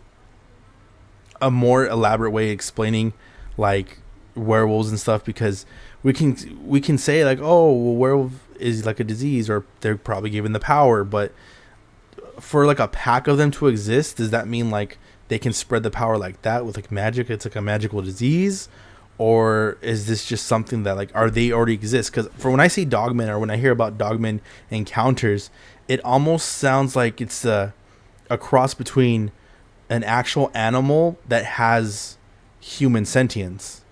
S1: a more elaborate way of explaining like werewolves and stuff, because we can say like, oh, well, werewolf is like a disease, or they're probably given the power, but for like a pack of them to exist, does that mean like they can spread the power like that with like magic? It's like a magical disease, or is this just something that like are they already exist? Because for when I see dogmen or when I hear about dogmen encounters, it almost sounds like it's a cross between an actual animal that has human sentience.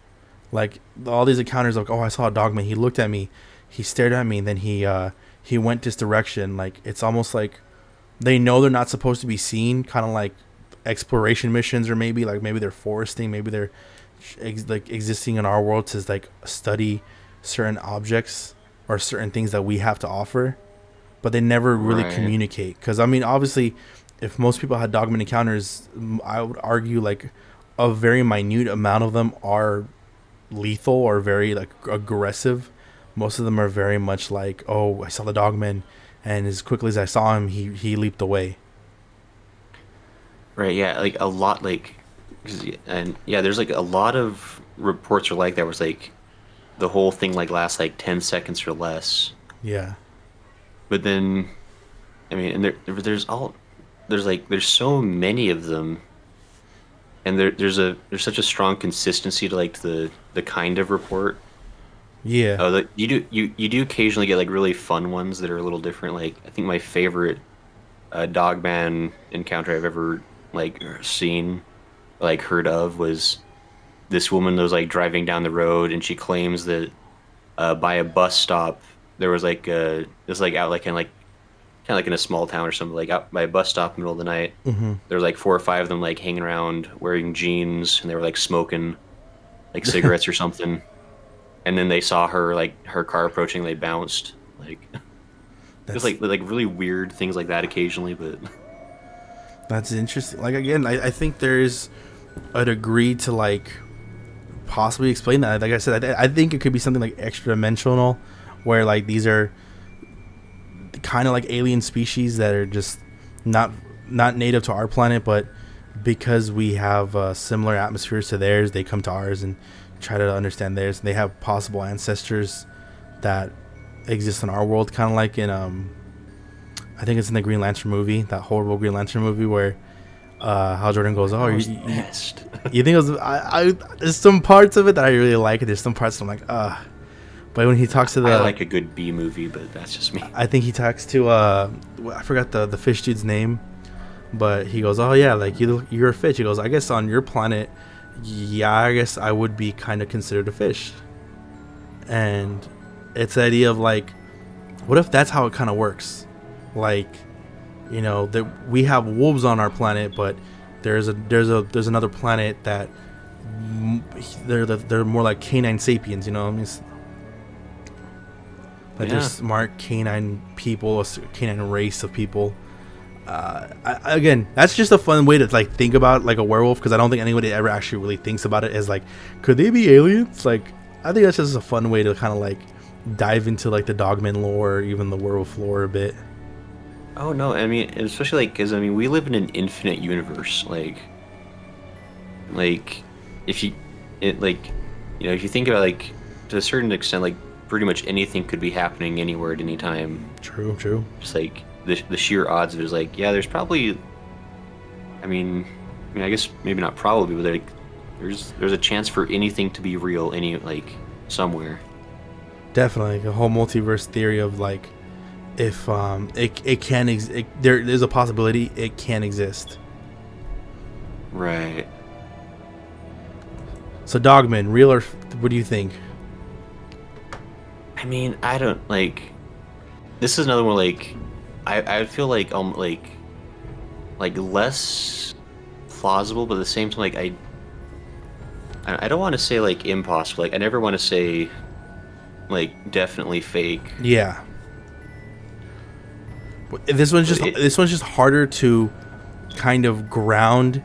S1: Like all these encounters, like, oh, I saw a dogman. He looked at me, he stared at me, and then he went this direction. Like it's almost like they know they're not supposed to be seen, kind of like exploration missions, or maybe they're foresting, maybe they're like existing in our world to like study certain objects or certain things that we have to offer, but they never really communicate. Because I mean, obviously, if most people had dogman encounters, I would argue like a very minute amount of them are lethal or very like aggressive. Most of them are very much like, oh, I saw the dogman, and as quickly as I saw him, he leaped away.
S2: Right, yeah, like a lot, like, and yeah, there's like a lot of reports are like that, was like the whole thing like lasts like 10 seconds or less.
S1: Yeah.
S2: But then, I mean, and there's so many of them, and there's such a strong consistency to like the kind of report.
S1: Yeah.
S2: Oh, you do occasionally get like really fun ones that are a little different. Like I think my favorite dogman encounter I've ever like seen, like heard of, was this woman that was like driving down the road, and she claims that by a bus stop there was like it's like out like in like kind of like in a small town or something, like out by a bus stop in the middle of the night.
S1: Mm-hmm.
S2: There were like 4 or 5 of them like hanging around wearing jeans, and they were like smoking like cigarettes or something. And then they saw her like her car approaching. They bounced. Like there's like really weird things like that occasionally, but
S1: that's interesting. Like again, I think there's a degree to like possibly explain that. Like I said, I think it could be something like extra dimensional, where like these are kind of like alien species that are just not native to our planet, but because we have similar atmospheres to theirs, they come to ours and try to understand theirs. They have possible ancestors that exist in our world, kind of like in I think it's in the Green Lantern movie, that horrible Green Lantern movie, where Hal Jordan goes, "Oh, you think it was?" I there's some parts of it that I really like. There's some parts I'm like, But when he talks to the,
S2: I like a good B movie, but that's just me.
S1: I think he talks to I forgot the fish dude's name, but he goes, "Oh yeah, like you're a fish." He goes, "I guess on your planet, yeah, I guess I would be kind of considered a fish." And it's the idea of like, what if that's how it kind of works? Like, you know, that we have wolves on our planet, but there's another planet that they're more like canine sapiens. You know what I mean? Like there's smart canine people, a canine race of people. Again, that's just a fun way to like think about like a werewolf, because I don't think anybody ever actually really thinks about it as like, could they be aliens? Like, I think that's just a fun way to kind of like dive into like the dogman lore, or even the werewolf lore a bit.
S2: Oh no, I mean, especially like, because I mean, we live in an infinite universe. Like if you, if you think about like to a certain extent, like pretty much anything could be happening anywhere at any time.
S1: True.
S2: Just like the sheer odds of it is like, yeah, there's probably, I mean, I guess maybe not probably, but like there's a chance for anything to be real, somewhere.
S1: Definitely, the whole multiverse theory of like, if it can there's a possibility it can exist.
S2: Right.
S1: So dogman, real or what do you think?
S2: I mean, I don't like. This is another one like, I feel like less plausible, but at the same time like I don't want to say like impossible. Like I never want to say like definitely fake.
S1: Yeah. This one's just harder to kind of ground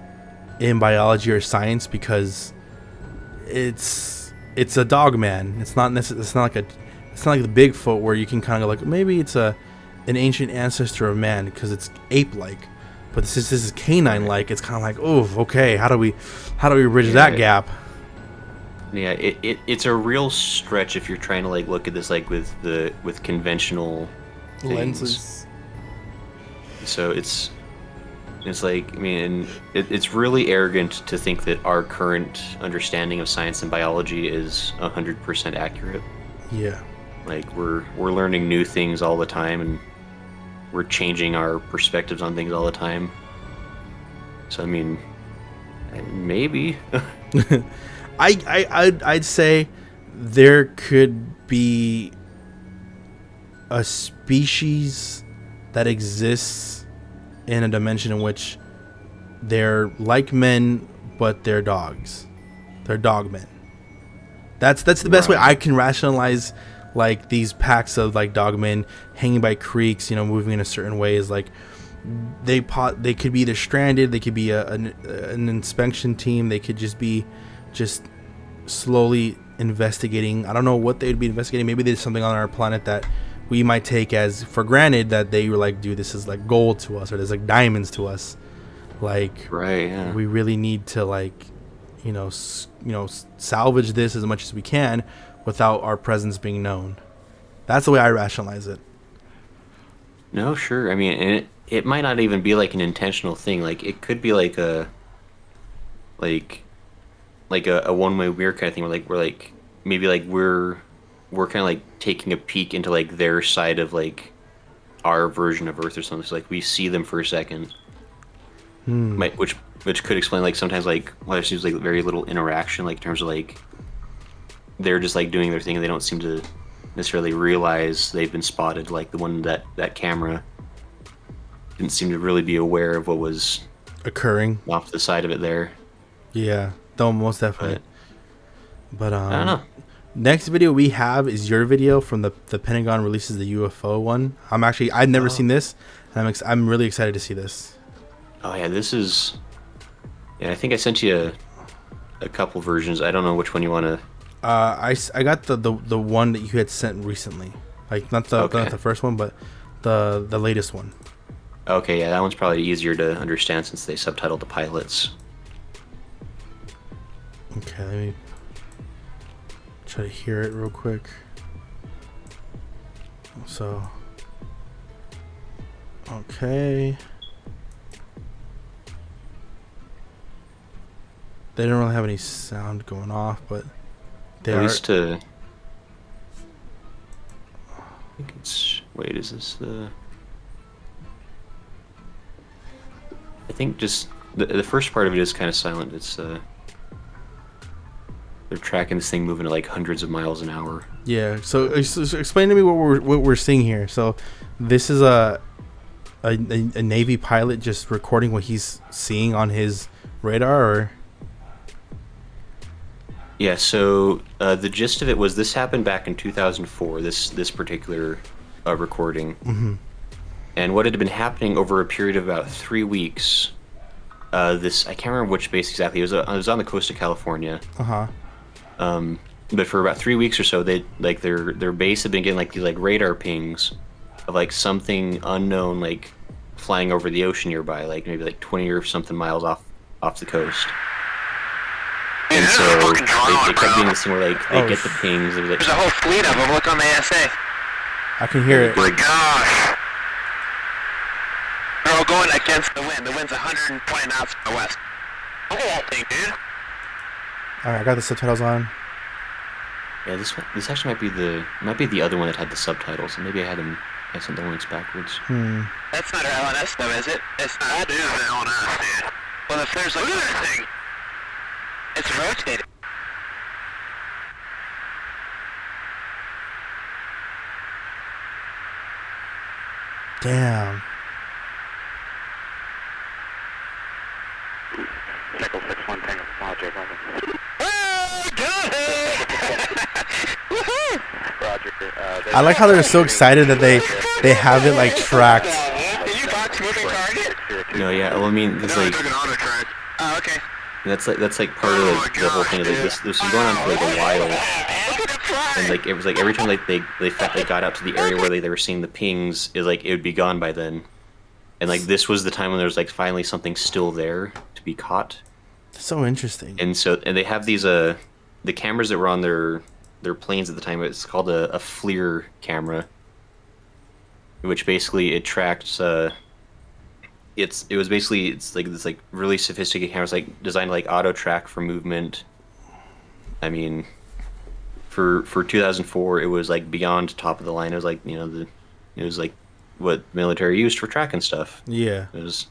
S1: in biology or science, because it's a dog man. It's not like the Bigfoot where you can kind of go like, maybe it's an ancient ancestor of man because it's ape like, but this is canine like. It's kind of like, oh, okay, how do we bridge that gap?
S2: Yeah, it's a real stretch if you're trying to like look at this like with conventional things.
S1: Lenses.
S2: So it's It's like, I mean, it's really arrogant to think that our current understanding of science and biology is 100% accurate.
S1: Yeah.
S2: Like we're learning new things all the time, and we're changing our perspectives on things all the time. So I mean, maybe.
S1: I'd say there could be a species that exists in a dimension in which they're like men, but they're dogs. They're dog men. That's the best way I can rationalize like these packs of like dog men hanging by creeks, moving in a certain way. Is like they could be either stranded, they could be an inspection team, they could just be slowly investigating. I don't know what they'd be investigating. Maybe there's something on our planet that we might take as for granted, that they were like, dude, this is like gold to us, or there's like diamonds to us. Like,
S2: right, yeah.
S1: We really need to like, salvage this as much as we can without our presence being known. That's the way I rationalize it.
S2: No, sure. I mean, and it might not even be like an intentional thing. Like it could be like a one-way mirror kind of thing, where like maybe like we're kind of like taking a peek into like their side of like our version of Earth or something. So like we see them for a second, which could explain like sometimes like why there seems like very little interaction, like in terms of like they're just like doing their thing and they don't seem to necessarily realize they've been spotted. Like the one that camera didn't seem to really be aware of what was
S1: occurring
S2: off the side of it there.
S1: Yeah, though most definitely. But
S2: I don't know.
S1: Next video we have is your video from the Pentagon releases the UFO one. I've never seen this, and I'm really excited to see this.
S2: Oh yeah, this is. Yeah, I think I sent you a couple versions. I don't know which one you want to.
S1: I got the one that you had sent recently, like not the first one, but the latest one.
S2: Okay, yeah, that one's probably easier to understand since they subtitled the pilots.
S1: Okay, let me try to hear it real quick. So, okay. They don't really have any sound going off, but they
S2: At
S1: are.
S2: least to. I think it's. Wait, is this the. I think just the first part of it is kind of silent. It's they're tracking this thing moving at like hundreds of miles an hour.
S1: Yeah. So explain to me what we're seeing here. So this is a Navy pilot just recording what he's seeing on his radar, or.
S2: Yeah. So the gist of it was this happened back in 2004. This particular recording.
S1: Mm-hmm.
S2: And what had been happening over a period of about 3 weeks, I can't remember which base exactly. It was on the coast of California. But for about 3 weeks or so, they like their base had been getting like these like radar pings of like something unknown like flying over the ocean nearby, like maybe like 20 or something miles off the coast. And so they kept doing this thing where like they get the pings. It was like,
S5: there's a whole fleet of them. Look on the ASA.
S1: I can hear it.
S5: Oh my gosh. They're all going against the wind. The wind's 120 knots from the west. Look at that thing, dude.
S1: Alright, I got the subtitles on.
S2: yeah, this actually might be the other one that had the subtitles, and maybe I sent the links backwards.
S5: That's not our LNS though, is it? It's not. That is the LNS, dude. Well, if there's like look at that thing. It's rotating.
S1: Damn.
S5: Nickel 6-1 Tango Small J Oh, got it! Woohoo! Roger.
S1: I like how they're so excited that they have it like tracked.
S5: Did you box moving target?
S2: No, yeah. Well, I mean, it's like
S5: took an auto track. Oh, okay.
S2: that's like part of like, the whole thing. Like, this was going on for like a while, and like it was like every time like they got out to the area where they were seeing the pings, it would be gone by then, and like this was the time when there was like finally something still there to be caught.
S1: So interesting.
S2: And they have these the cameras that were on their planes at the time. It's called a FLIR camera, which basically it tracks it was basically it's like this like really sophisticated camera. It's like designed to, like auto track for movement. I mean, for 2004, it was like beyond top of the line. It was like it was like what military used for tracking stuff.
S1: Yeah.
S2: It was,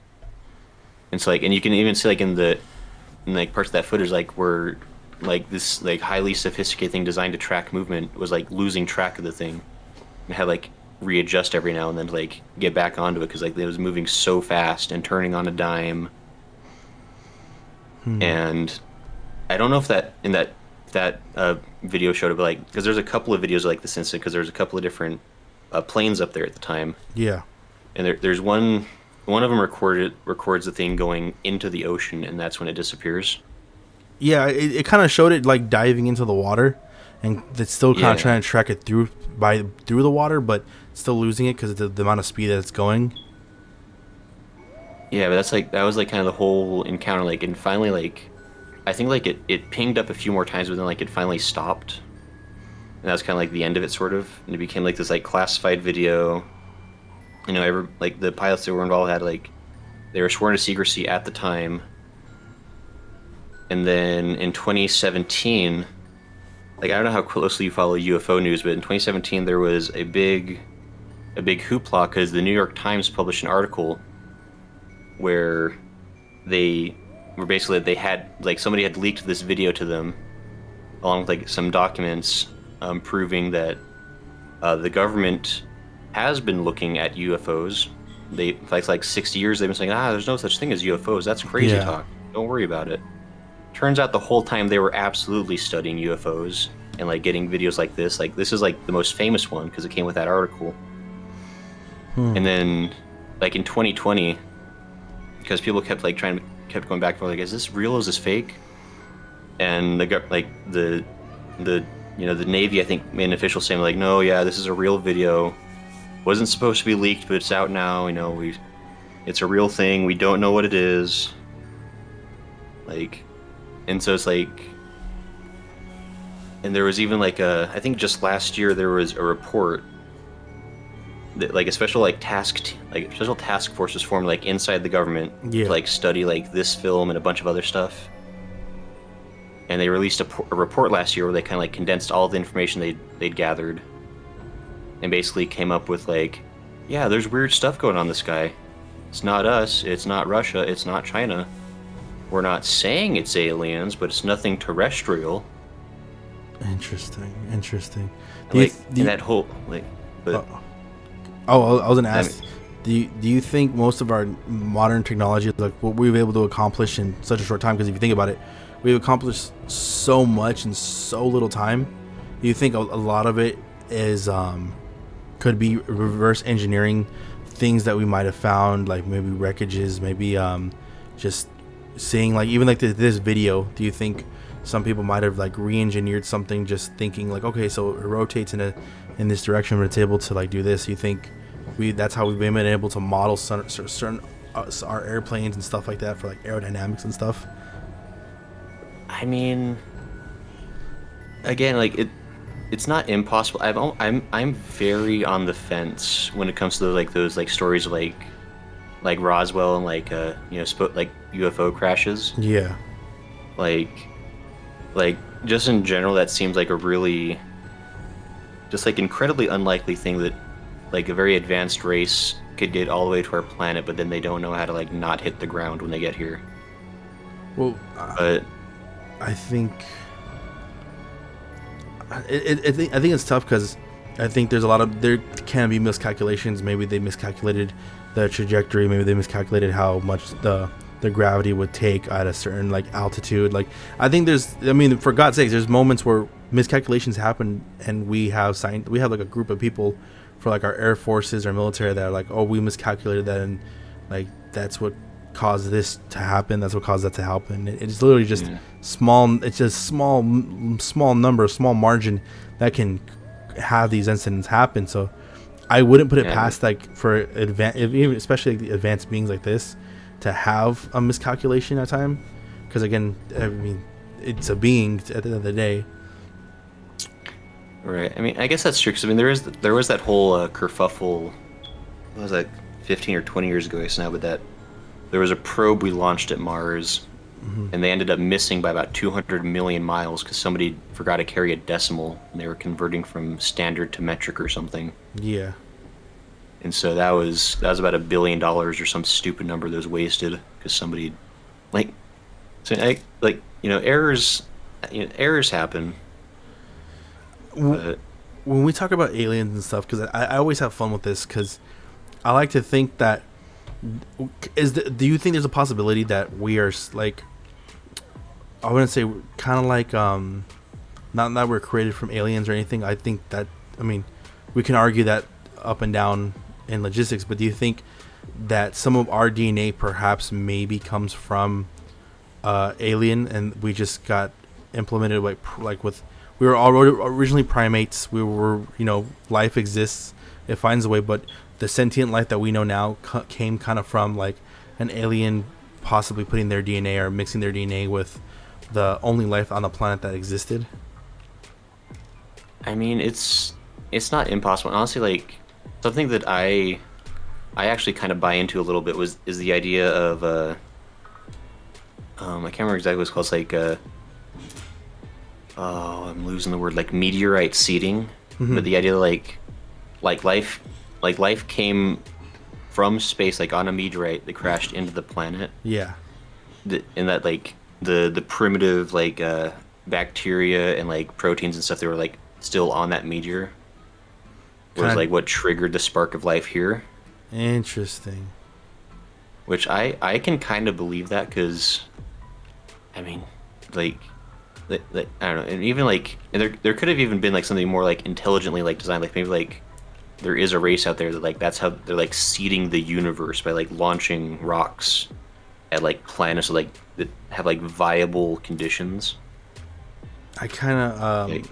S2: and so like, and you can even see like in like parts of that footage like where like this like highly sophisticated thing designed to track movement was like losing track of the thing. It had like readjust every now and then to like get back onto it because like it was moving so fast and turning on a dime. And I don't know if that in that video showed it, but like because there's a couple of videos like this incident because there's a couple of different planes up there at the time.
S1: Yeah.
S2: And there's one of them records the thing going into the ocean, and that's when it disappears.
S1: Yeah, it kind of showed it like diving into the water, and it's still kind of trying to track it through the water, but still losing it because of the amount of speed that it's going.
S2: Yeah, but that was like kind of the whole encounter, like, and finally like I think like it pinged up a few more times, but then like it finally stopped, and that was kind of like the end of it, sort of, and it became like this like classified video. Like the pilots that were involved had like they were sworn to secrecy at the time. And then in 2017, like I don't know how closely you follow UFO news, but in 2017 there was a big hoopla because the New York Times published an article where they had like somebody had leaked this video to them along with like some documents proving that the government has been looking at UFOs. They like 60 years they've been saying, there's no such thing as UFOs. That's crazy talk. Don't worry about it. Turns out the whole time they were absolutely studying UFOs and like getting videos like this. Like this is like the most famous one because it came with that article. And then like in 2020, because people kept going back and forth, like, is this real? Is this fake? And the Navy, I think, made an official statement like, no, yeah, this is a real video. Wasn't supposed to be leaked, but it's out now. It's a real thing. We don't know what it is. Like, and so it's like, and there was even like I think just last year there was a report that like a special task force was formed like inside the government to like study like this film and a bunch of other stuff. And they released a report last year where they kind of like condensed all the information they'd gathered, and basically came up with like, yeah, there's weird stuff going on in the sky. It's not us. It's not Russia. It's not China. We're not saying it's aliens, but it's nothing terrestrial.
S1: Interesting.
S2: That whole like, but.
S1: I was gonna ask, do you think most of our modern technology, like what we've been able to accomplish in such a short time, because if you think about it, we've accomplished so much in so little time. Do you think a lot of it is could be reverse engineering things that we might have found, like maybe wreckages, maybe just seeing like even like this video? Do you think some people might have like re-engineered something, just thinking like, okay, so it rotates in this direction, but it's able to like do this? You think that's how we've been able to model certain our airplanes and stuff like that for like aerodynamics and stuff?
S2: I mean, again, like it's not impossible. I'm very on the fence when it comes to those stories of like Roswell and like like UFO crashes.
S1: Yeah.
S2: Like just in general, that seems like a really just like incredibly unlikely thing that like a very advanced race could get all the way to our planet, but then they don't know how to like not hit the ground when they get here.
S1: Well,
S2: but
S1: I think I think it's tough because I think there can be miscalculations. Maybe they miscalculated the trajectory. Maybe they miscalculated how much the gravity would take at a certain like altitude. Like I think for God's sakes, there's moments where miscalculations happen, and we have like a group of people for like our air forces or military that are like, oh, we miscalculated that, and like that's what caused this to happen. That's what caused that to happen. It's literally just small. It's just small number, small margin that can have these incidents happen. So I wouldn't put it past like for especially like advanced beings like this to have a miscalculation at time, because again, I mean, it's a being at the end of the day.
S2: Right. I mean, I guess that's true. Because I mean, there was that whole kerfuffle. What was that? 15 or 20 years ago, I guess now, but that there was a probe we launched at Mars, and they ended up missing by about 200 million miles because somebody forgot to carry a decimal, and they were converting from standard to metric or something.
S1: Yeah.
S2: And so that was about $1 billion or some stupid number that was wasted because somebody, like, errors, errors happen. But
S1: When we talk about aliens and stuff, because I always have fun with this, because I like to think that do you think there's a possibility that we are like, I wouldn't say kind of like not that we're created from aliens or anything. I think that, I mean, we can argue that up and down in logistics, but do you think that some of our DNA perhaps maybe comes from alien, and we just got implemented like with, we were already originally primates. We were, life exists, it finds a way, but the sentient life that we know now came kind of from like an alien possibly putting their DNA or mixing their DNA with the only life on the planet that existed.
S2: I mean, it's not impossible. Honestly, like, something that I actually kind of buy into a little bit is the idea of I can't remember exactly what it's called. It's like I'm losing the word, like meteorite seeding. But the idea like life came from space, like on a meteorite that crashed into the planet.
S1: Yeah.
S2: And that like the primitive like bacteria and like proteins and stuff that were like still on that meteor was like what triggered the spark of life here.
S1: Interesting.
S2: Which I can kind of believe that, because I mean, like I don't know, and even like, and there could have even been like something more like intelligently like designed, like maybe like there is a race out there that like that's how they're like seeding the universe by like launching rocks at like planets like that have like viable conditions. I kind of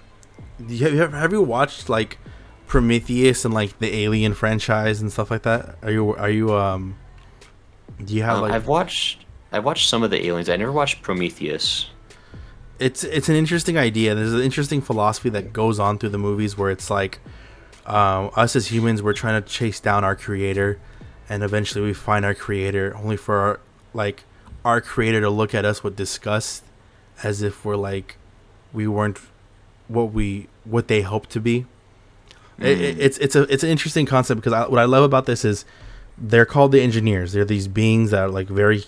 S1: have you watched like Prometheus and like the Alien franchise and stuff like that? Are you do you have like
S2: I've watched some of the Aliens. I never watched Prometheus.
S1: It's an interesting idea. There's an interesting philosophy that goes on through the movies where it's like us as humans, we're trying to chase down our creator, and eventually we find our creator, only for our creator to look at us with disgust, as if we're like we weren't what they hoped to be. It's an interesting concept, because what I love about this is they're called the engineers. They're these beings that are like very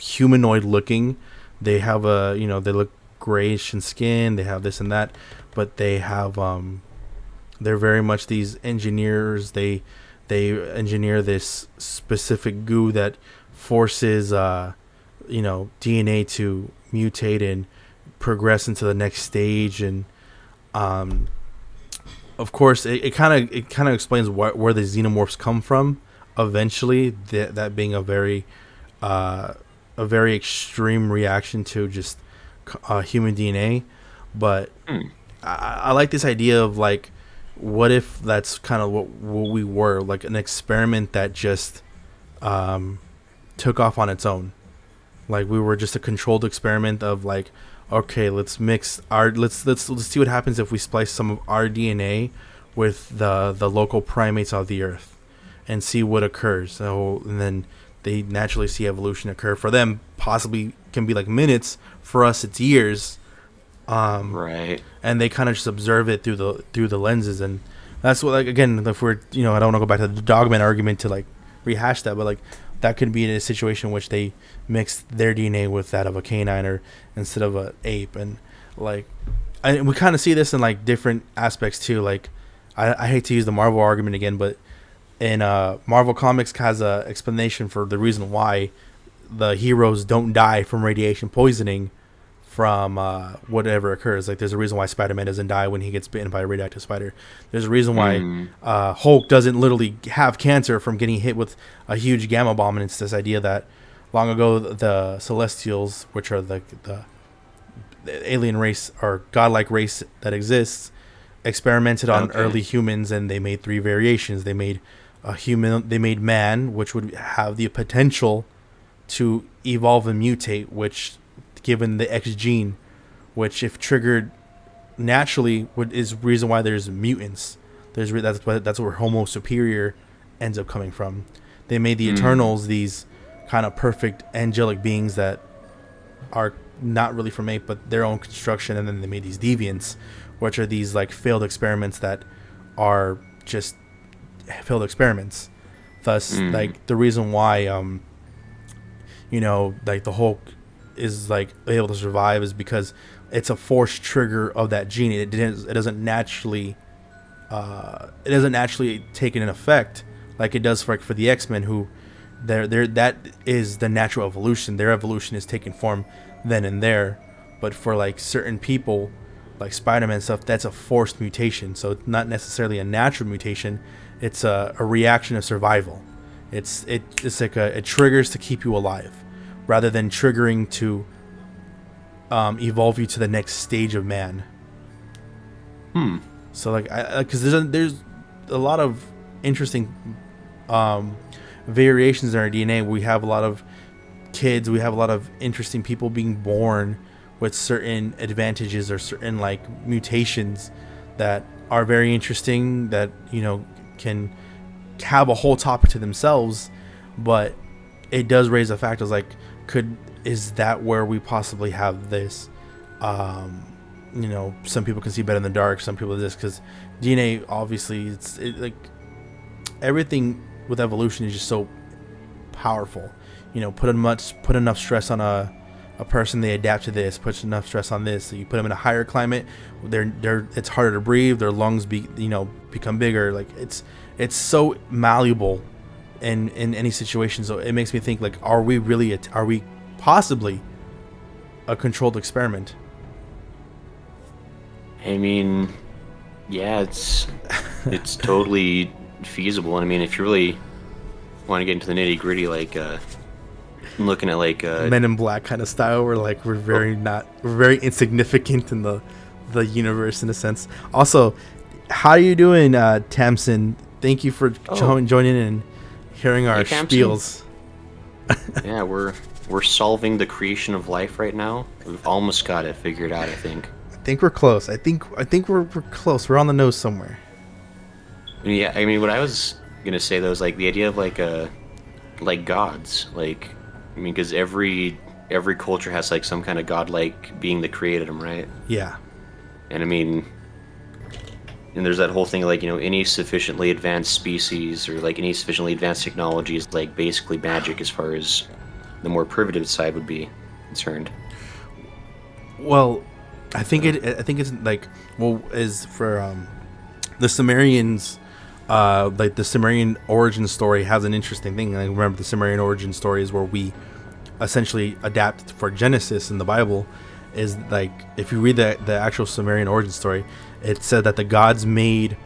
S1: humanoid looking. They have they look grayish in skin. They have this and that, but they have they're very much these engineers. They engineer this specific goo that forces DNA to mutate and progress into the next stage, and of course it kind of explains where the xenomorphs come from eventually, that being a very extreme reaction to just human DNA. But I like this idea of like, what if that's kind of what we were, like an experiment that just took off on its own. Like we were just a controlled experiment of like, okay, let's mix let's see what happens if we splice some of our DNA with the local primates of the earth and see what occurs. So, and then they naturally see evolution occur. For them, possibly can be like minutes. For us, it's years.
S2: Right.
S1: And they kind of just observe it through the lenses, and that's what, like, again, if we're I don't want to go back to the dogman argument to like rehash that, but like that could be in a situation in which they mix their DNA with that of a canine or instead of an ape, and like we kind of see this in like different aspects too. Like I hate to use the Marvel argument again, but in Marvel Comics has a explanation for the reason why the heroes don't die from radiation poisoning from whatever occurs. Like there's a reason why Spider-Man doesn't die when he gets bitten by a radioactive spider. There's a reason why Hulk doesn't literally have cancer from getting hit with a huge gamma bomb, and it's this idea that long ago the Celestials, which are the alien race or godlike race that exists, experimented on early humans, and they made 3 variations. They made they made man, which would have the potential to evolve and mutate, which, given the X gene, which if triggered naturally is reason why there's mutants. That's where Homo superior ends up coming from. They made the Eternals, these kind of perfect angelic beings that are not really from ape, but their own construction, and then they made these deviants, which are these like failed experiments that are just failed experiments. Thus, like the reason why, like the Hulk is like able to survive is because it's a forced trigger of that gene. It doesn't naturally take an effect like it does for the X-Men, who that is the natural evolution. Their evolution is taking form then and there. But for like certain people, like Spider-Man stuff, that's a forced mutation. So it's not necessarily a natural mutation. It's a reaction of survival. It's like it triggers to keep you alive, rather than triggering to evolve you to the next stage of man. So like, because there's a lot of interesting variations in our DNA. We have a lot of kids. We have a lot of interesting people being born with certain advantages or certain like mutations that are very interesting, that can have a whole topic to themselves. But it does raise a fact of like, is that where we possibly have this? Some people can see better in the dark, some people this, because DNA obviously like everything with evolution is just so powerful. Put enough stress on a person, they adapt to this. Put enough stress on this, so you put them in a higher climate, it's harder to breathe, their lungs become bigger. Like it's so malleable in any situation. So it makes me think, like, are we possibly a controlled experiment?
S2: I mean, yeah, it's totally feasible. And I mean, if you really want to get into the nitty gritty, like looking at like
S1: Men in Black kind of style, where like we're very insignificant in the universe in a sense. Also, how are you doing, Tamsin? Thank you for joining in and hearing our spiels.
S2: Yeah, we're solving the creation of life right now. We've almost got it figured out, I think.
S1: I think we're close. I think we're close. We're on the nose somewhere.
S2: Yeah, I mean, what I was gonna say though is like the idea of like gods, like, I mean, because every culture has like some kind of godlike being that created them, right?
S1: Yeah.
S2: And I mean, and there's that whole thing like, any sufficiently advanced species or like any sufficiently advanced technology is like basically magic as far as the more primitive side would be concerned.
S1: Well, I think it's like, is for the Sumerians, like the Sumerian origin story has an interesting thing. I remember the Sumerian origin story is where we essentially adapt for Genesis in the Bible. Is like, if you read the actual Sumerian origin story, it said that the gods made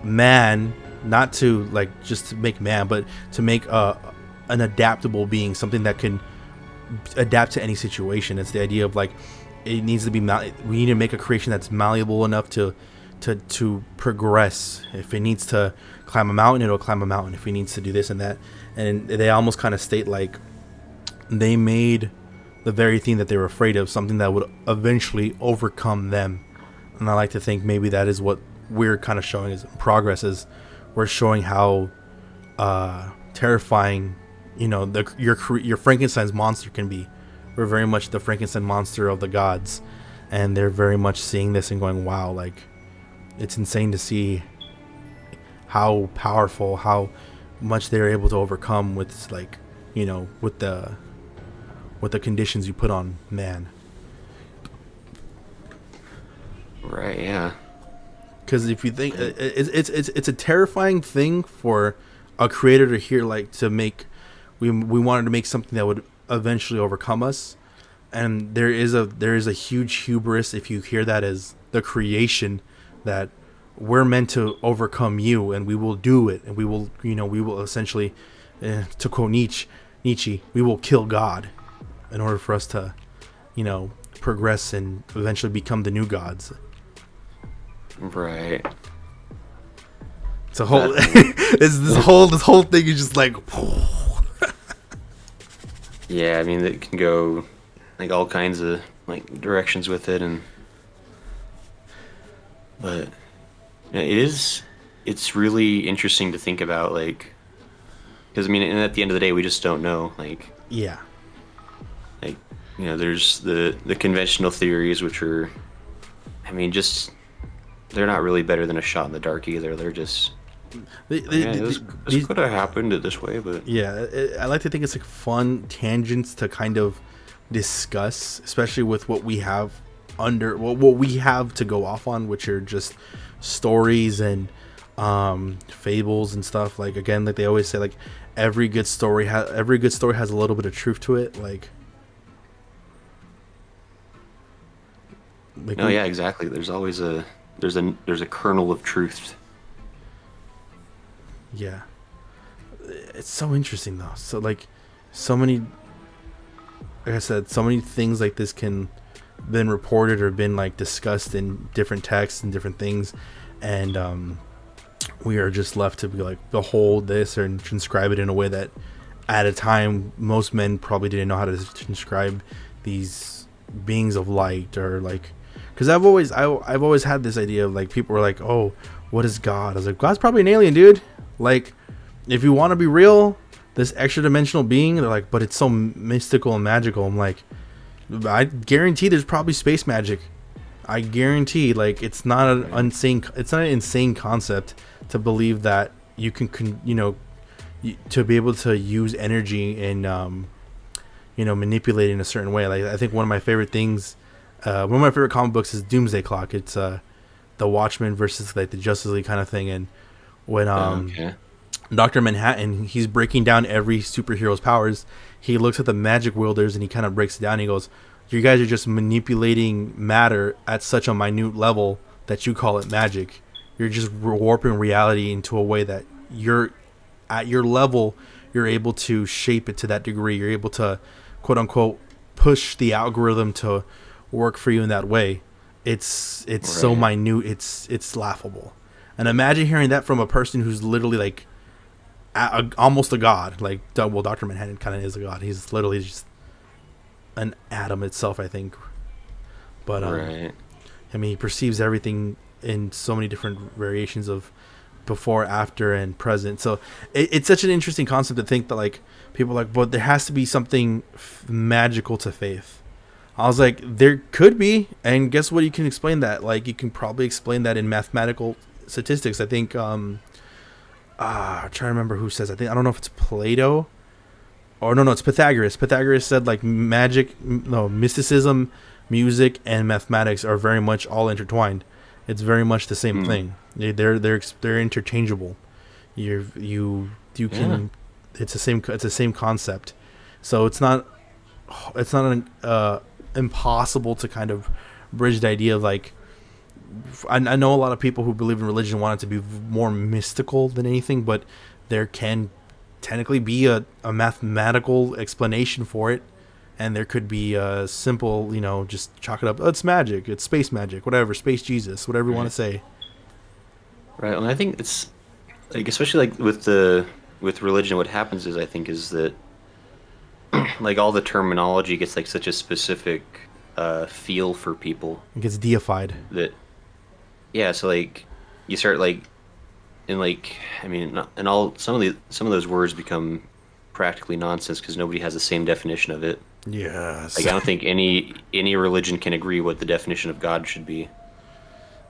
S1: man not to like just to make man, but to make an adaptable being, something that can adapt to any situation. It's the idea of like, it needs to be we need to make a creation that's malleable enough to progress. If it needs to climb a mountain, it'll climb a mountain. If it needs to do this and that, and they almost kind of state like they made the very thing that they were afraid of something that would eventually overcome them. And I like to think maybe that is what we're kind of showing as progress. Is we're showing how terrifying your Frankenstein's monster can be. We're very much the Frankenstein monster of the gods, and they're very much seeing this and going, wow, like, it's insane to see how powerful, how much they're able to overcome with, like, with the conditions you put on man.
S2: Right, yeah.
S1: Because if you think it's a terrifying thing for a creator to hear, like, to make, we wanted to make something that would eventually overcome us, and there is a huge hubris if you hear that as the creation, that we're meant to overcome you, and we will do it, and we will essentially, to quote Nietzsche, we will kill God in order for us to progress and eventually become the new gods.
S2: Right.
S1: It's a whole this whole thing is just like
S2: Yeah, I mean, it can go like all kinds of like directions with it, but it's really interesting to think about, like, Because I mean, and at the end of the day, we just don't know.
S1: Yeah.
S2: Like, there's the conventional theories, which are, I mean, just they're not really better than a shot in the dark either. They're just, this could have happened this way, but
S1: yeah, I like to think it's like fun tangents to kind of discuss, especially with what we have what we have to go off on, which are just stories and fables and stuff. Like, again, like they always say, like every good story has a little bit of truth to it.
S2: No, yeah, exactly. There's always there's a kernel of truth.
S1: Yeah, it's so interesting though. So like I said, so many things like this can been reported or been like discussed in different texts and different things, and we are just left to be like, behold this, or transcribe it in a way that at a time most men probably didn't know how to transcribe these beings of light. Or like, because I've always had this idea of like, people were like, oh, what is God? I was like, God's probably an alien, dude. Like, if you want to be real, this extra dimensional being. They're like, but it's so mystical and magical. I'm like, I guarantee there's probably space magic. I guarantee, like, it's not an insane concept to believe that you can to be able to use energy and manipulate it in a certain way. Like, I think one of my favorite things, one of my favorite comic books is Doomsday Clock. It's the Watchmen versus like the Justice League kind of thing. And when Dr. Manhattan, he's breaking down every superhero's powers, he looks at the magic wielders and he kind of breaks it down. He goes, you guys are just manipulating matter at such a minute level that you call it magic. You're just warping reality into a way that you're at your level, you're able to shape it to that degree. You're able to, quote unquote, push the algorithm to work for you in that way. It's right. So minute, it's laughable. And imagine hearing that from a person who's literally like almost a god. Like, well, Dr. Manhattan kind of is a god. He's literally just an atom itself, I think. But
S2: right.
S1: I mean, he perceives everything in so many different variations of before, after, and present. So it's such an interesting concept to think that like people are like, but there has to be something magical to faith. I was like, there could be, and guess what? You can explain that. Like, you can probably explain that in mathematical statistics. I think I'm trying to remember who says. I don't know if it's Plato, or no, it's Pythagoras. Pythagoras said like mysticism, music, and mathematics are very much all intertwined. It's very much the same thing. They're interchangeable. You can. It's the same concept. So it's not impossible to kind of bridge the idea of like. I know a lot of people who believe in religion want it to be more mystical than anything, but there can technically be a mathematical explanation for it, and there could be a simple, just chalk it up. Oh, it's magic. It's space magic. Whatever. Space Jesus. Whatever you want to say.
S2: Right, and I think it's like, especially like with religion, what happens is, I think, is that like all the terminology gets like such a specific feel for people.
S1: It gets deified.
S2: Yeah, so like you start like, and like, I mean, and some of those words become practically nonsense because nobody has the same definition of it.
S1: Yes.
S2: Like, I don't think any religion can agree what the definition of God should be,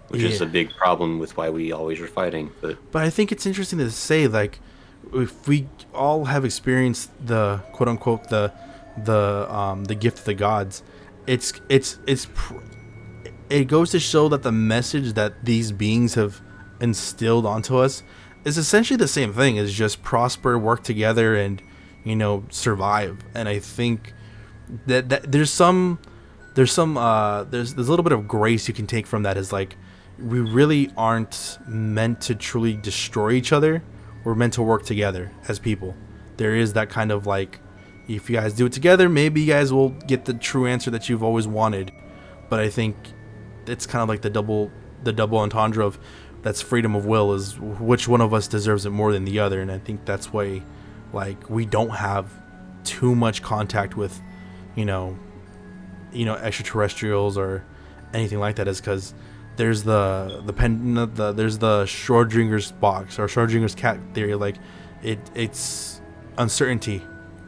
S2: which is a big problem with why we always are fighting. But
S1: I think it's interesting to say, like, if we all have experienced the quote unquote the gift of the gods, it goes to show that the message that these beings have instilled onto us is essentially the same thing as just prosper, work together, and survive. And I think that there's a little bit of grace you can take from that. Is like, we really aren't meant to truly destroy each other. We're meant to work together as people. There is that kind of like, if you guys do it together, maybe you guys will get the true answer that you've always wanted. But I think it's kind of like the double entendre of that's freedom of will, is which one of us deserves it more than the other. And I think that's why, like, we don't have too much contact with, extraterrestrials or anything like that, is because there's the Schrodinger's box or Schrodinger's cat theory. Like, it's uncertainty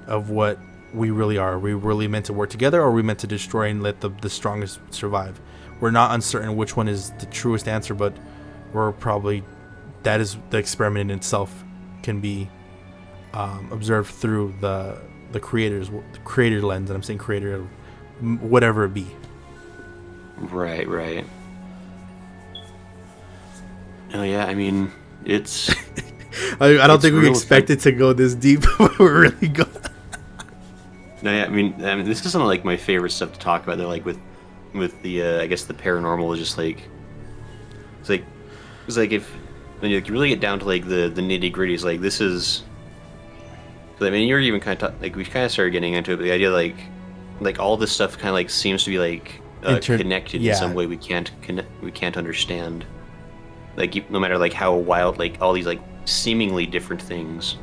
S1: of what we really are. Are we really meant to work together, or are we meant to destroy and let the strongest survive? We're not uncertain which one is the truest answer, but we're probably, that is the experiment in itself can be observed through the creator lens, and I'm saying creator, whatever it be.
S2: Right. Oh yeah, I mean, it's.
S1: I don't
S2: it's
S1: think we
S2: real
S1: expected to go this deep, but we're really good.
S2: No, yeah, I mean, this isn't like my favorite stuff to talk about. Though, like with the I guess the paranormal is just like it's like if when you really get down to like the nitty gritties, like this is. I mean, you're even kind of like we kind of started getting into it, but the idea like all this stuff kind of like seems to be like connected in some way we can't understand. Like no matter like how wild, like all these like seemingly different things.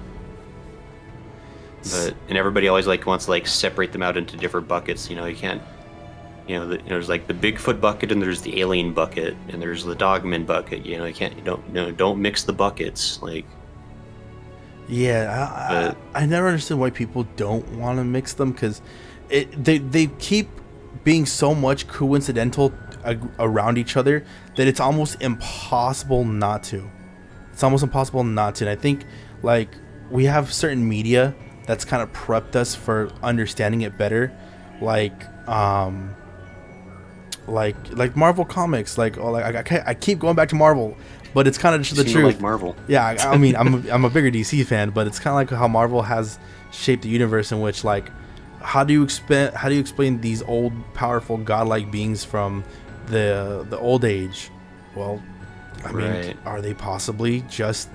S2: But and everybody always like wants to like separate them out into different buckets. You know, you can't. There's like the Bigfoot bucket, and there's the alien bucket, and there's the Dogman bucket. You know, don't mix the buckets. Like.
S1: Yeah, I never understood why people don't want to mix them, because they keep being so much coincidental around each other that it's almost impossible not to. And I think like we have certain media that's kind of prepped us for understanding it better, like Marvel comics. I keep going back to Marvel. But it's kind of just the truth.
S2: Like Marvel.
S1: Yeah, I mean, I'm a bigger DC fan, but it's kind of like how Marvel has shaped the universe, in which like, how do you explain these old, powerful, godlike beings from the old age? Well, I mean, are they possibly just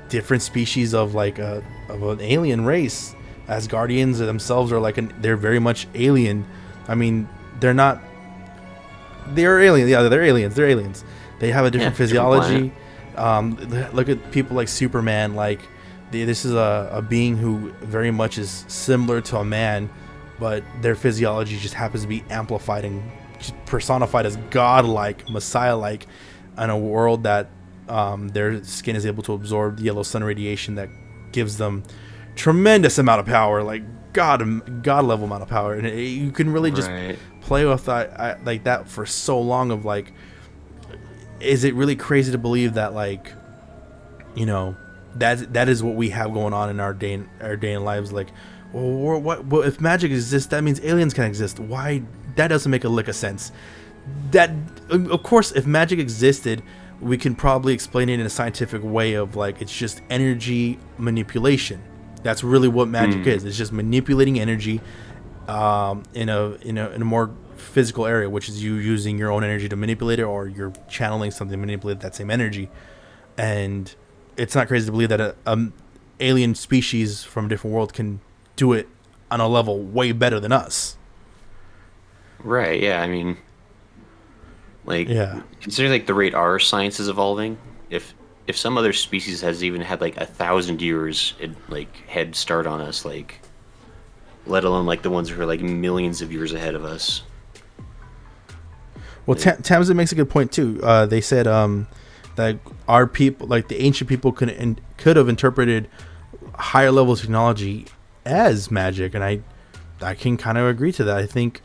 S1: different species of like of an alien race? Asgardians themselves are they're very much alien. I mean, they're not. They're alien. Yeah, they're aliens. They're aliens. They have a different physiology. Look at people like Superman. This is a being who very much is similar to a man, but their physiology just happens to be amplified and personified as godlike, messiah-like, in a world that their skin is able to absorb the yellow sun radiation that gives them tremendous amount of power, like god level amount of power. And you can really just play with that like that for so long. Of like, is it really crazy to believe that that is what we have going on in our day in lives? Like, well, what if magic exists? That means aliens can exist. Why? That doesn't make a lick of sense. That, of course, if magic existed, we can probably explain it in a scientific way of like, it's just energy manipulation. That's really what magic is. It's just manipulating energy in a more physical area, which is you using your own energy to manipulate it, or you're channeling something to manipulate that same energy. And it's not crazy to believe that a alien species from a different world can do it on a level way better than us.
S2: Right. Yeah. I mean, consider like the rate our science is evolving. If some other species has even had like 1,000 years head start on us, let alone like the ones who are like millions of years ahead of us.
S1: Well, Tamsin makes a good point too. They said that our people, like the ancient people, could have interpreted higher level technology as magic, and I can kind of agree to that. I think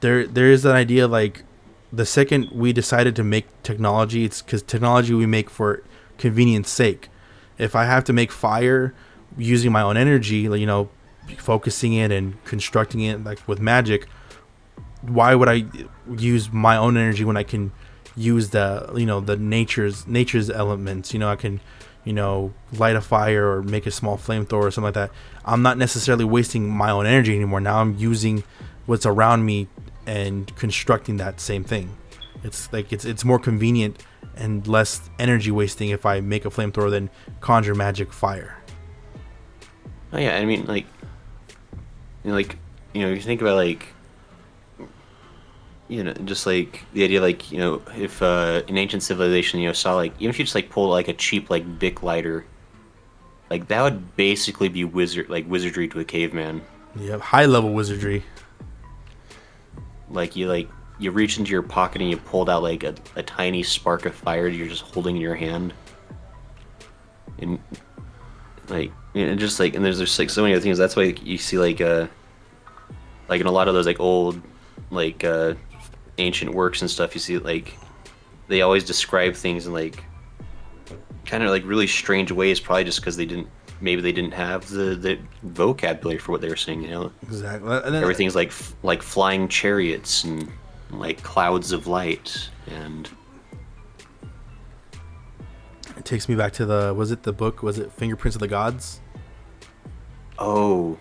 S1: there is an idea like the second we decided to make technology, it's because technology we make for convenience sake. If I have to make fire using my own energy, focusing it and constructing it like with magic, why would I use my own energy when I can use the nature's elements? I can light a fire or make a small flamethrower or something like that. I'm not necessarily wasting my own energy anymore. Now I'm using what's around me and constructing that same thing. It's like it's more convenient and less energy wasting if I make a flamethrower than conjure magic fire.
S2: Oh yeah, I mean you think about just like the idea, if an ancient civilization, saw even if you just pull a cheap Bic lighter, that would basically be wizardry to a caveman.
S1: Yeah, high level wizardry.
S2: You reach into your pocket and you pulled out a tiny spark of fire you're just holding in your hand, and Like, and just like, and there's just like so many other things. That's why you see like in a lot of those like old like ancient works and stuff, you see like they always describe things in like kind of like really strange ways, probably just because they didn't have the vocabulary for what they were saying, you know.
S1: Exactly. And then,
S2: Everything's like flying chariots and like clouds of light, and
S1: it takes me back to was it Fingerprints of the Gods?
S2: or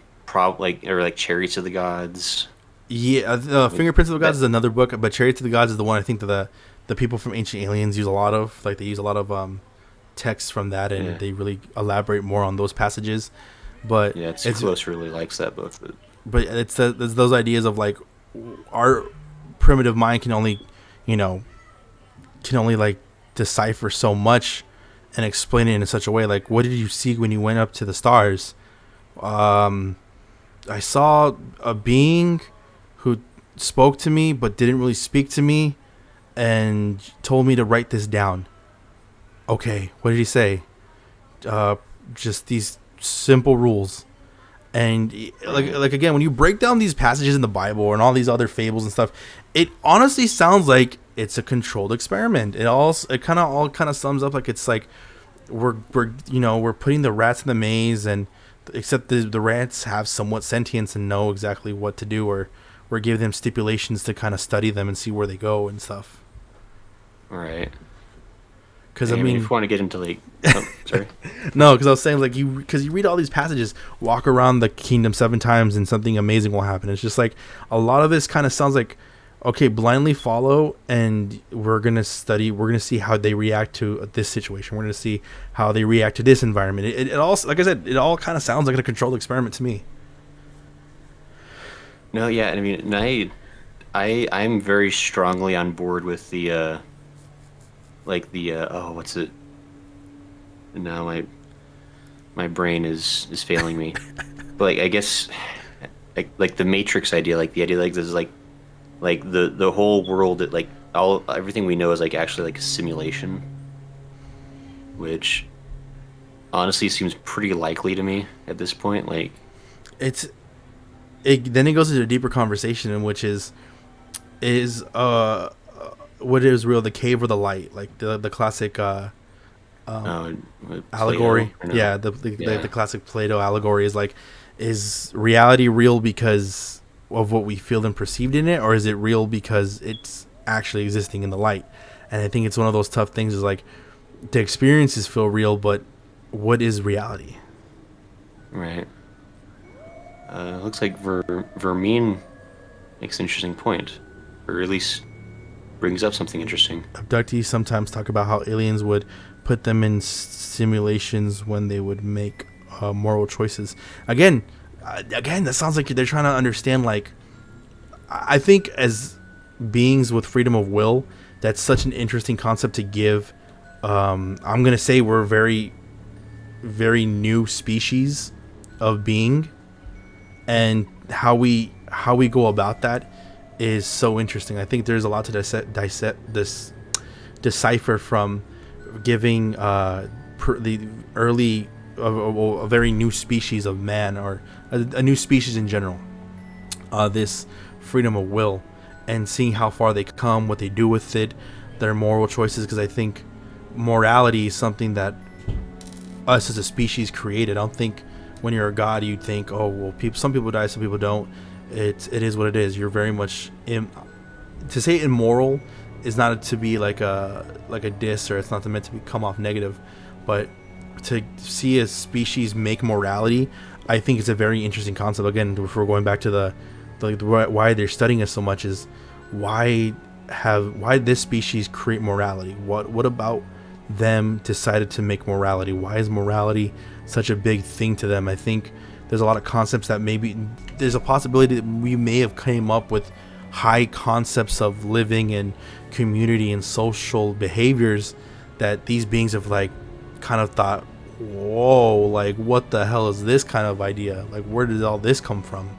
S2: like Chariots of the Gods.
S1: Yeah, Fingerprints of the Gods is another book, but Chariots of the Gods is the one I think that the people from Ancient Aliens use a lot of. Like, they use a lot of texts from that, and they really elaborate more on those passages. But
S2: yeah, it's Close really likes that book.
S1: But it's those ideas of like our primitive mind can only like decipher so much and explain it in such a way. Like, what did you see when you went up to the stars? I saw a being who spoke to me but didn't really speak to me and told me to write this down. Okay, what did he say? Just these simple rules. And like again, when you break down these passages in the Bible and all these other fables and stuff, it honestly sounds like it's a controlled experiment. It kind of sums up like it's like we're putting the rats in the maze, and except the rats have somewhat sentience and know exactly what to do, or we're giving them stipulations to kind of study them and see where they go and stuff.
S2: Right.
S1: Because
S2: I mean, if you want to get into like, sorry.
S1: No, because I was saying like because you read all these passages, walk around the kingdom 7 times and something amazing will happen. It's just like a lot of this kind of sounds like, okay, blindly follow, and we're gonna see how they react to this situation. We're gonna see how they react to this environment. It all, like I said, it all kind of sounds like a controlled experiment to me.
S2: No, yeah, I mean, I'm very strongly on board with the what's it? Now my brain is failing me. But like, I guess like the Matrix idea, like the idea like this is like the whole world, that like everything we know is like actually like a simulation, which honestly seems pretty likely to me at this point. Like,
S1: then it goes into a deeper conversation, in which is what is real, the cave or the light, like the classic allegory.
S2: No?
S1: Yeah, the classic Plato allegory is like, is reality real because of what we feel and perceived in it, or is it real because it's actually existing in the light? And I think it's one of those tough things, is like the experiences feel real, but what is reality?
S2: Right. Looks like Vermeen makes an interesting point, or at least brings up something interesting.
S1: Abductees sometimes talk about how aliens would put them in simulations when they would make moral choices. Again, that sounds like they're trying to understand. Like, I think as beings with freedom of will, that's such an interesting concept to give. I'm gonna say we're a very, very new species of being, and how we go about that is so interesting. I think there's a lot to decipher from giving the early a very new species of man, or a new species in general, this freedom of will, and seeing how far they come, what they do with it, their moral choices. Because I think morality is something that us as a species created. I don't think when you're a god you'd think, oh well, some people die, some people don't. It is what it is. You're very much to say immoral is not to be like a diss, or it's not meant to come off negative, but to see a species make morality, I think it's a very interesting concept. Again, if we're going back to why they're studying us so much, is why this species create morality? What about them decided to make morality? Why is morality such a big thing to them? I think there's a lot of concepts that maybe there's a possibility that we may have came up with high concepts of living and community and social behaviors that these beings have like kind of thought, whoa, like what the hell is this kind of idea? Like, where did all this come from?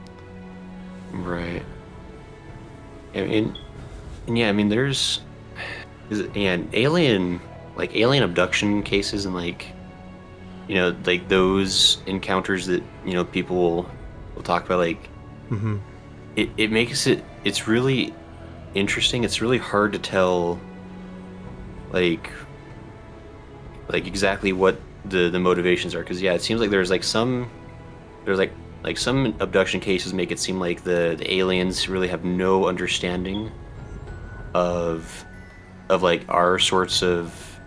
S2: Right. And yeah, I mean, there's alien abduction cases, and like you know, like those encounters that, you know, people will talk about, like, it makes it's really interesting. It's really hard to tell, like exactly what the motivations are, because yeah, it seems like there's some abduction cases make it seem like the aliens really have no understanding of like our sorts of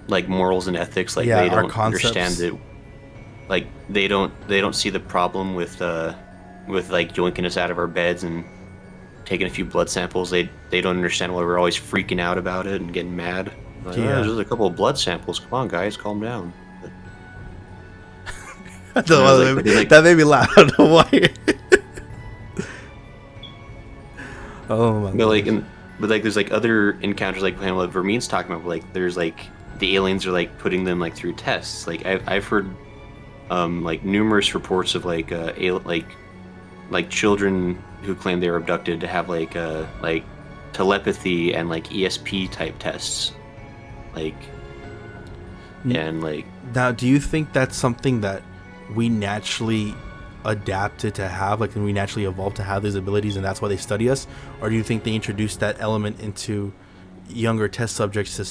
S2: like morals and ethics. Like
S1: Yeah,
S2: they
S1: our
S2: don't understand
S1: concepts.
S2: it. Like they don't see the problem with like yoinking us out of our beds and taking a few blood samples. They don't understand why we're always freaking out about it and getting mad. Like, oh, there's
S1: Yeah.
S2: just a couple of blood samples. Come on, guys, calm down.
S1: That made me laugh. I don't know why. Oh my
S2: But like,
S1: gosh.
S2: but like, there's like other encounters, like kind of what Vermeen's talking about. Like, there's like the aliens are like putting them like through tests. Like, I've heard like numerous reports of like like children who claim they were abducted to have like telepathy and like ESP type tests. Like, and like,
S1: Now, do you think that's something that we naturally adapted to have, like, and we naturally evolved to have these abilities, and that's why they study us? Or do you think they introduced that element into younger test subjects to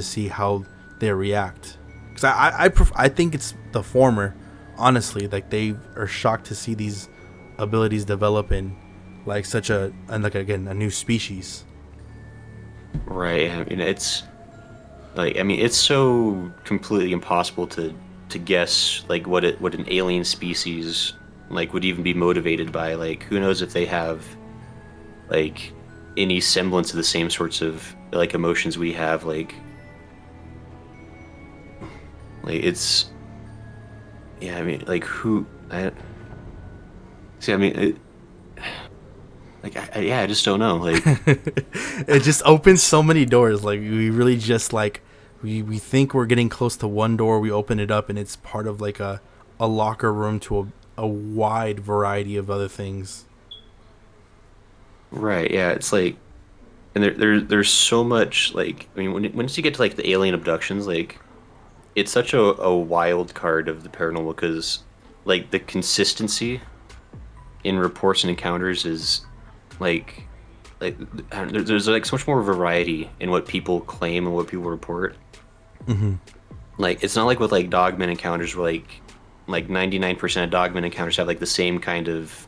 S1: see how they react? Because I think it's the former, honestly. Like, they are shocked to see these abilities develop in like such a, and like, again, a new species.
S2: right? I mean, it's like, I mean, it's so completely impossible to guess like what an alien species like would even be motivated by. Like, who knows if they have like any semblance of the same sorts of like emotions we have. Like it's, yeah, I mean, like, who I see, I mean, yeah, I just don't know. Like,
S1: It just opens so many doors. Like, we really just like, we think we're getting close to one door, we open it up, and it's part of like a locker room to a wide variety of other things.
S2: right, yeah, it's like, and there's so much, like, I mean, once you get to like the alien abductions, like, it's such a wild card of the paranormal, because like the consistency in reports and encounters is like there's like so much more variety in what people claim and what people report. Like, it's not like with like dogman encounters where like 99% of dogman encounters have like the same kind of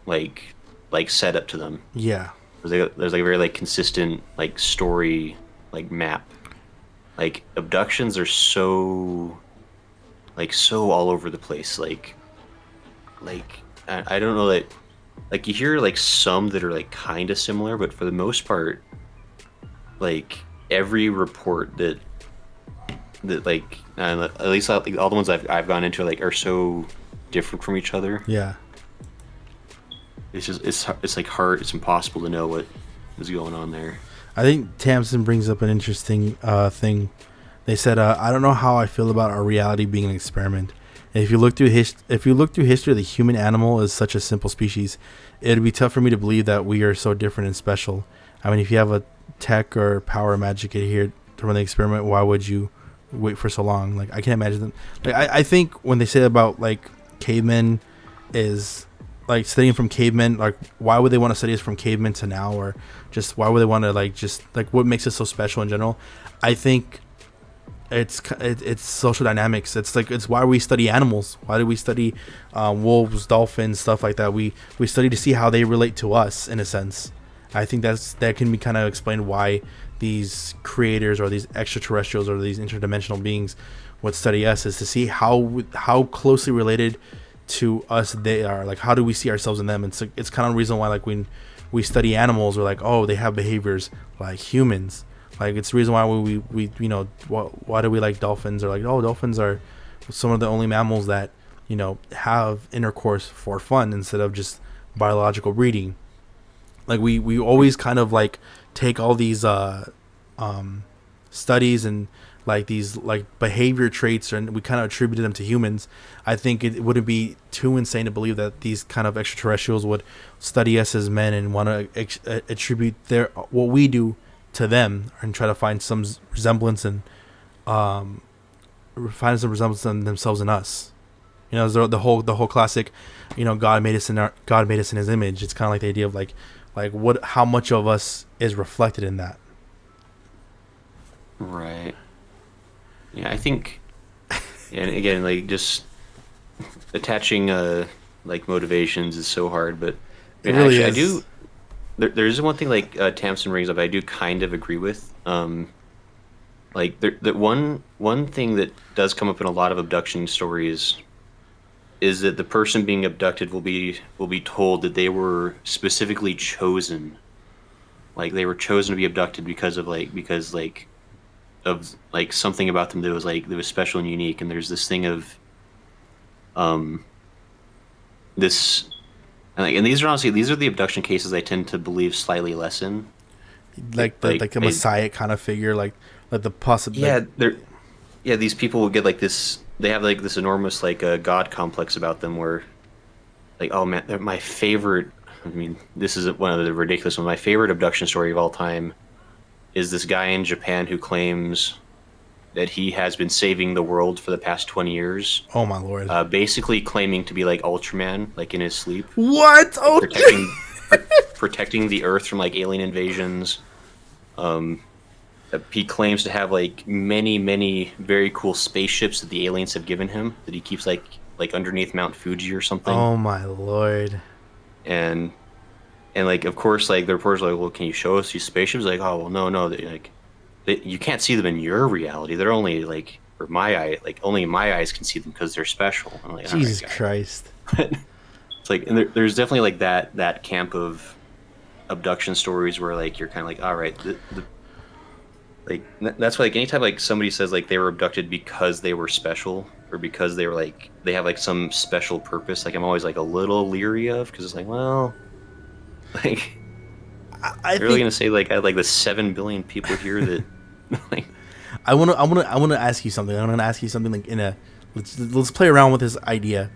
S2: like setup to them.
S1: Yeah.
S2: There's like a very like consistent like story like map. Like, abductions are so all over the place. Like I don't know, that like you hear like some that are like kind of similar, but for the most part, like every report that like at least like, all the ones I've gone into like are so different from each other.
S1: Yeah.
S2: It's just it's like hard. It's impossible to know what is going on there.
S1: I think Tamsin brings up an interesting thing. They said, "I don't know how I feel about our reality being an experiment. If you look through history, the human animal is such a simple species. It'd be tough for me to believe that we are so different and special. I mean, if you have a tech or power magic in here to run the experiment, why would you wait for so long? Like, I can't imagine them. Like, I think when they say about like cavemen is like studying from cavemen, like, why would they want to study us from cavemen to now, or just why would they want to like just like what makes us so special in general? I think it's social dynamics. It's like, it's why we study animals. Why do we study wolves, dolphins, stuff like that? We study to see how they relate to us, in a sense. I think that can be kind of explained why these creators or these extraterrestrials or these interdimensional beings would study us, is to see how closely related to us they are. Like, how do we see ourselves in them? It's kind of the reason why, like, when we study animals, we're like, oh, they have behaviors like humans. Like, it's the reason why we you know, why do we like dolphins? Or like, oh, dolphins are some of the only mammals that, you know, have intercourse for fun instead of just biological breeding. Like, we always kind of like take all these studies and like these like behavior traits, and we kind of attributed them to humans. I think it wouldn't be too insane to believe that these kind of extraterrestrials would study us as men and want to attribute what we do to them, and try to find some resemblance and finds some resemblance in themselves in us. You know, the whole classic, you know, God made us in His image. It's kind of like the idea of like what, how much of us is reflected in that.
S2: Right. Yeah, I think, and again, like just attaching like motivations is so hard, but
S1: It really
S2: actually,
S1: is.
S2: I do. There's one thing like Tamsin brings up. I do kind of agree with. Like the one thing that does come up in a lot of abduction stories is that the person being abducted will be told that they were specifically chosen, like they were chosen to be abducted because of something about them that was special and unique. And there's this thing of this, and these are the abduction cases I tend to believe slightly less in.
S1: Like a messiah kind of figure, like the possibility.
S2: Yeah, these people will get like this. They have like this enormous like god complex about them, where like, oh man, they're my favorite. I mean, this is one of the ridiculous ones. My favorite abduction story of all time is this guy in Japan who claims that he has been saving the world for the past 20 years.
S1: Oh my lord!
S2: Basically claiming to be like Ultraman, like in his sleep.
S1: What? Oh,
S2: protecting the Earth from like alien invasions. He claims to have like many very cool spaceships that the aliens have given him that he keeps like underneath Mount Fuji or something.
S1: Oh my lord!
S2: And like, of course, like the reporters are like, well, can you show us these spaceships? Like, oh well, no, you can't see them in your reality. They're only like for my eye, like only my eyes can see them because they're special. I'm like,
S1: Jesus Christ!
S2: It's like, and there's definitely like that camp of abduction stories where like you're kind of like, all right, like that's why like anytime like somebody says like they were abducted because they were special or because they were like they have like some special purpose, like I'm always like a little leery of, because it's like, well, like
S1: I
S2: you're really gonna say like I had like the 7 billion people here that like.
S1: I wanna ask you something. I'm gonna ask you something like let's play around with this idea.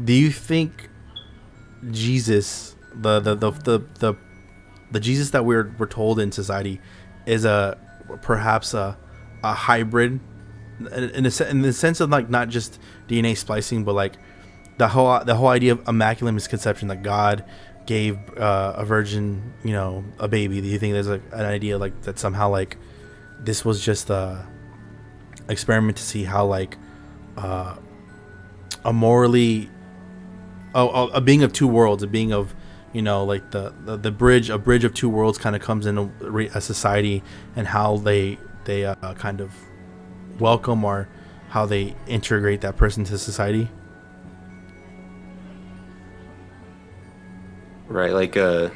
S1: Do you think Jesus, the Jesus that we're told in society, is perhaps a hybrid in the sense of like not just DNA splicing, but like the whole idea of immaculate misconception that God gave a virgin, you know, a baby? Do you think there's like an idea like that somehow like this was just a experiment to see how like a being of two worlds, a being of, you know, like a bridge of two worlds kind of comes in a society, and how they kind of welcome or how they integrate that person to society?
S2: Right, like so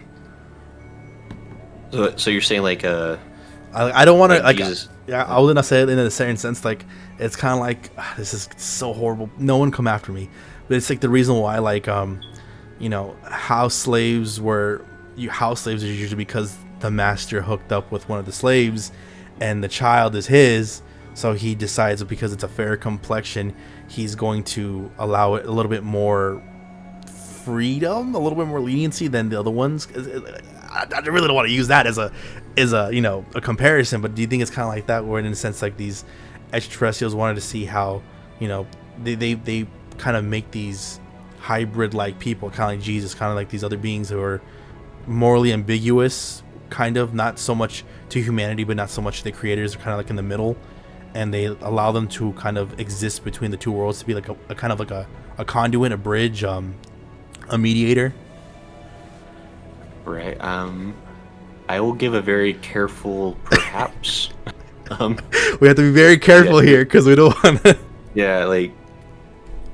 S2: you're saying like
S1: I don't want to like
S2: Jesus.
S1: yeah, I wouldn't say it in a certain sense, like it's kind of like this is so horrible, no one come after me, but it's like the reason why like you know, house slaves are usually because the master hooked up with one of the slaves and the child is his, so he decides because it's a fair complexion he's going to allow it a little bit more freedom, a little bit more leniency than the other ones. I really don't want to use that as a you know, a comparison, but do you think it's kind of like that, where in a sense like these extraterrestrials wanted to see how, you know, they kind of make these hybrid like people, kind of like Jesus, kind of like these other beings who are morally ambiguous, kind of not so much to humanity but not so much to the creators, kind of like in the middle, and they allow them to kind of exist between the two worlds, to be like a kind of like a conduit, a bridge, a mediator.
S2: Right. I will give a very careful perhaps.
S1: We have to be very careful here because we don't want to.
S2: Yeah, like,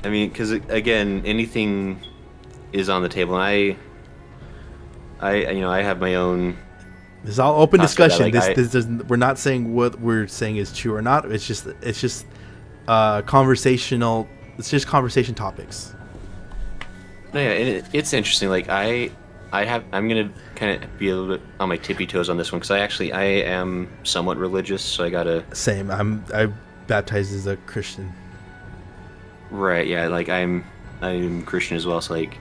S2: I mean, because again, anything is on the table, and I you know, I have my own.
S1: This is all open discussion.
S2: Like,
S1: we're not saying what we're saying is true or not. It's just conversational. It's just conversation topics.
S2: No, yeah, and it's interesting. Like I'm gonna kind of be a little bit on my tippy toes on this one, because I am somewhat religious, so I gotta.
S1: Same. I baptized as a Christian.
S2: Right. Yeah. Like I'm Christian as well. So like,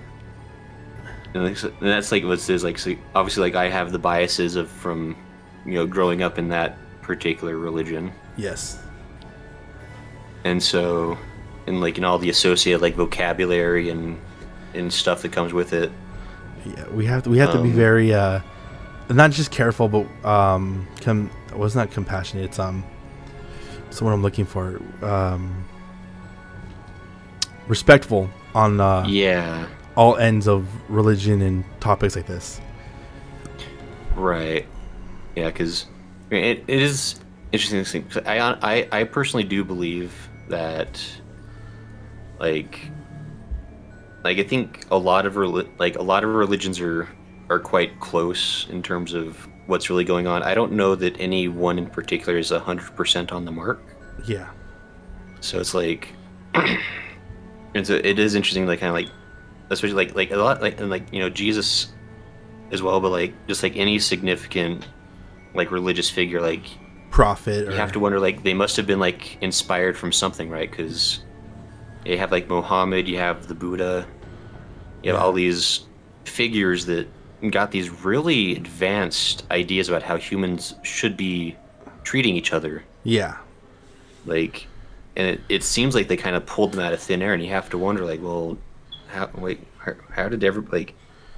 S2: and that's like what's this like. So obviously, like I have the biases from, you know, growing up in that particular religion.
S1: Yes.
S2: And so, and like in all the associated like vocabulary and stuff that comes with it.
S1: Yeah, we have to be very not just careful, but it's not compassionate. It's what I'm looking for. Respectful on
S2: Yeah.
S1: all ends of religion and topics like this.
S2: Right. Yeah, because it is interesting. I personally do believe that, like I think a lot of religions are quite close in terms of what's really going on. I don't know that any one in particular is 100% on the mark.
S1: Yeah.
S2: So it's like, and so it is interesting, like kind of like, especially like a lot like and like Jesus as well, but like just like any significant like religious figure, like
S1: Prophet.
S2: you have to wonder, like they must have been like inspired from something, right? Because you have like Muhammad, you have the Buddha, you have all these figures that got these really advanced ideas about how humans should be treating each other.
S1: Yeah.
S2: Like, and it seems like they kind of pulled them out of thin air, and you have to wonder, like, well, how did like,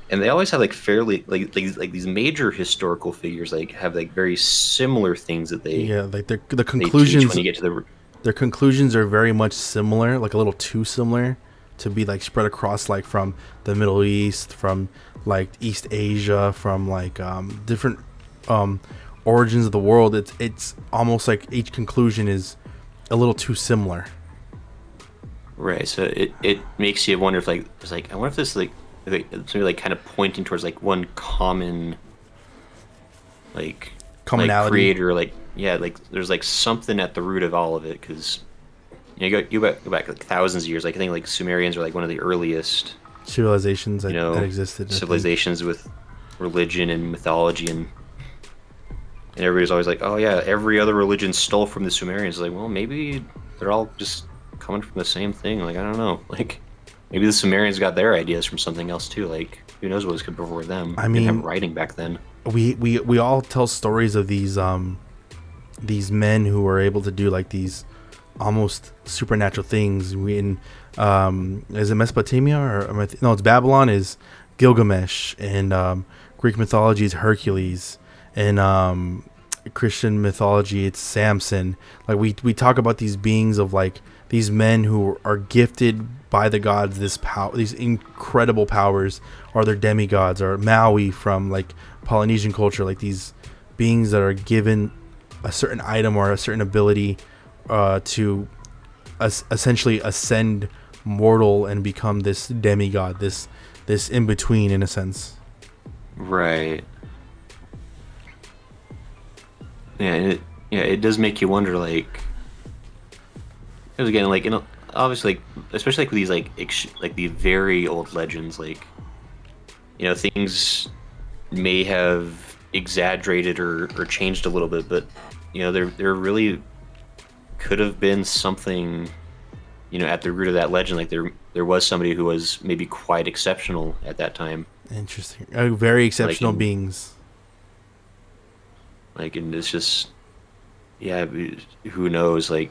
S2: and they always have like fairly like these major historical figures like have like very similar things that they
S1: like the
S2: they
S1: conclusions
S2: teach when you get to the
S1: their conclusions are very much similar, like a little too similar to be like spread across, like from the Middle East, from like East Asia, from like different origins of the world. It's almost like each conclusion is a little too similar.
S2: Right. So it makes you wonder if like it's like, I wonder if this it's maybe like kind of pointing towards like one common like
S1: Commonality.
S2: like creator, like like there's like something at the root of all of it, because you go back like thousands of years. Like I think like Sumerians are like one of the earliest
S1: Civilizations that existed.
S2: Civilizations with religion and mythology, and everybody's always like, oh yeah, every other religion stole from the Sumerians. Like, well, maybe they're all just coming from the same thing. Like, I don't know. Like, maybe the Sumerians got their ideas from something else too. Like, who knows what was good before them?
S1: I
S2: They
S1: mean,
S2: didn't have writing back then.
S1: We all tell stories of these men who were able to do like these almost supernatural things. Is it Mesopotamia or no? It's Babylon. Is Gilgamesh, and Greek mythology is Hercules, and Christian mythology it's Samson. Like we talk about these beings of like these men who are gifted by the gods these incredible powers, or they're demigods, or Maui from like Polynesian culture, like these beings that are given a certain item or a certain ability to essentially ascend mortal and become this demigod, this in between, in a sense.
S2: Right. Yeah. It does make you wonder, like, because again, like, obviously, like, especially like with these like the very old legends, like, things may have exaggerated or changed a little bit, but there really could have been something at the root of that legend. Like there was somebody who was maybe quite exceptional at that time.
S1: Interesting. Very exceptional beings.
S2: Like, and it's just, who knows? Like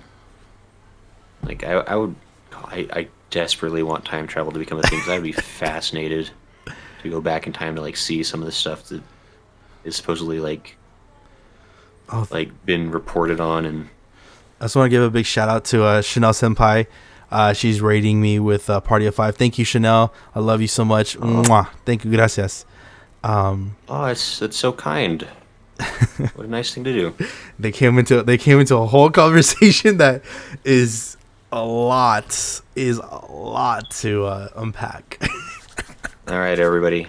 S2: I desperately want time travel to become a thing, because I'd be fascinated to go back in time to like see some of the stuff that is supposedly like been reported on. And
S1: I just want to give a big shout out to Chanel Senpai. She's rating me with a party of 5. Thank you, Chanel. I love you so much. Mwah. Thank you. Gracias.
S2: It's so kind. What a nice thing to do.
S1: They came into a whole conversation that is a lot to unpack.
S2: All right, everybody.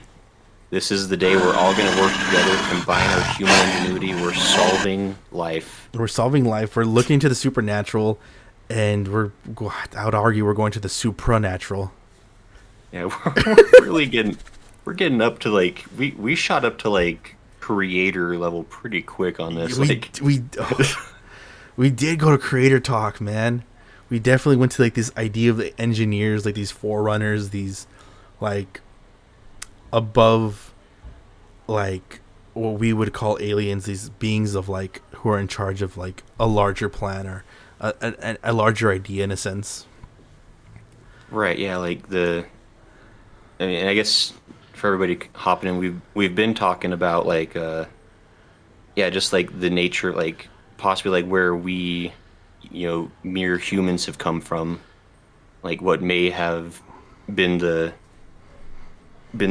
S2: This is the day we're all going to work together, combine our human ingenuity. We're solving life.
S1: We're looking to the supernatural, and I would argue we're going to the supranatural.
S2: Yeah, we're really getting up to like, we shot up to like creator level pretty quick on this.
S1: We did go to creator talk, man. We definitely went to like this idea of the engineers, like these forerunners, these like above like what we would call aliens, these beings of like who are in charge of like a larger plan or a larger idea in a sense.
S2: Right. Yeah. Like I mean, I guess for everybody hopping in, we've been talking about like yeah, just like the nature, like possibly like where we, mere humans have come from, like what may have been the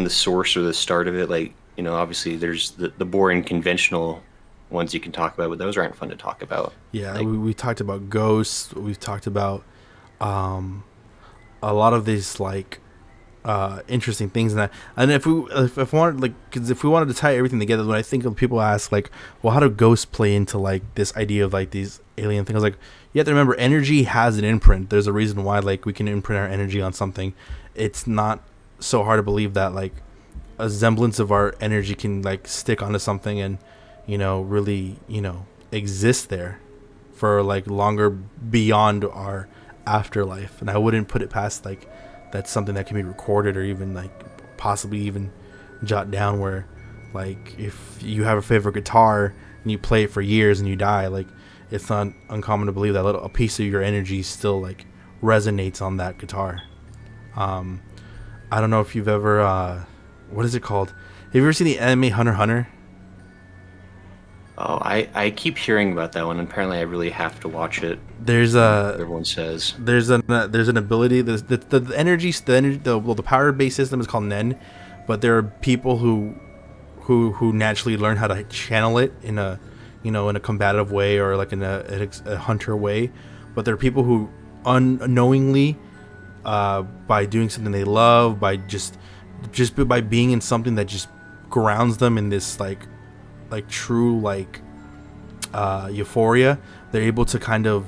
S2: source or the start of it. Like, obviously there's the boring conventional ones you can talk about, but those aren't fun to talk about.
S1: Yeah,
S2: Like,
S1: we talked about ghosts. We've talked about a lot of these like interesting things, and if we wanted, like, because if we wanted to tie everything together, when I think of people ask like, well, how do ghosts play into like this idea of like these alien things? Like, you have to remember, energy has an imprint. There's a reason why like we can imprint our energy on something. It's not so hard to believe that like a semblance of our energy can like stick onto something and really exist there for like longer beyond our afterlife. And I wouldn't put it past like that's something that can be recorded or even like possibly even jot down, where like if you have a favorite guitar and you play it for years and you die, like it's not uncommon to believe that a piece of your energy still like resonates on that guitar. I don't know if you've ever what is it called? Have you ever seen the anime Hunter x Hunter?
S2: oh, I keep hearing about that one, and apparently I really have to watch it.
S1: There's
S2: Everyone says.
S1: there's an ability. The energy, the power based system is called Nen, but there are people who naturally learn how to channel it in a in a combative way or like in a hunter way. But there are people who unknowingly, by doing something they love, by just by being in something that just grounds them in this like true like euphoria, they're able to kind of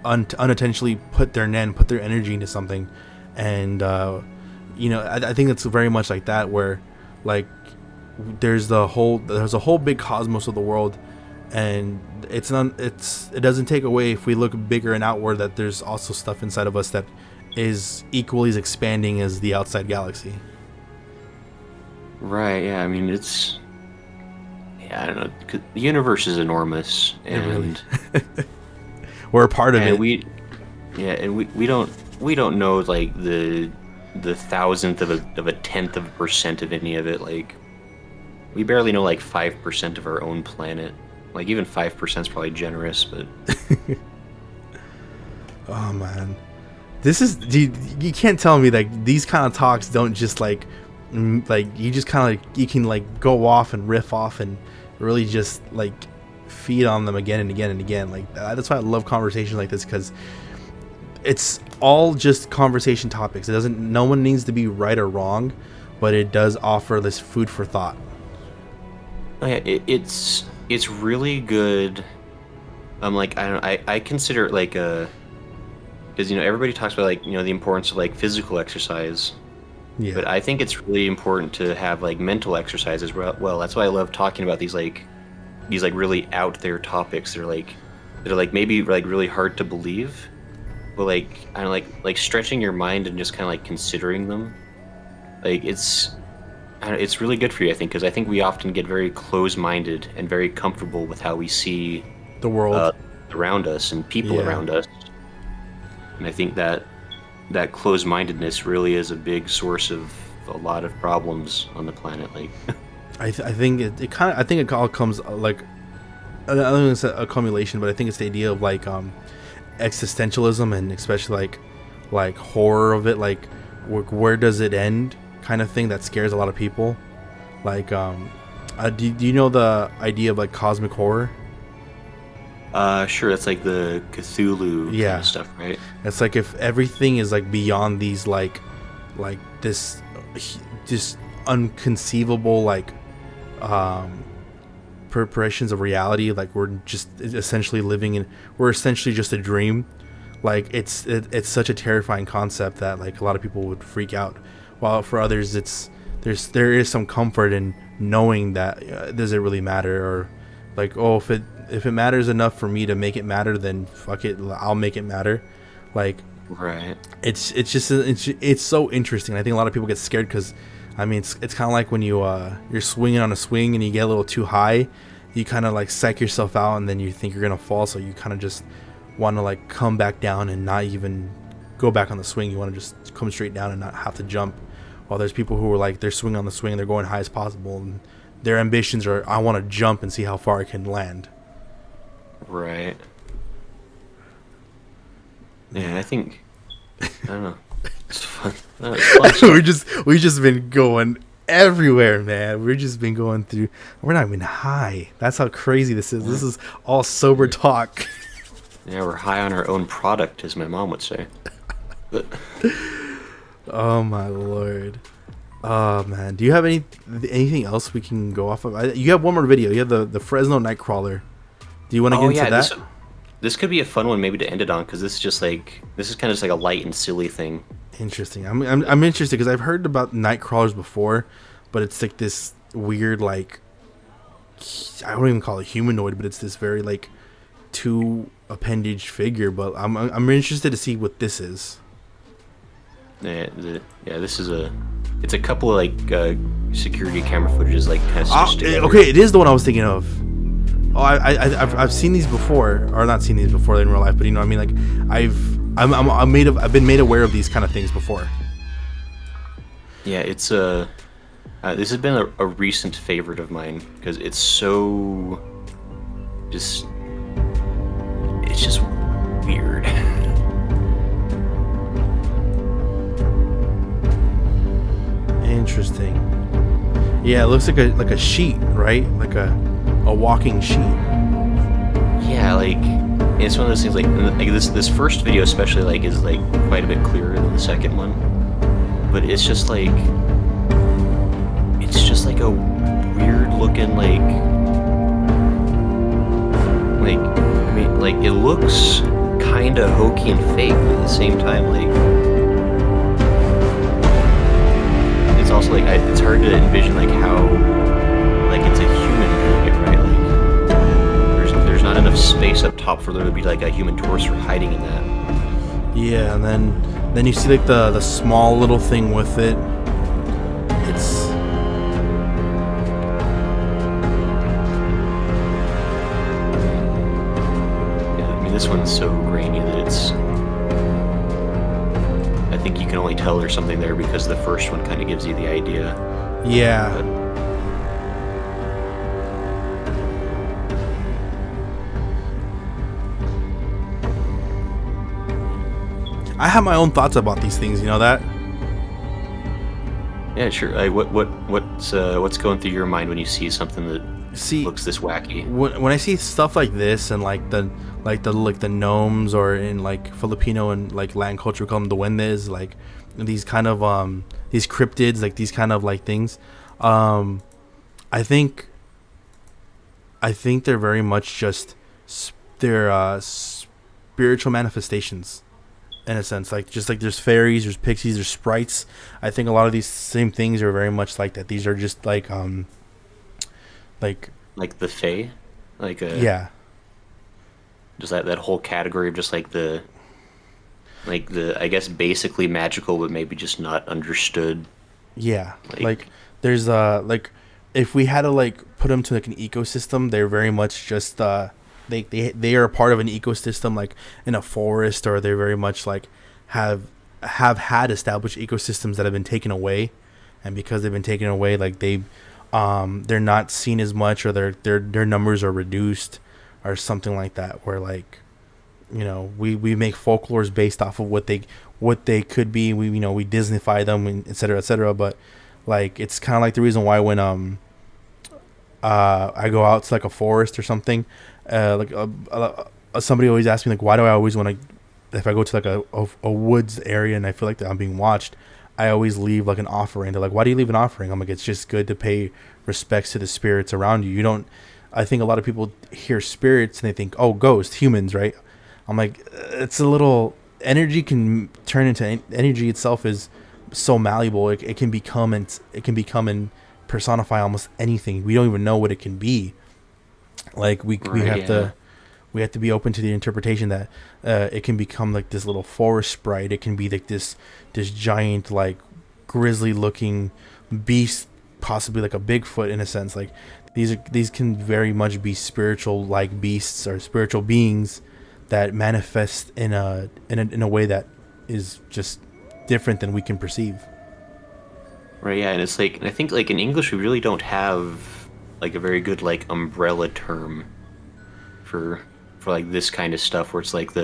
S1: unintentionally put their energy into something. And I think it's very much like that, where like there's a whole big cosmos of the world, and it doesn't take away if we look bigger and outward that there's also stuff inside of us that is equally as expanding as the outside galaxy.
S2: Right. Yeah. I mean, I don't know. 'Cause the universe is enormous, and
S1: We're a part of
S2: and
S1: it.
S2: we don't know like the thousandth of a tenth of a percent of any of it. Like, we barely know like 5% of our own planet. Like, even 5% is probably generous, but
S1: Oh man, you can't tell me that these kind of talks don't just like you just kind of you can like go off and riff off and really just like feed on them again and again and again. Like, that's why I love conversations like this, because it's all just conversation topics. No one needs to be right or wrong, but it does offer this food for thought.
S2: oh, yeah, it's really good. Like, I consider it like because everybody talks about like the importance of like physical exercise.
S1: Yeah.
S2: But I think it's really important to have like mental exercise as well. That's why I love talking about these really out there topics that are like maybe like really hard to believe, but like I don't like stretching your mind and just kind of like considering them. Like, it's really good for you, I think, because I think we often get very close-minded and very comfortable with how we see
S1: The world.
S2: around us and people
S1: Yeah.
S2: around us. And I think that closed-mindedness really is a big source of a lot of problems on the planet. Like,
S1: I think it all comes like, I don't think it's a accumulation, but I think it's the idea of like existentialism, and especially like horror of it, like where does it end kind of thing, that scares a lot of people. Like do you know the idea of like cosmic horror?
S2: sure, that's like the Cthulhu kind
S1: Yeah.
S2: of stuff, right?
S1: It's like if everything is like beyond these like this just unconceivable like preparations of reality, like we're essentially just a dream. Like, it's such a terrifying concept that like a lot of people would freak out, while for others there is some comfort in knowing that does it really matter, or like, oh, if it matters enough for me to make it matter, then fuck it, I'll make it matter. Like,
S2: Right.
S1: it's so interesting. I think a lot of people get scared because, I mean, it's kind of like when you're swinging on a swing and you get a little too high, you kind of like psych yourself out, and then you think you're gonna fall, so you kind of just want to like come back down and not even go back on the swing. You want to just come straight down and not have to jump. While there's people who are like, they're swinging on the swing, they're going high as possible, and their ambitions are, I want to jump and see how far I can land.
S2: Right. Yeah, I think, I don't know. It's fun. No, it's fun.
S1: we just been going everywhere, man. We've just been going through. We're not even high. That's how crazy this is. This is all sober talk.
S2: Yeah, we're high on our own product, as my mom would say. But
S1: oh my lord. Oh man. Do you have anything else we can go off of? You have one more video. You have the Fresno Nightcrawler. Do you want to get into that?
S2: This could be a fun one maybe to end it on, because this is kind of just like a light and silly thing.
S1: Interesting. I'm interested because I've heard about Nightcrawlers before, but it's like this weird, like, I don't even call it humanoid, but it's this very like two appendage figure. But I'm interested to see what this is.
S2: Yeah, this is it's a couple of like security camera footages like kind of stitched together.
S1: Okay, it is the one I was thinking of. Oh, I've seen these before, or not seen these before in real life, but you know what I mean. Like I've been made aware of these kind of things before.
S2: Yeah, it's this has been a recent favorite of mine because it's so it's just weird.
S1: Interesting. Yeah, it looks like a sheet, right? Like a walking sheet.
S2: Yeah, like it's one of those things like this first video especially like is like quite a bit clearer than the second one, but it's just like a weird looking like I mean like it looks kind of hokey and fake, but at the same time like it's also like it's hard to envision like how like it's a human doing it, right? Like there's not enough space up top for there to be like a human torso hiding in that.
S1: Yeah, and then you see like the small little thing with it. It's
S2: yeah, I mean this one's so grainy that I think you can only tell there's something there because the first one kind of gives you the idea.
S1: yeah.
S2: But,
S1: I have my own thoughts about these things, you know that?
S2: yeah, sure. Like, what's going through your mind when you see something that looks this wacky?
S1: When I see stuff like this and like the gnomes, or in like Filipino and like Latin culture we call them duendes, like these kind of these cryptids, like these kind of like things, I think they're very much just they're spiritual manifestations. In a sense, like just like there's fairies, there's pixies, there's sprites. I think a lot of these same things are very much like that. These are just like
S2: the fae,
S1: yeah,
S2: just that whole category of just like the I guess basically magical, but maybe just not understood.
S1: Yeah, like there's like if we had to like put them to like an ecosystem, they're very much just they are a part of an ecosystem, like in a forest, or they're very much like have had established ecosystems that have been taken away, and because they've been taken away, like they're not seen as much, or their numbers are reduced, or something like that. Where like, you know, we make folklores based off of what they could be. We we Disneyfy them, and et cetera, but like it's kind of like the reason why when I go out to like a forest or something. Somebody always asks me like, why do I always want to, if I go to like a woods area and I feel like that I'm being watched, I always leave like an offering. They're like, why do you leave an offering? I'm like, it's just good to pay respects to the spirits around you. You don't, I think a lot of people hear spirits and they think, oh, ghosts, humans, right? I'm like, it's a little, energy can turn into, energy itself is so malleable. It can become and personify almost anything. We don't even know what it can be. Like we have to be open to the interpretation that it can become like this little forest sprite. It can be like this giant like grizzly looking beast, possibly like a Bigfoot in a sense. Like these can very much be spiritual like beasts or spiritual beings that manifest in a way that is just different than we can perceive.
S2: Right, yeah, and it's like, and I think like in English we really don't have like a very good like umbrella term for like this kind of stuff where it's like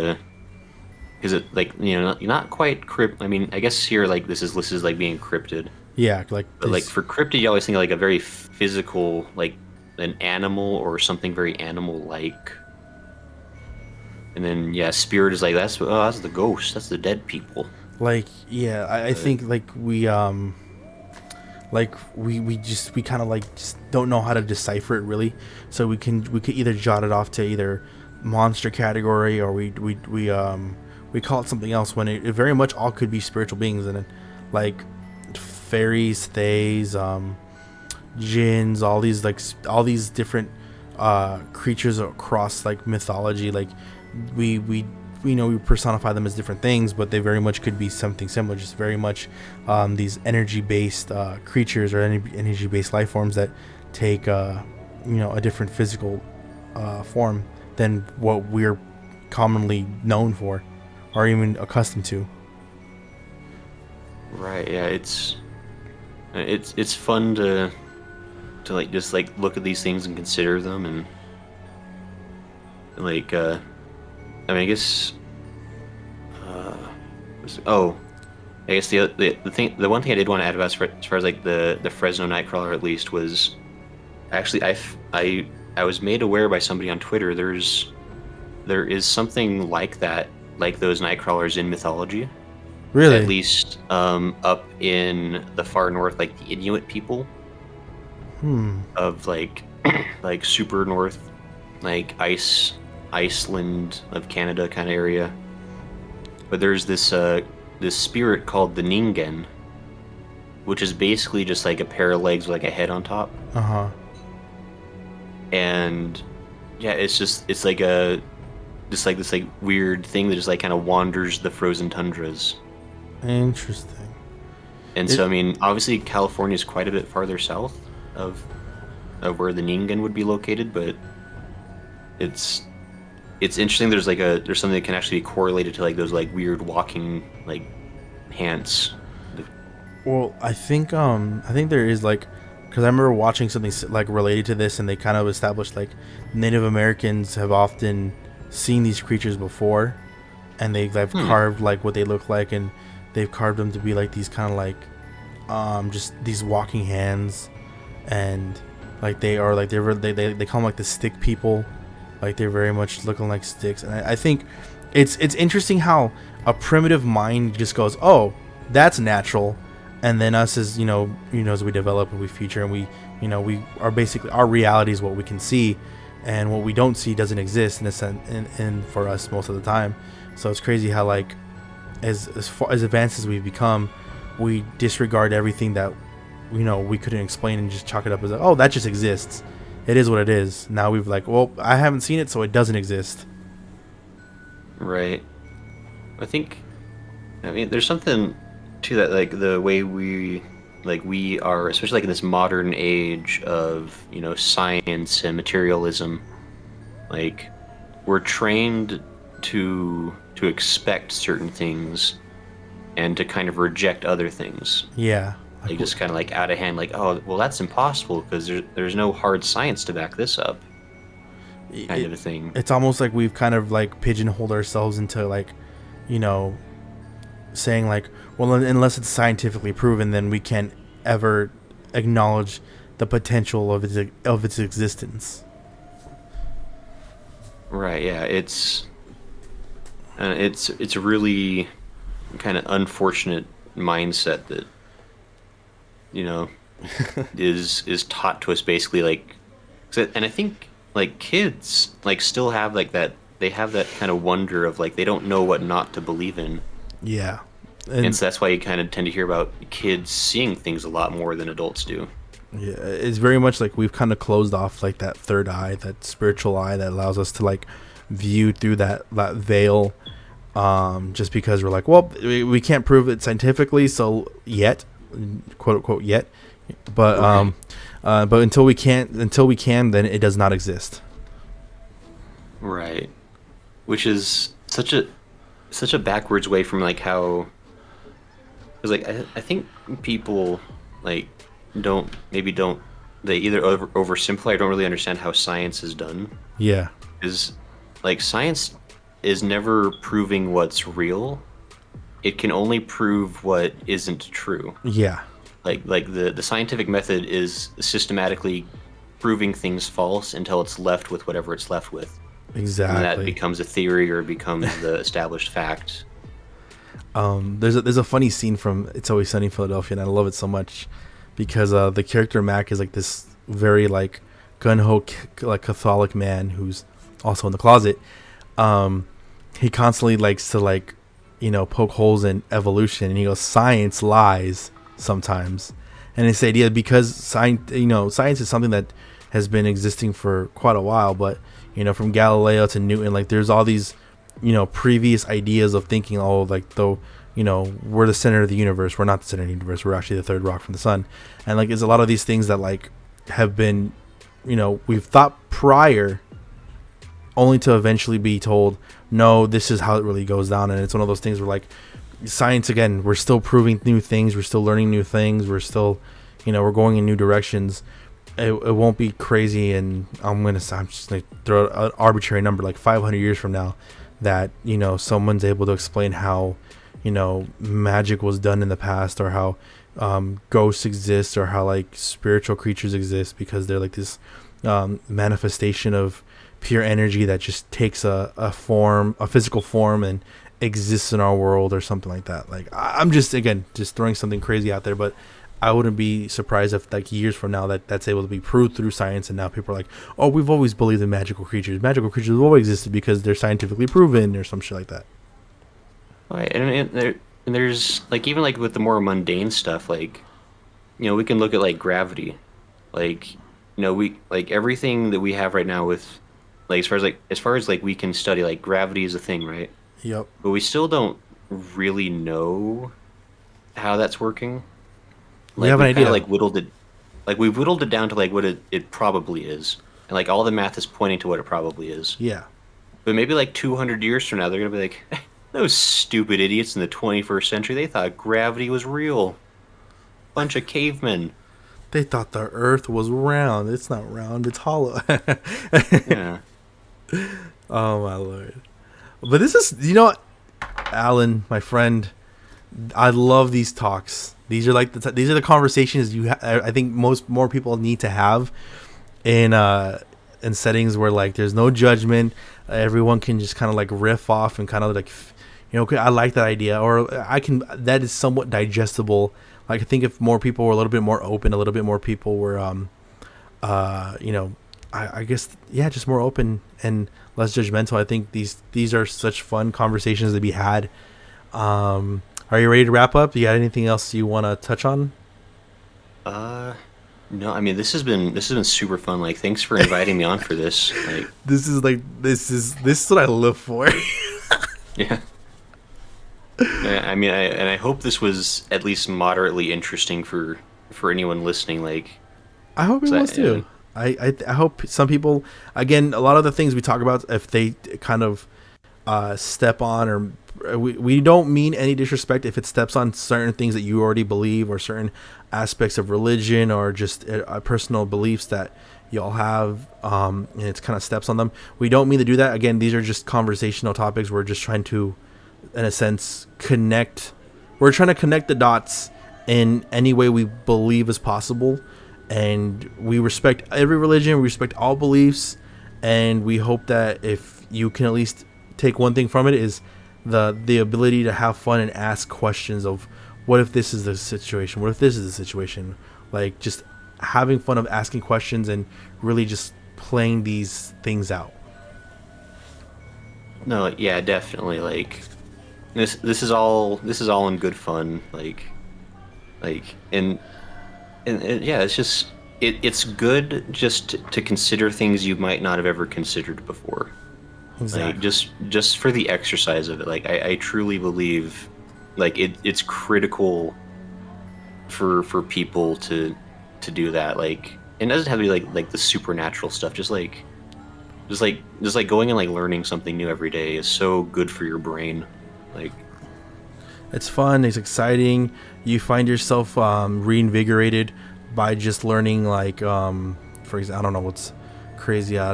S2: is it like, you know, not quite crypt. I mean, I guess here like this is listed as like being cryptid.
S1: Yeah, like
S2: But like for cryptid, you always think of like a very physical, like an animal or something very animal-like. And then yeah, spirit is like that's the ghost, that's the dead people.
S1: like yeah, I think like we kind of like just don't know how to decipher it really. So we could either jot it off to either monster category or we call it something else when it very much all could be spiritual beings, and like fairies, fays, jinns, all these different creatures across like mythology. Like we know we personify them as different things, but they very much could be something similar, just very much these energy based creatures or energy based life forms that take a different physical form than what we're commonly known for or even accustomed to.
S2: Right, yeah, it's fun to like just like look at these things and consider them, and like I mean, I guess I guess the one thing I did want to add about as far as like the Fresno Nightcrawler at least was actually I was made aware by somebody on Twitter there is something like that, like those Nightcrawlers in mythology.
S1: Really?
S2: At least up in the far north, like the Inuit people of like like super north, like Iceland of Canada kind of area. But there's this spirit called the Ningen, which is basically just like a pair of legs with like a head on top. And yeah, it's like this like weird thing that just like kind of wanders the frozen tundras.
S1: Interesting.
S2: And so I mean, obviously California is quite a bit farther south of where the Ningen would be located, but it's interesting. There's something that can actually be correlated to like those like weird walking like pants.
S1: Well, I think there is like, because I remember watching something like related to this, and they kind of established like Native Americans have often seen these creatures before, and they've carved like what they look like, and they've carved them to be like these kind of like just these walking hands, and like they are like they call them like the stick people, like they're very much looking like sticks. And I think it's interesting how a primitive mind just goes, oh, that's natural, and then us as as we develop and we feature and we are basically, our reality is what we can see, and what we don't see doesn't exist in a sense, and for us most of the time. So it's crazy how like as far as advanced as we've become, we disregard everything that we couldn't explain and just chalk it up as like, oh, that just exists. It is what it is. Now we've like, well, I haven't seen it, so it doesn't exist.
S2: Right. I mean, there's something to that, like the way we are, especially like in this modern age of science and materialism. Like we're trained to expect certain things and to kind of reject other things.
S1: Yeah.
S2: Like just kind of like out of hand, like, oh, well, that's impossible because there's no hard science to back this up, kind of a thing.
S1: It's almost like we've kind of like pigeonholed ourselves into like, saying like, well, unless it's scientifically proven, then we can't ever acknowledge the potential of its existence.
S2: Right. Yeah. It's a really kind of unfortunate mindset that is taught to us basically, like, and I think like kids like still have like that, they have that kind of wonder of like they don't know what not to believe in.
S1: Yeah.
S2: And so that's why you kind of tend to hear about kids seeing things a lot more than adults do.
S1: Yeah, it's very much like we've kind of closed off like that third eye, that spiritual eye that allows us to like view through that veil, just because we're like, well, we can't prove it scientifically, so yet, quote unquote, yet, but but until we can, then it does not exist.
S2: Right. which is such a backwards way from like how, because like I think people like don't they either oversimplify or don't really understand how science is done.
S1: Yeah.
S2: Is like science is never proving what's real. It can only prove what isn't true.
S1: Yeah.
S2: Like the scientific method is systematically proving things false until it's left with whatever it's left with.
S1: Exactly.
S2: And that becomes a theory or becomes the established fact.
S1: There's a funny scene from It's Always Sunny in Philadelphia, and I love it so much because the character Mac is like this very like gun-ho like Catholic man who's also in the closet. He constantly likes to like, you know, poke holes in evolution, and he goes, science lies sometimes. And it's the idea because science is something that has been existing for quite a while, but you know, from Galileo to Newton, like there's all these, you know, previous ideas of thinking, oh, like though, you know, we're the center of the universe. We're not the center of the universe. We're actually the third rock from the sun. And like there's a lot of these things that like have been, you know, we've thought prior, only to eventually be told, no, this is how it really goes down. And it's one of those things where like science, again, we're still proving new things. We're still learning new things. We're still, you know, we're going in new directions. It won't be crazy. And I'm just going to throw an arbitrary number, like 500 years from now, that, you know, someone's able to explain how, you know, magic was done in the past, or how ghosts exist, or how like spiritual creatures exist, because they're like this manifestation of pure energy that just takes a form, a physical form, and exists in our world, or something like that. Like I'm just, again, just throwing something crazy out there, but I wouldn't be surprised if like years from now that's able to be proved through science, and now people are like, oh, we've always believed in magical creatures. Magical creatures have always existed because they're scientifically proven, or some shit like that.
S2: Right, and there's like, even like with the more mundane stuff, like, you know, we can look at like gravity, like, you know, we like everything that we have right now with like as far as like we can study, like gravity is a thing, right?
S1: Yep.
S2: But we still don't really know how that's working. Like,
S1: we have an idea.
S2: We've whittled it down to like what it probably is, and like all the math is pointing to what it probably is.
S1: Yeah.
S2: But maybe like 200 years from now, they're gonna be like, those stupid idiots in the 21st century, they thought gravity was real. Bunch of cavemen.
S1: They thought the Earth was round. It's not round. It's hollow.
S2: Yeah.
S1: Oh my Lord. But this is, you know what, Alan, my friend, I love these talks. These are like these are the conversations I think more people need to have in settings where like there's no judgment. Everyone can just kind of like riff off and kind of like, you know, okay, I like that idea, or that is somewhat digestible. Like I think if more people were a little bit more open, a little bit more people were you know, I guess, yeah, just more open and less judgmental. I think these are such fun conversations to be had. Are you ready to wrap up? You got anything else you want to touch on?
S2: No, I mean, this has been super fun. Like, thanks for inviting me on for this. Like,
S1: this is what I live for.
S2: Yeah. I mean, I hope this was at least moderately interesting for anyone listening. Like,
S1: I hope it was too. I hope some people, again, a lot of the things we talk about, if they kind of step on, or we don't mean any disrespect if it steps on certain things that you already believe, or certain aspects of religion, or just personal beliefs that y'all have, and it's kind of steps on them. We don't mean to do that. Again, these are just conversational topics. We're just trying to, in a sense, connect. We're trying to connect the dots in any way we believe is possible. And we respect every religion, we respect all beliefs, and we hope that if you can at least take one thing from it, is the ability to have fun and ask questions of, what if this is the situation? What if this is the situation? Like, just having fun of asking questions and really just playing these things out.
S2: No, yeah, definitely. Like, this is all in good fun. Like, and yeah, it's just it's good just to consider things you might not have ever considered before.
S1: Exactly.
S2: Like, just for the exercise of it. Like, I truly believe, like, it's critical for people to do that. Like, it doesn't have to be like the supernatural stuff. Just like just like going and like learning something new every day is so good for your brain. Like,
S1: It's fun. It's exciting. You find yourself reinvigorated by just learning. Like, for example, I don't know what's crazy at.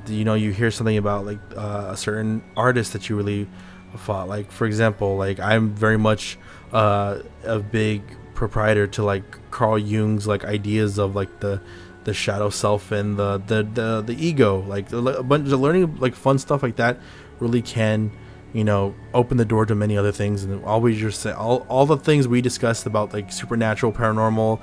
S1: You hear something about like a certain artist that you really thought. Like, for example, like I'm very much a big proprietor to like Carl Jung's like ideas of like the shadow self and the ego. Like a bunch of learning like fun stuff like that really can open the door to many other things. And always just say all the things we discussed about like supernatural, paranormal,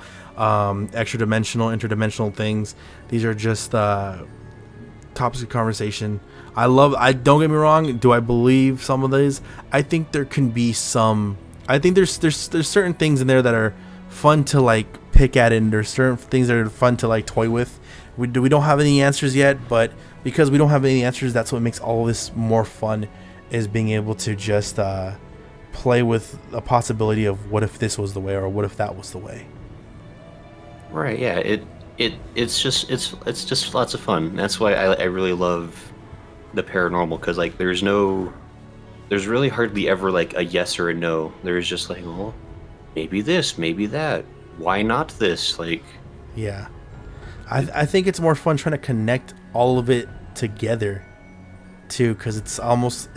S1: extra dimensional, interdimensional things. These are just topics of conversation. I don't get me wrong. Do I believe some of these? I think there can be some. I think there's certain things in there that are fun to like pick at, and there's certain things that are fun to like toy with. We don't have any answers yet, but because we don't have any answers, that's what makes all of this more fun. Is being able to just play with a possibility of what if this was the way, or what if that was the way.
S2: right, yeah, it's just lots of fun. That's why I really love the paranormal, because like there's really hardly ever like a yes or a no. There's just like, well, maybe this, maybe that. Why not this? Like,
S1: Yeah, I think it's more fun trying to connect all of it together too, because it's almost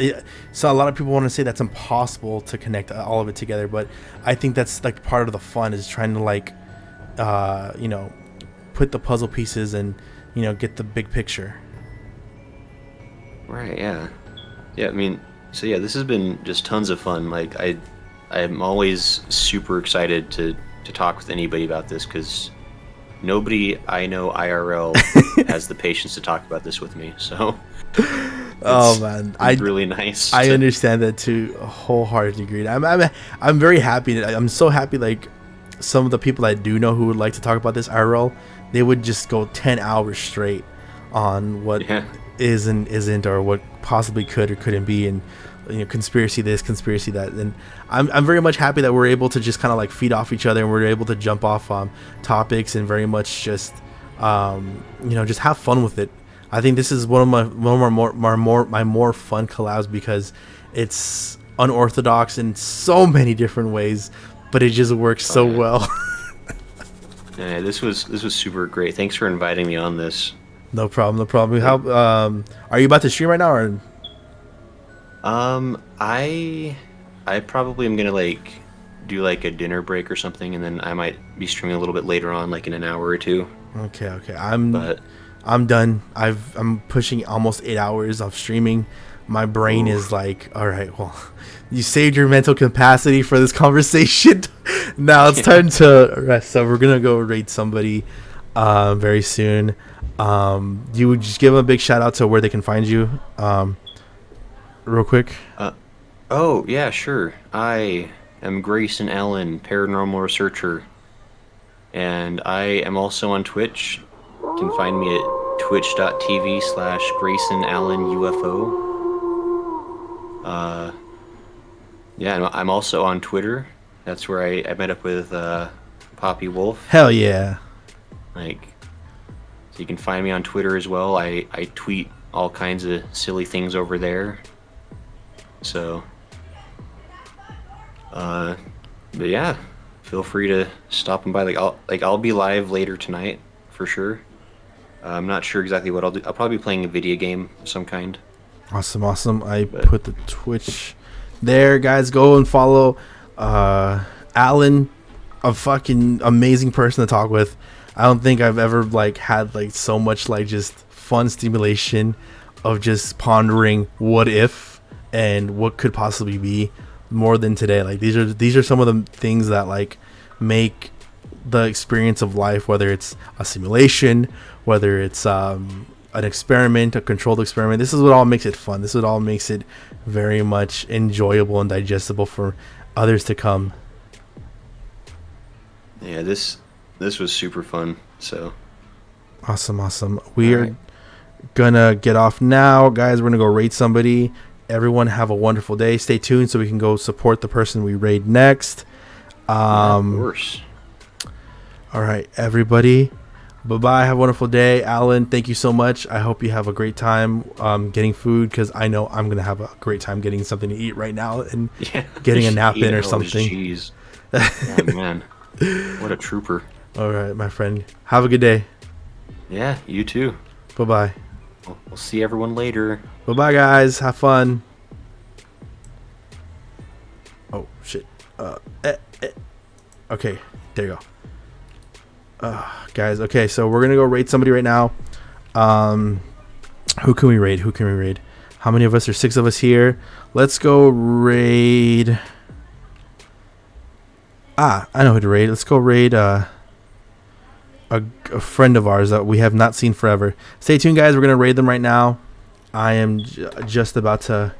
S1: so a lot of people want to say that's impossible to connect all of it together, but I think that's like part of the fun, is trying to like put the puzzle pieces and get the big picture.
S2: right, yeah, I mean, so yeah, this has been just tons of fun. Like I'm always super excited to talk with anybody about this, because nobody I know IRL has the patience to talk about this with me. So
S1: Oh man,
S2: it's really nice.
S1: I understand that too, wholeheartedly agreed. I'm very happy. I'm so happy. Like some of the people I do know who would like to talk about this IRL, they would just go 10 hours straight on what is and isn't, or what possibly could or couldn't be, and conspiracy this, conspiracy that. And I'm very much happy that we're able to just kind of like feed off each other, and we're able to jump off topics, and very much just just have fun with it. I think this is one of my more fun collabs, because it's unorthodox in so many different ways, but it just works so well.
S2: Yeah, this was super great. Thanks for inviting me on this.
S1: No problem. How are you about to stream right now, or?
S2: I probably am gonna like do like a dinner break or something, and then I might be streaming a little bit later on, like in an hour or two.
S1: Okay. I'm done. I'm pushing almost 8 hours of streaming. My brain is like, all right, well, you saved your mental capacity for this conversation. Now it's time to rest. So we're gonna go raid somebody very soon. You would just give them a big shout out to where they can find you, real quick.
S2: Oh yeah, sure. I am Grayson Allen, paranormal researcher, and I am also on Twitch. You can find me at twitch.tv/Grayson Allen UFO. Yeah, and I'm also on Twitter. That's where I met up with Papi Wolf.
S1: Hell yeah.
S2: Like, so you can find me on Twitter as well. I tweet all kinds of silly things over there. So, but yeah, feel free to stop by. I'll be live later tonight for sure. I'm not sure exactly what I'll do. I'll probably be playing a video game of some kind.
S1: Awesome. I put the Twitch there, guys. Go and follow Alan, a fucking amazing person to talk with. I don't think I've ever like had like so much like just fun stimulation of just pondering what if and what could possibly be more than today. Like these are some of the things that like make the experience of life, whether it's a simulation, whether it's an experiment, a controlled experiment. This is what all makes it fun. This is what all makes it very much enjoyable and digestible for others to come.
S2: Yeah, this was super fun. So
S1: awesome. We are gonna get off now, guys. We're gonna go raid somebody. Everyone have a wonderful day. Stay tuned so we can go support the person we raid next.
S2: of course.
S1: All right, everybody. Bye-bye. Have a wonderful day. Alan, thank you so much. I hope you have a great time getting food, because I know I'm going to have a great time getting something to eat right now and getting a nap in or something.
S2: Jeez. Oh, man. What a trooper.
S1: All right, my friend. Have a good day.
S2: Yeah, you too.
S1: Bye-bye.
S2: We'll see everyone later.
S1: Bye-bye, guys. Have fun. Oh, shit. Okay, there you go. Guys, okay, so we're going to go raid somebody right now. Who can we raid? How many of us? There's 6 of us here. Let's go raid... I know who to raid. Let's go raid a friend of ours that we have not seen forever. Stay tuned, guys. We're going to raid them right now. I am just about to